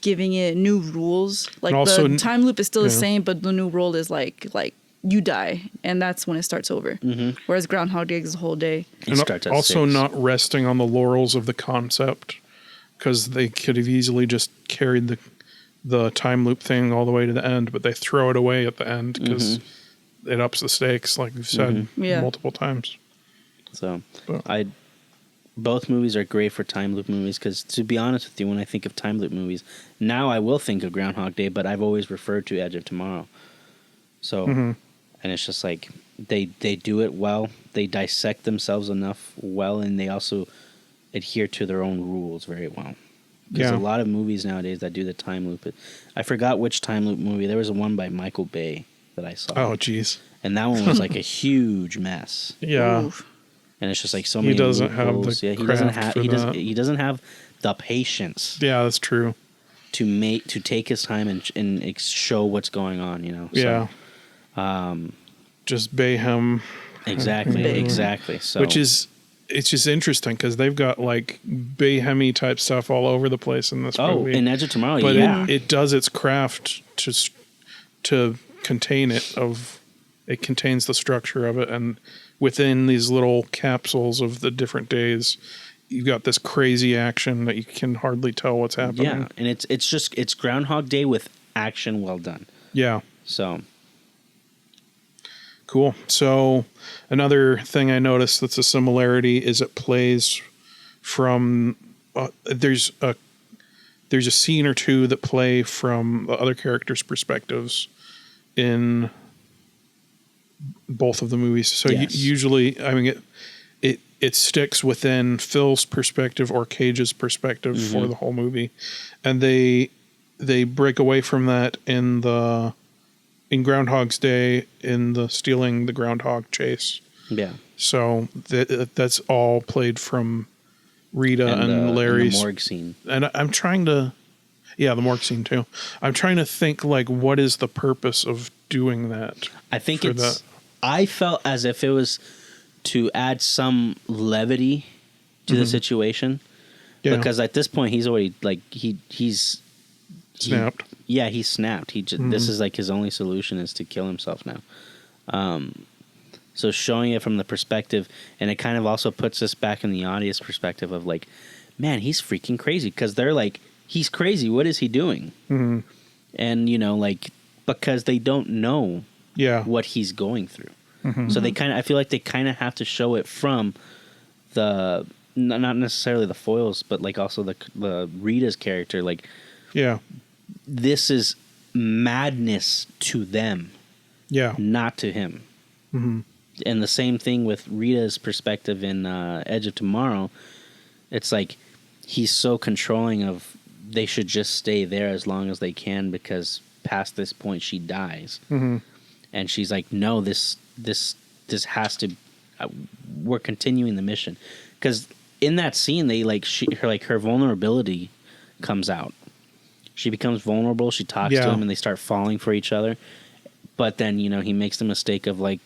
giving it new rules. Like also, the time loop is still the same, but the new rule is like you die and that's when it starts over. Whereas Groundhog Day is the whole day. And also not resting on the laurels of the concept. Because they could have easily just carried the time loop thing all the way to the end, but they throw it away at the end because it ups the stakes, like we've said multiple times. So, both movies are great for time loop movies because, to be honest with you, when I think of time loop movies, now I will think of Groundhog Day, but I've always referred to Edge of Tomorrow. So, and it's just like they do it well, they dissect themselves enough well, and they also adhere to their own rules very well. There's a lot of movies nowadays that do the time loop. I forgot which time loop movie. There was one by Michael Bay that I saw. Oh, jeez. And that one was like a huge mess. Yeah. Oof. And it's just like so many. He doesn't have rules. the he doesn't have the patience. Yeah, that's true. To take his time and show what's going on. So, just Bayhem. Exactly. So it's just interesting because they've got like Bayhem-y type stuff all over the place in this movie. Oh, in Edge of Tomorrow, but it does its craft to contain it. It contains the structure of it, and within these little capsules of the different days, you've got this crazy action that you can hardly tell what's happening. Yeah, and it's Groundhog Day with action well done. Yeah. So cool. So another thing I noticed that's a similarity is it plays from there's a scene or two that play from the other characters' perspectives in both of the movies. So usually, I mean, it sticks within Phil's perspective or Cage's perspective for the whole movie, and they break away from that in Groundhog's Day in the stealing the groundhog chase. Yeah. So that's all played from Rita and Larry's and the morgue scene. And I'm trying to, the morgue scene too. I'm trying to think like what is the purpose of doing that? I think I felt as if it was to add some levity to the situation. Yeah. Because at this point he's already like he's snapped. He snapped. This is like his only solution is to kill himself now. So showing it from the perspective, and it kind of also puts us back in the audience perspective of like, man, he's freaking crazy because they're like, he's crazy. What is he doing? Mm-hmm. And like because they don't know what he's going through. Mm-hmm. So I feel like they kind of have to show it from the not necessarily the foils, but like also the Rita's character. Like, this is madness to them, not to him. Mm-hmm. And the same thing with Rita's perspective in Edge of Tomorrow. It's like he's so controlling of they should just stay there as long as they can because past this point she dies. Mm-hmm. And she's like, no, this has to. We're continuing the mission because in that scene they her vulnerability comes out. She becomes vulnerable. She talks to him, and they start falling for each other. But then he makes the mistake of like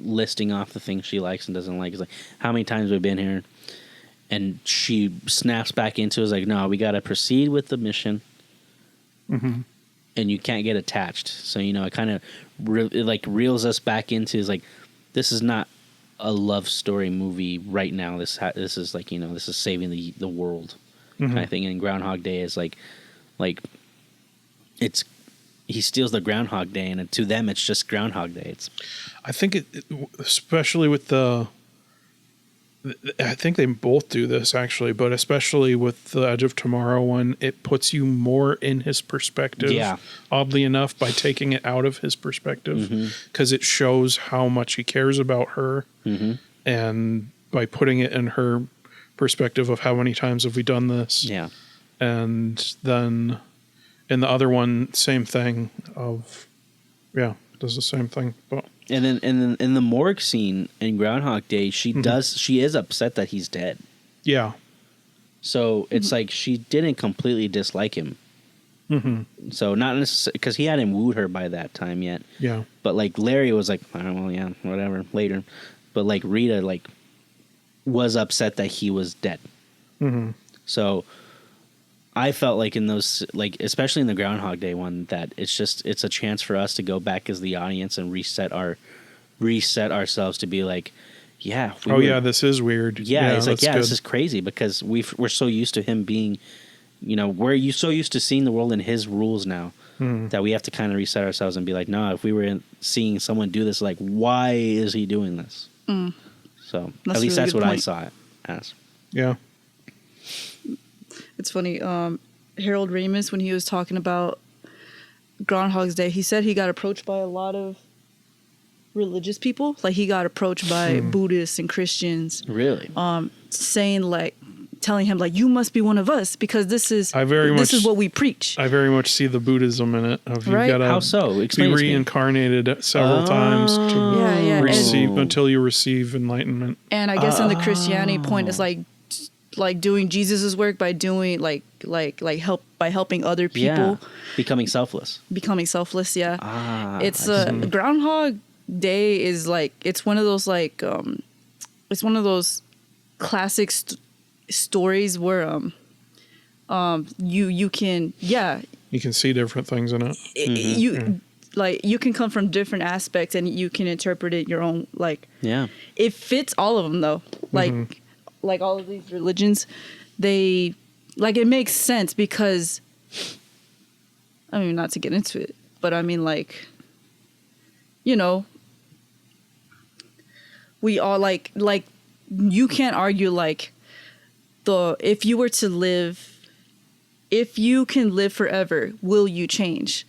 listing off the things she likes and doesn't like. It's like, how many times we've been here, and she snaps back into it. It's like, no, we got to proceed with the mission. Mm-hmm. And you can't get attached. So it kind of reels us back into is like, this is not a love story movie right now. This is like this is saving the world kind of thing. And Groundhog Day is like it's he steals the Groundhog Day, and to them it's just Groundhog Day. I think especially with I think they both do this actually, but especially with the Edge of Tomorrow one, it puts you more in his perspective. Yeah. Oddly enough, by taking it out of his perspective, because it shows how much he cares about her, and by putting it in her perspective of how many times have we done this. Yeah. And then in the other one, same thing does the same thing. But and then in the morgue scene in Groundhog Day, she is upset that he's dead. Yeah. So it's like she didn't completely dislike him. Mm-hmm. So not necessarily because he hadn't wooed her by that time yet. Yeah. But like Larry was like, oh, well, yeah, whatever, later. But like Rita was upset that he was dead. Mm-hmm. So I felt like in those, especially in the Groundhog Day one, that it's a chance for us to go back as the audience and reset ourselves to be like, yeah. This is weird. Yeah, it's like, this is crazy because we're so used to him being, we're so used to seeing the world in his rules now that we have to kind of reset ourselves and be like, no, if we were seeing someone do this, like, why is he doing this? Mm. So at least that's what I saw it as. Yeah. It's funny. Harold Ramis, when he was talking about Groundhog's Day, he said he got approached by a lot of religious people. Like he got approached by Buddhists and Christians. Really? Telling him you must be one of us because this is what we preach. I very much see the Buddhism in it. Right? How so? Explain be reincarnated several times to receive until you receive enlightenment. And I guess in the Christianity point is like doing Jesus's work by doing by helping other people, becoming selfless. Yeah. It's Groundhog Day is it's one of those classic stories where you can see different things in it. You can come from different aspects and you can interpret it your own it fits all of them though. Like all of these religions, they it makes sense because I mean, not to get into it, but I mean we all you can't argue if you can live forever, will you change?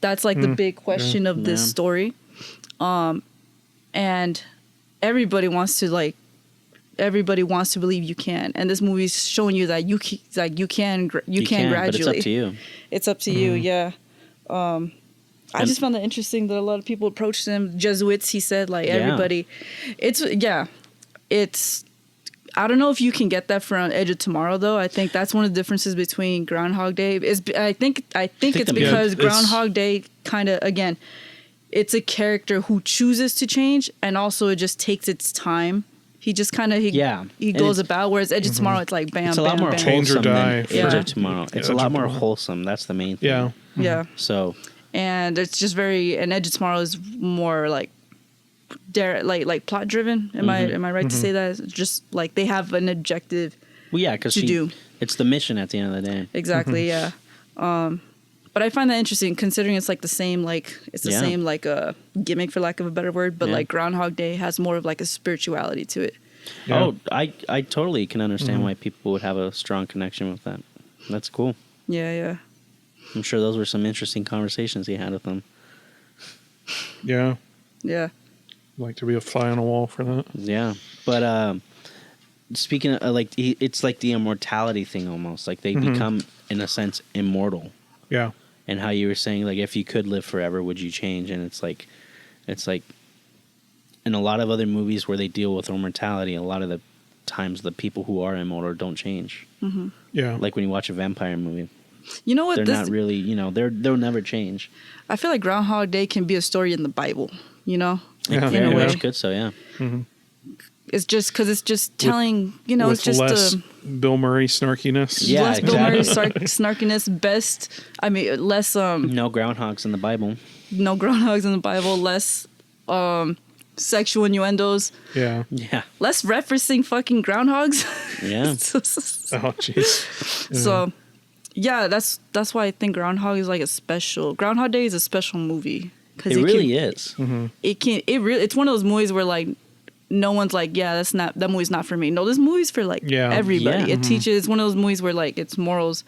That's the big question of this story. And everybody wants to believe you can, and this movie's showing you that you can gradually. But it's up to you. It's up to you, yeah. I just found that interesting that a lot of people approached them. Jesuits, he said, everybody. It's. I don't know if you can get that from Edge of Tomorrow though. I think that's one of the differences between Groundhog Day. I think it's because Groundhog Day kind of again, it's a character who chooses to change, and also it just takes its time. He just kind of he goes about. Whereas Edge of Tomorrow, it's like bam, it's a lot bam, more bam. Change or die. Edge of Tomorrow. It's a lot more wholesome. That's the main thing. Yeah. Yeah. So. And it's just and Edge of Tomorrow is more plot driven. Am I right to say that? It's just they have an objective. Well, yeah, because it's the mission at the end of the day. Exactly. Yeah. But I find that interesting considering it's the same same gimmick for lack of a better word, but Groundhog Day has more of a spirituality to it. Yeah. Oh, I totally can understand why people would have a strong connection with that. That's cool. Yeah, yeah. I'm sure those were some interesting conversations he had with them. Yeah. Yeah. Like to be a fly on a wall for that. Yeah. But speaking of, like, it's like the immortality thing almost. Like, they become, in a sense, immortal. Yeah. And how you were saying, like, if you could live forever, would you change? And it's like, in a lot of other movies where they deal with immortality, a lot of the times the people who are immortal don't change. Mm-hmm. Yeah. Like when you watch a vampire movie. You know what? They're not really, they'll never change. I feel like Groundhog Day can be a story in the Bible, Yeah. Very in a way. much good, so yeah. Mm-hmm. It's just because it's just telling, with it's just less Bill Murray snarkiness. Yeah, less Bill Murray exactly. snarkiness, less No groundhogs in the Bible. no groundhogs in the Bible, less sexual innuendos, Yeah. less referencing fucking groundhogs. Yeah. Oh, jeez. So, yeah, that's why I think Groundhog is like Groundhog Day is a special movie. It really is. Mm-hmm. It's one of those movies where like no one's like, yeah, that movie's not for me. No, this movie's for like everybody. Yeah. It teaches. It's one of those movies where like its morals,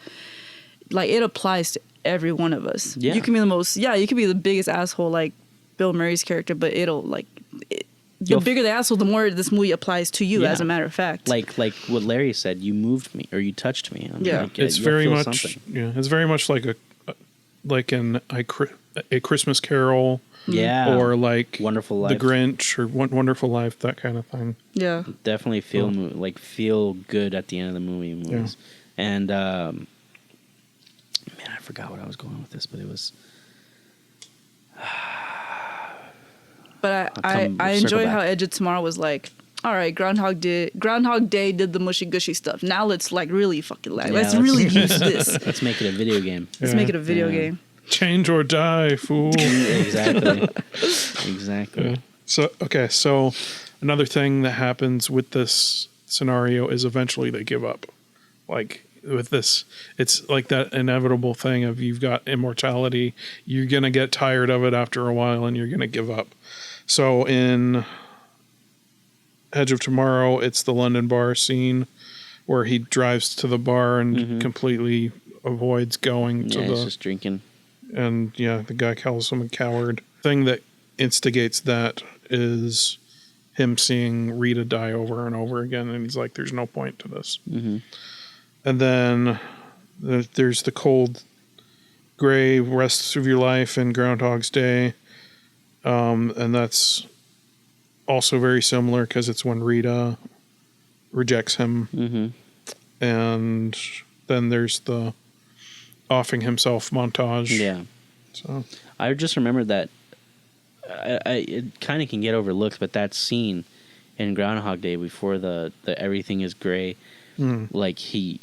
like it applies to every one of us. Yeah. You can be you can be the biggest asshole like Bill Murray's character, but the bigger the asshole, the more this movie applies to you. Yeah. As a matter of fact, Like what Larry said, you moved me or you touched me. It's very much something. Yeah, it's very much like a Christmas Carol. Yeah. Or like Wonderful Life. The Grinch or Wonderful Life, that kind of thing. Yeah. Definitely feel good at the end of the movies. Yeah. And man, I forgot what I was going with this, but it was But I enjoy how Edge of Tomorrow was like, all right, Groundhog Day did the mushy gushy stuff. Now let's like really fucking let's really use this. Let's make it a video game. Let's make it a video game. Change or die, fool. Exactly. Exactly. Yeah. So another thing that happens with this scenario is eventually they give up. Like with this, it's like that inevitable thing of you've got immortality. You're going to get tired of it after a while and you're going to give up. So in Edge of Tomorrow, it's the London bar scene where he drives to the bar and completely avoids going to he's just drinking. And the guy calls him a coward. Thing that instigates that is him seeing Rita die over and over again, and he's like, "There's no point to this." Mm-hmm. And then there's the cold, gray rest of your life in Groundhog's Day, and that's also very similar because it's when Rita rejects him, and then there's the offing himself montage. Yeah. So I just remembered that it kind of can get overlooked, but that scene in Groundhog Day before the everything is gray, like he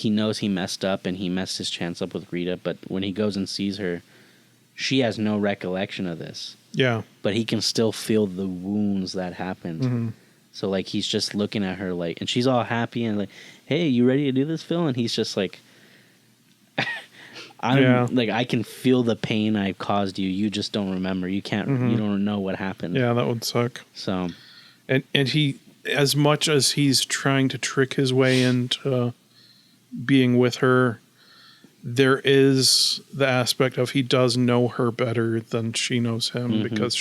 knows he messed up and he messed his chance up with Rita, but when he goes and sees her, she has no recollection of this. Yeah. But he can still feel the wounds that happened. Mm-hmm. So like he's just looking at her like, and she's all happy and like, "Hey, you ready to do this, Phil?" And he's just like, I can feel the pain I caused you. You just don't remember. You can't. You don't know what happened. Yeah, that would suck. So, and he, as much as he's trying to trick his way into being with her, there is the aspect of he does know her better than she knows him because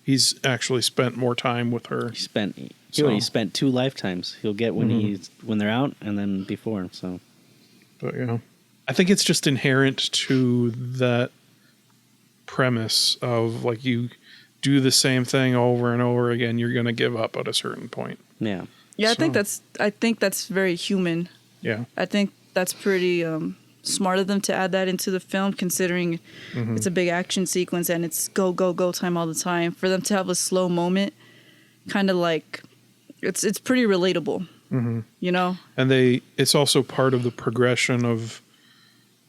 he's actually spent more time with her. He spent 2 lifetimes. He'll get when they're out and then before. So, but I think it's just inherent to that premise of like you do the same thing over and over again, you're going to give up at a certain point. Yeah. Yeah, I think that's very human. Yeah. I think that's pretty smart of them to add that into the film, considering it's a big action sequence and it's go, go, go time all the time. For them to have a slow moment, kind of like, it's pretty relatable, And it's also part of the progression of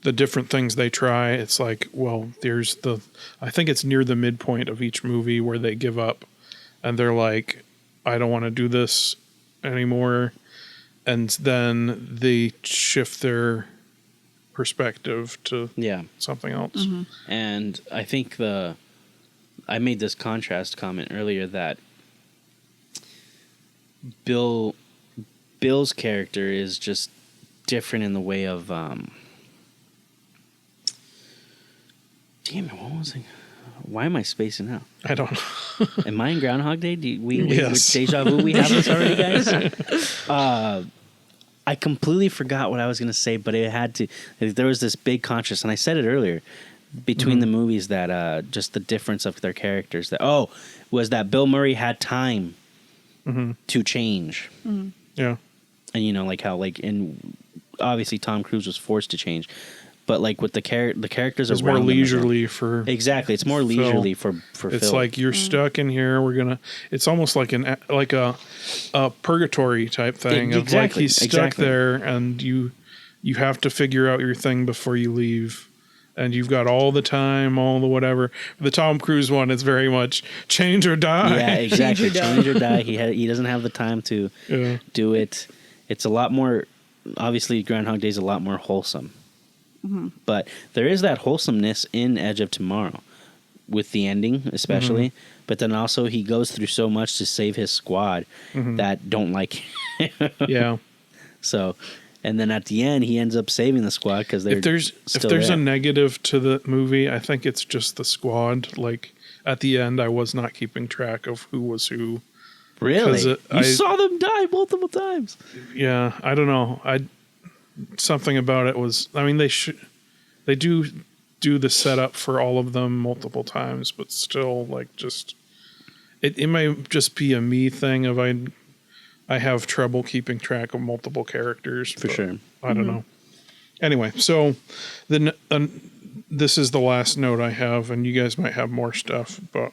the different things they try. It's like, well, I think it's near the midpoint of each movie where they give up and they're like, I don't want to do this anymore. And then they shift their perspective to something else. And I think I made this contrast comment earlier that Bill's character is just different in the way of Damn it! What was it? Why am I spacing out? I don't know. Am I in Groundhog Day? Yes. Deja vu. We have this already, guys. I completely forgot what I was going to say, but it had to. There was this big contrast, and I said it earlier between the movies that just the difference of their characters. That was that Bill Murray had time to change. Mm-hmm. Yeah, and like how obviously Tom Cruise was forced to change, but like with the characters it's more leisurely for exactly. It's more leisurely for it's Phil. like you're stuck in here. It's almost like a purgatory type thing. Exactly. Of like he's stuck there, and you have to figure out your thing before you leave. And you've got all the time, all the whatever. The Tom Cruise one, it's very much change or die. Yeah, exactly. Change or die. He doesn't have the time to do it. It's a lot more. Obviously, Groundhog Day is a lot more wholesome. Mm-hmm. But there is that wholesomeness in Edge of Tomorrow, with the ending especially. Mm-hmm. But then also he goes through so much to save his squad that don't like him. Yeah. So, and then at the end he ends up saving the squad because they're if there's a negative to the movie, I think it's just the squad. Like at the end, I was not keeping track of who was who. Really? You saw them die multiple times. Yeah, I don't know. Something about it was. I mean, they do the setup for all of them multiple times, but still, like, just it might just be a me thing of I have trouble keeping track of multiple characters for sure. I don't know. Anyway, so then this is the last note I have, and you guys might have more stuff, but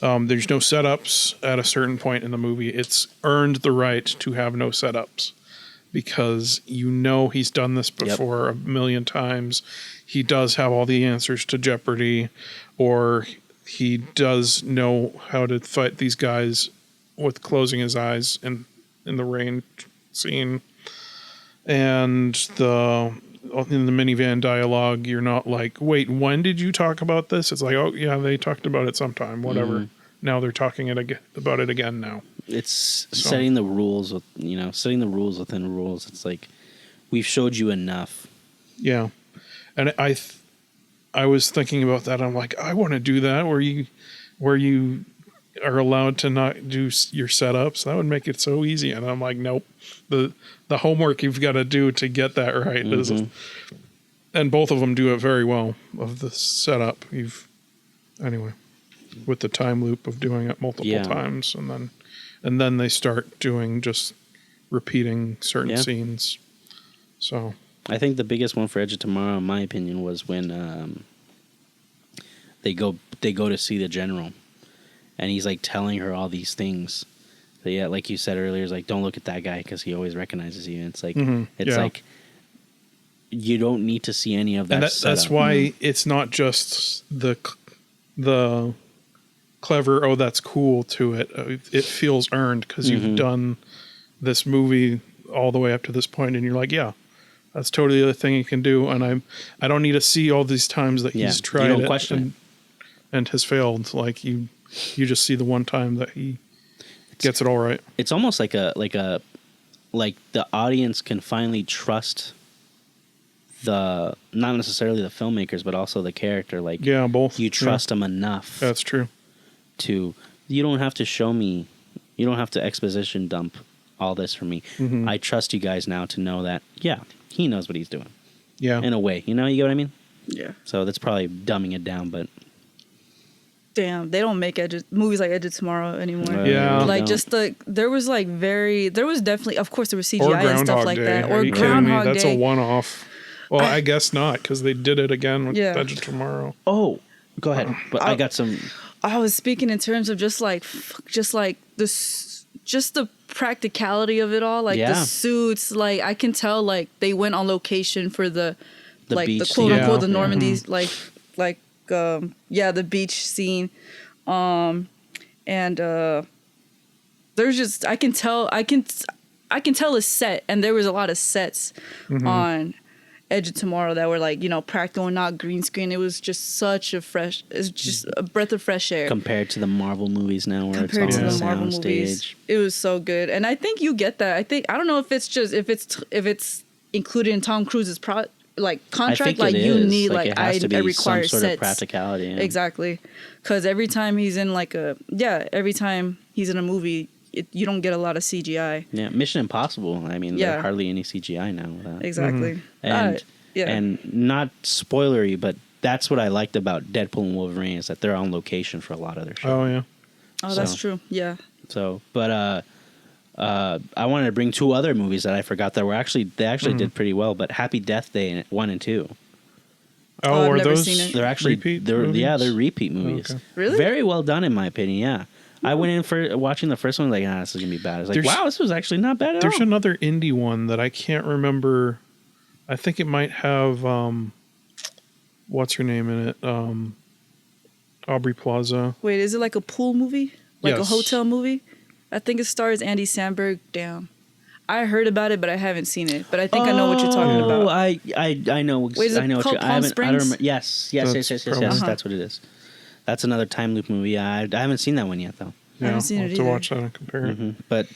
there's no setups at a certain point in the movie. It's earned the right to have no setups because he's done this before a million times. He does have all the answers to Jeopardy, or he does know how to fight these guys with closing his eyes in the rain scene. And in the minivan dialogue, you're not like, wait, when did you talk about this? It's like, oh yeah, they talked about it sometime, whatever. Mm-hmm. Now they're talking about it again now. It's setting the rules setting the rules within rules. It's like, we've showed you enough. Yeah. And I was thinking about that. I'm like, I want to do that where you are allowed to not do your setups. That would make it so easy. And I'm like, nope. The homework you've got to do to get that right. Mm-hmm. And both of them do it very well of the setup. Anyway, with the time loop of doing it multiple times, and then they start doing just repeating certain scenes. So I think the biggest one for Edge of Tomorrow, in my opinion, was when they go to see the general, and he's like telling her all these things. So yeah, like you said earlier, it's like, don't look at that guy because he always recognizes you. And it's like like you don't need to see any of that. And that's why it's not just the clever. Oh, that's cool to it. It feels earned because you've done this movie all the way up to this point, and you're like, yeah, that's totally the thing he can do. And I don't need to see all these times that he's tried it and has failed. Like you just see the one time that he gets it all right. It's almost like the audience can finally trust not necessarily the filmmakers, but also the character. Like, yeah, both. You trust them enough. That's true. You don't have to show me, you don't have to exposition dump all this for me. Mm-hmm. I trust you guys now to know that, he knows what he's doing. Yeah. In a way, you get what I mean? Yeah. So that's probably dumbing it down, but. Damn, they don't make movies like Edge of Tomorrow anymore. Yeah. Like, there was definitely, of course, there was CGI and stuff like that. Or Groundhog Day. That's a one-off. Well, I guess not, because they did it again with Edge of Tomorrow. Oh, go ahead. But I got some. I was speaking in terms of just the practicality of it all. Like, the suits, like, I can tell, like, they went on location for the beach, the quote-unquote, the Normandy, the beach scene. And there's just, I can tell a set, and there was a lot of sets on Edge of Tomorrow that were like, practical and not green screen. It was just it's just a breath of fresh air compared to the Marvel movies now, where it's on the sound stage. It was so good, and I think you get that. I don't know if it's included in Tom Cruise's contract. Like you need it has to be I require some sort sets. of practicality. Yeah. Exactly, because every time he's in every time he's in a movie, you don't get a lot of CGI. Yeah, Mission Impossible. I mean, there's hardly any CGI now. With that. Exactly. And not spoilery, but that's what I liked about Deadpool and Wolverine is that they're on location for a lot of their shows. Oh yeah. Oh, that's true. Yeah. So, but I wanted to bring 2 other movies that I forgot that were actually did pretty well. But Happy Death Day 1 and 2. Oh, I've are never those seen it. They're actually repeat they're movies? they're repeat movies. Okay. Really? Very well done in my opinion. Yeah. I went in for watching the first one like, this is gonna be bad. I was like, wow, this was actually not bad at all. There's another indie one that I can't remember. I think it might have what's her name in it? Aubrey Plaza. Wait, is it like a pool movie? Like a Yes. hotel movie? I think it stars Andy Samberg. Damn. I heard about it, but I haven't seen it. But I think I know what you're talking about. I know. Wait, is it I know called what you. Palm I don't Springs? remember. Yes. probably- That's what it is. That's another time loop movie. I haven't seen that one yet though. I haven't seen I'll it have to either. watch that and compare it. But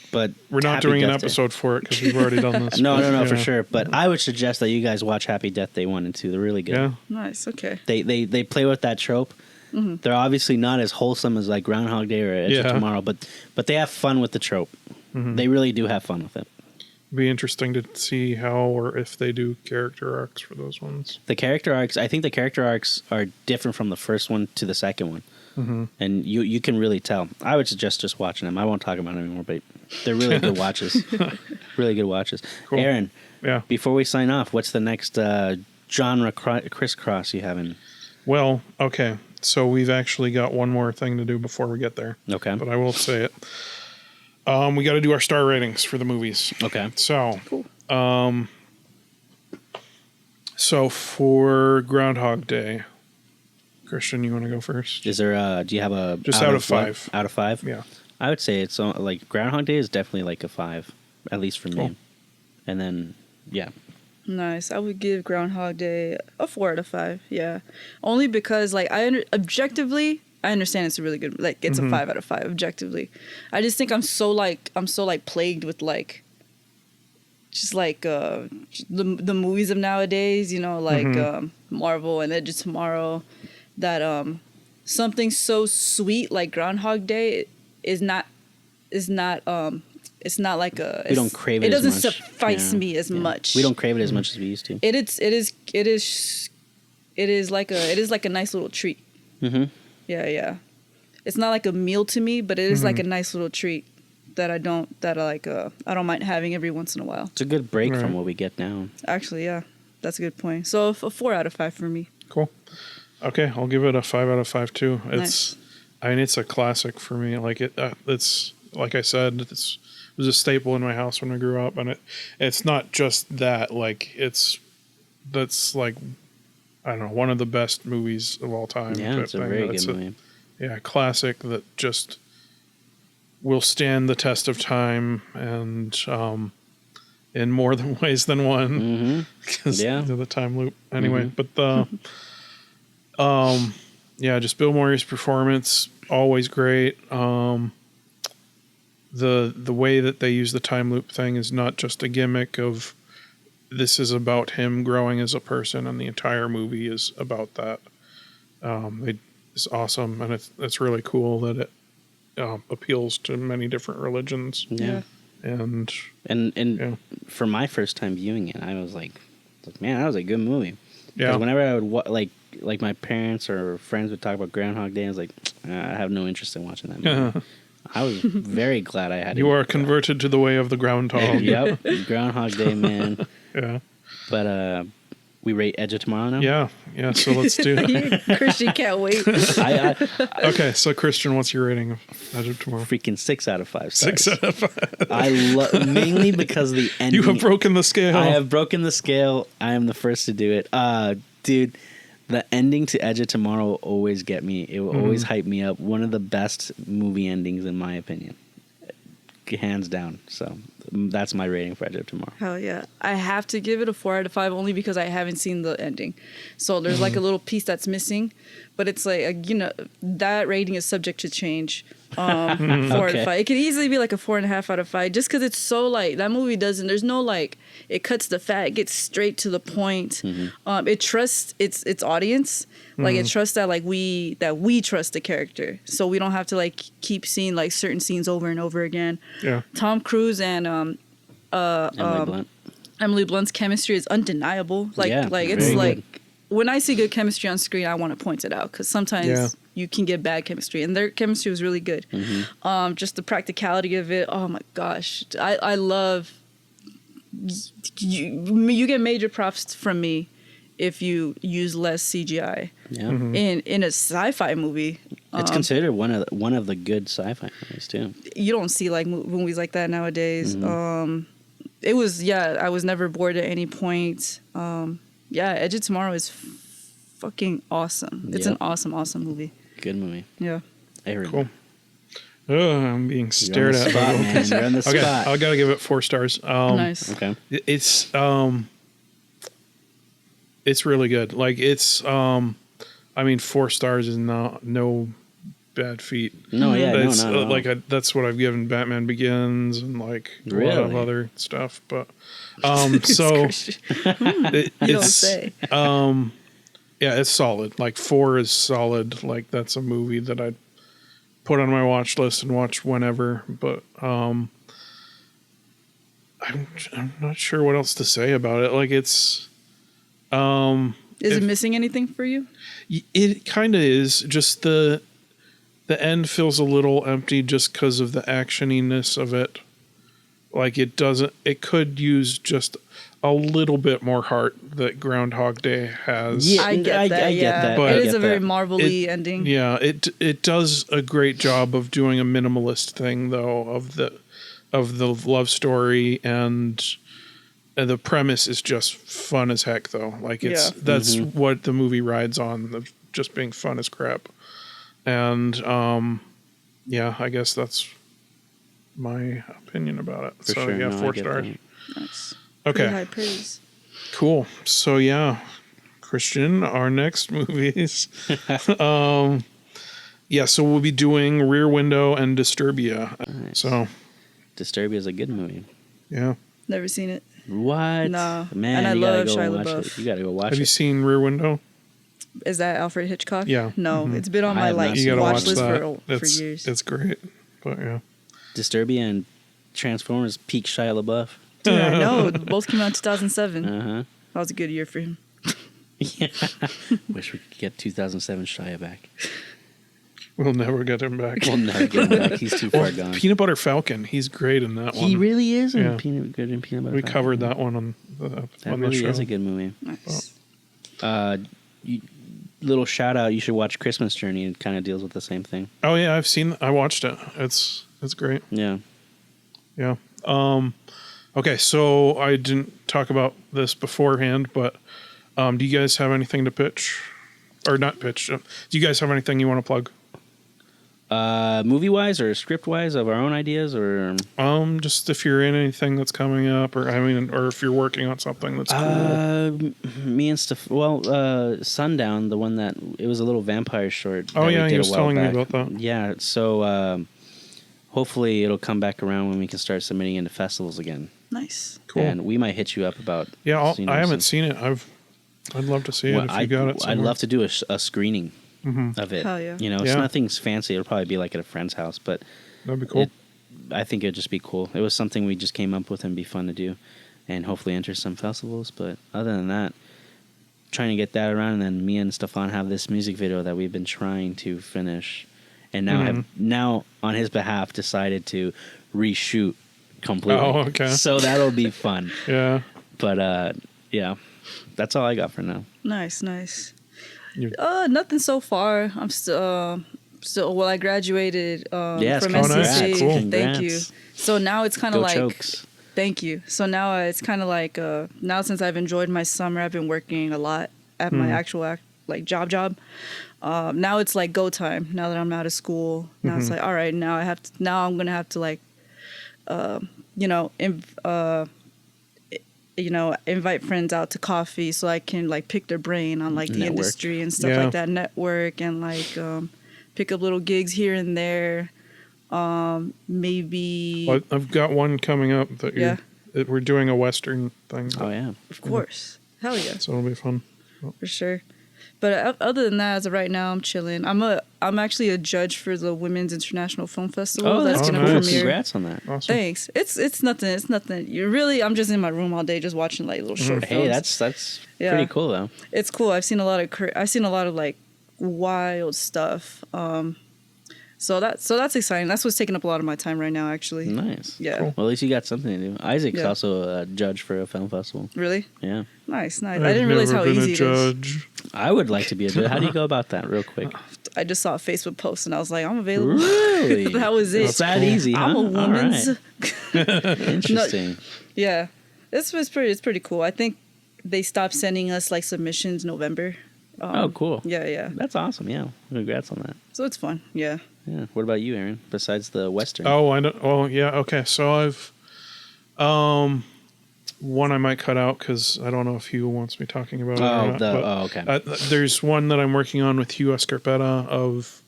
We're not Happy doing an Death Day. episode for it because we've already done this. No, but, for yeah. sure. But I would suggest that you guys watch Happy Death Day 1 and 2. They're really good. Yeah. Nice. Okay. They play with that trope. Mm-hmm. They're obviously not as wholesome as like Groundhog Day or Edge of Tomorrow, but they have fun with the trope. Mm-hmm. They really do have fun with it. Be interesting to see how or if they do character arcs for those ones. The character arcs, I think the character arcs are different from the first one to the second one. Mm-hmm. And you can really tell. I would suggest just watching them. I won't talk about them anymore, but they're really good watches. Really good watches. Cool. Aaron, Yeah. before we sign off, what's the next genre crisscross you have in? Well, okay. So we've actually got one more thing to do before we get there. Okay. But I will say it. We got to do our star ratings for the movies. Okay. So, so for Groundhog Day, Christian, you want to go first? Is there do you have a Just out of what? 5. Out of 5? Yeah. I would say it's like Groundhog Day is definitely like a 5, at least for me. Cool. And then yeah. Nice. I would give Groundhog Day a 4 out of 5. Yeah. Only because like objectively, I understand it's a really good it's a 5 out of 5 objectively. I just think I'm so plagued with like just like the movies of nowadays, you know, like Marvel and Edge of Tomorrow, that something so sweet like Groundhog Day is not it's not like a. We don't crave it. It doesn't as much. suffice me as much. We don't crave it as much as we used to. It is like a nice little treat. Mm-hmm. Yeah. It's not like a meal to me, but it is like a nice little treat that I don't mind having every once in a while. It's a good break Right. from what we get now. Actually, yeah, that's a good point. So a 4 out of 5 for me. Cool. Okay, I'll give it a 5 out of 5 too. Nice. I mean, it's a classic for me. Like it's like I said, it was a staple in my house when I grew up, and it's not just that. Like that's like I don't know, one of the best movies of all time. Yeah, it's a very good movie. Yeah, classic that just will stand the test of time and in more than ways than one. Because of the time loop. Anyway, but the just Bill Murray's performance, always great. The way that they use the time loop thing is not just a gimmick of this is about him growing as a person, and the entire movie is about that. It's awesome, and it's really cool that it appeals to many different religions. Yeah. And for my first time viewing it, I was like, man, that was a good movie. Yeah. Because whenever I would like my parents or friends would talk about Groundhog Day, I was like, I have no interest in watching that movie. I was very glad I had it. You are converted to the way of the groundhog. Yep, Groundhog Day, man. Yeah. But we rate Edge of Tomorrow now? Yeah, so let's do that. Christian can't wait. Okay, so Christian, what's your rating of Edge of Tomorrow? Freaking 6 out of 5 stars. 6 out of 5. I mainly because the ending. You have broken the scale. I have broken the scale. I am the first to do it. Dude, the ending to Edge of Tomorrow will always get me. It will always hype me up. One of the best movie endings, in my opinion. Hands down. So that's my rating for Edge of Tomorrow. Hell yeah. I have to give it a 4 out of 5 only because I haven't seen the ending. So there's like a little piece that's missing, but it's like, that rating is subject to change. 4 out of 5. It could easily be like a 4.5 out of 5, just because it's so like that movie doesn't. There's no like it cuts the fat. It gets straight to the point. It trusts its audience. Like it trusts that we trust the character, so we don't have to like keep seeing like certain scenes over and over again. Yeah. Tom Cruise and Emily Blunt's chemistry is undeniable. Like it's like when I see good chemistry on screen, I want to point it out, because sometimes you can get bad chemistry, and their chemistry was really good. Just the practicality of it. Oh my gosh, I love. You get major props from me if you use less CGI. Yeah. In a sci-fi movie. It's considered one of the good sci-fi movies too. You don't see like movies like that nowadays. It was I was never bored at any point. Edge of Tomorrow is fucking awesome. It's an awesome movie. Good movie. Yeah. Cool. Oh, I'm being stared at. Man. You're on the okay, spot. I gotta give it 4 stars. Nice. Okay. It's really good. Like it's 4 stars is no bad feat. No, yeah, like that's what I've given Batman Begins and like a lot of other stuff. But so it's solid. Like 4 is solid. Like that's a movie that I'd put on my watch list and watch whenever. But I'm not sure what else to say about it. Like it's. Is it missing anything for you? It kind of is. Just the end feels a little empty just because of the actioniness of it. Like it could use just a little bit more heart that Groundhog Day has. Yeah, I get that. But it is a very Marvel-y ending. Yeah, it does a great job of doing a minimalist thing though of the love story, and the premise is just fun as heck though. Like that's what the movie rides on, just being fun as crap. And I guess that's my opinion about it. For sure. 4 stars. Nice. Okay. Pretty high praise. Cool. So Christian, our next movies. So we'll be doing Rear Window and Disturbia. Nice. So Disturbia is a good movie. Yeah. Never seen it. What? No. Man, and I love Shia LaBeouf. You gotta go watch it. Have you seen Rear Window? Is that Alfred Hitchcock? Yeah. No, it's been on my watch list for years. It's great. But yeah. Disturbia and Transformers peak Shia LaBeouf. Dude, I know. Both came out in 2007. Uh-huh. That was a good year for him. Yeah. Wish we could get 2007 Shia back. We'll never get him back. We'll never get him back. He's too far gone. Peanut Butter Falcon. He's great in that one. He really is in Peanut Butter Falcon. We covered that one on the show. Is a good movie. Nice. Little shout out. You should watch Christmas Journey. It kind of deals with the same thing. Oh yeah, I watched it. It's great. Yeah. Yeah. Okay, so I didn't talk about this beforehand, but do you guys have anything to pitch? Or not pitch. Do you guys have anything you want to plug? Movie wise or script wise of our own ideas, or just if you're in anything that's coming up, or if you're working on something that's cool. Me and stuff. Well, Sundown, the one that it was a little vampire short. Oh yeah, he was telling me about that. Yeah, so hopefully it'll come back around when we can start submitting into festivals again. Nice, cool. And we might hit you up about. Yeah, I haven't seen it. I'd love to see it if you got it somewhere. I'd love to do a screening. Of it. Hell yeah. It's nothing's fancy. It'll probably be like at a friend's house, but that'd be cool. I think it'd just be cool. It was something we just came up with and be fun to do, and hopefully enter some festivals. But other than that, trying to get that around, and then me and Stefan have this music video that we've been trying to finish, and now have now on his behalf decided to reshoot completely. Oh, okay. So that'll be fun. Yeah. But that's all I got for now. Nice. Nothing so far. I'm still I graduated from NCC. Cool. Thank you. So now it's kind of like Chokes. Thank you. So now it's kind of like now since I've enjoyed my summer, I've been working a lot at my actual job. Now it's like go time. Now that I'm out of school, now it's like all right. Now I'm gonna have to invite friends out to coffee so I can pick their brain on the industry and stuff like that, network and pick up little gigs here and there. Maybe. Well, I've got one coming up that we're doing a Western thing. Oh yeah, of course. Hell yeah. So it'll be fun. For sure. But other than that, as of right now, I'm chilling. I'm actually a judge for the Women's International Film Festival. Oh, that's gonna cool. premiere. Congrats on that. Awesome. Thanks. It's nothing. It's nothing. I'm just in my room all day, just watching like little short films. Hey, that's pretty cool though. It's cool. I've seen a lot of like wild stuff. So that's exciting. That's what's taking up a lot of my time right now, actually. Nice. Yeah. Cool. Well, at least you got something to do. Isaac's also a judge for a film festival. Really? Yeah. Nice. I didn't realize how easy it is. I would like to be a judge. How do you go about that, real quick? I just saw a Facebook post and I was like, I'm available. Really? That was it. It's that easy, huh? I'm a woman's. Right. Interesting. Yeah, it's pretty cool. I think they stopped sending us like submissions November. Oh, cool. Yeah. That's awesome. Yeah. Congrats on that. So it's fun. Yeah. Yeah. What about you, Aaron? Besides the Western? Oh, I know. Oh, yeah. Okay. So I've, one I might cut out because I don't know if Hugh wants me talking about it or not. Okay. There's one that I'm working on with Hugh Escarpeta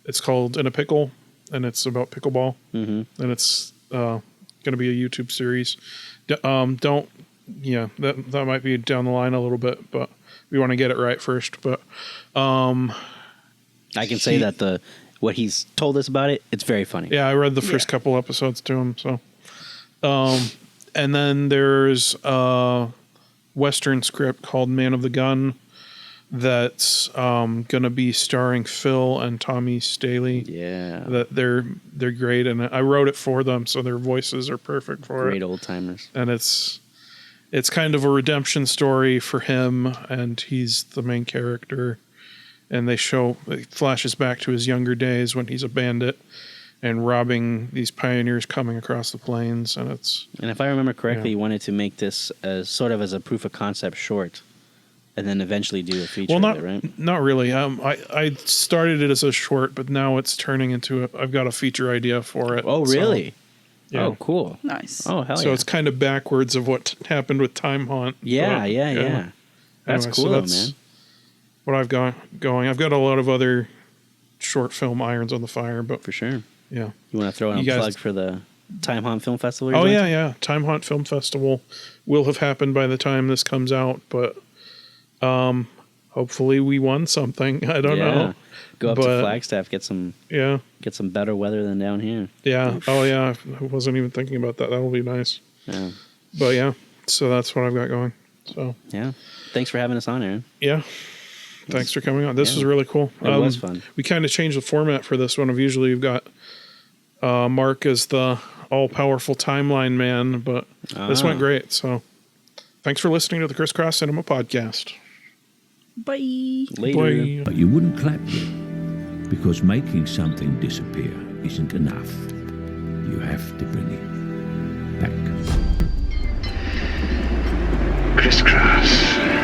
it's called In a Pickle, and it's about pickleball, and it's going to be a YouTube series. That might be down the line a little bit, but we want to get it right first. But I can say that what he's told us about it, it's very funny. Yeah, I read the first couple episodes to him. So, and then there's a Western script called Man of the Gun that's going to be starring Phil and Tommy Staley. Yeah, that they're great, and I wrote it for them, so their voices are perfect for it. Great old timers, and it's kind of a redemption story for him, and he's the main character. And it flashes back to his younger days when he's a bandit and robbing these pioneers coming across the plains. And if I remember correctly, you wanted to make this as sort of as a proof of concept short, and then eventually do a feature. Well, right? Not really. I started it as a short, but now it's turning into I've got a feature idea for it. Oh, really? So, yeah. Oh, cool. Nice. Oh, hell yeah. So it's kind of backwards of what happened with Time Haunt. Yeah. That's anyway, cool, man. What I've got going. I've got a lot of other short film irons on the fire, but for sure. Yeah. You want to throw in a plug for the Time Haunt Film Festival? Oh, yeah. Time Haunt Film Festival will have happened by the time this comes out, but hopefully we won something. I don't know. Go up to Flagstaff, get some better weather than down here. Yeah. Oh, yeah. I wasn't even thinking about that. That'll be nice. Yeah. But yeah, so that's what I've got going. So yeah. Thanks for having us on, Aaron. Yeah. Thanks for coming on. This was really cool. It was fun. We kind of changed the format for this one. Usually we've got Mark as the all-powerful timeline man, but this went great. So thanks for listening to the Crisscross Cinema Podcast. Bye. Later. Bye. But you wouldn't clap yet, because making something disappear isn't enough. You have to bring it back. Crisscross.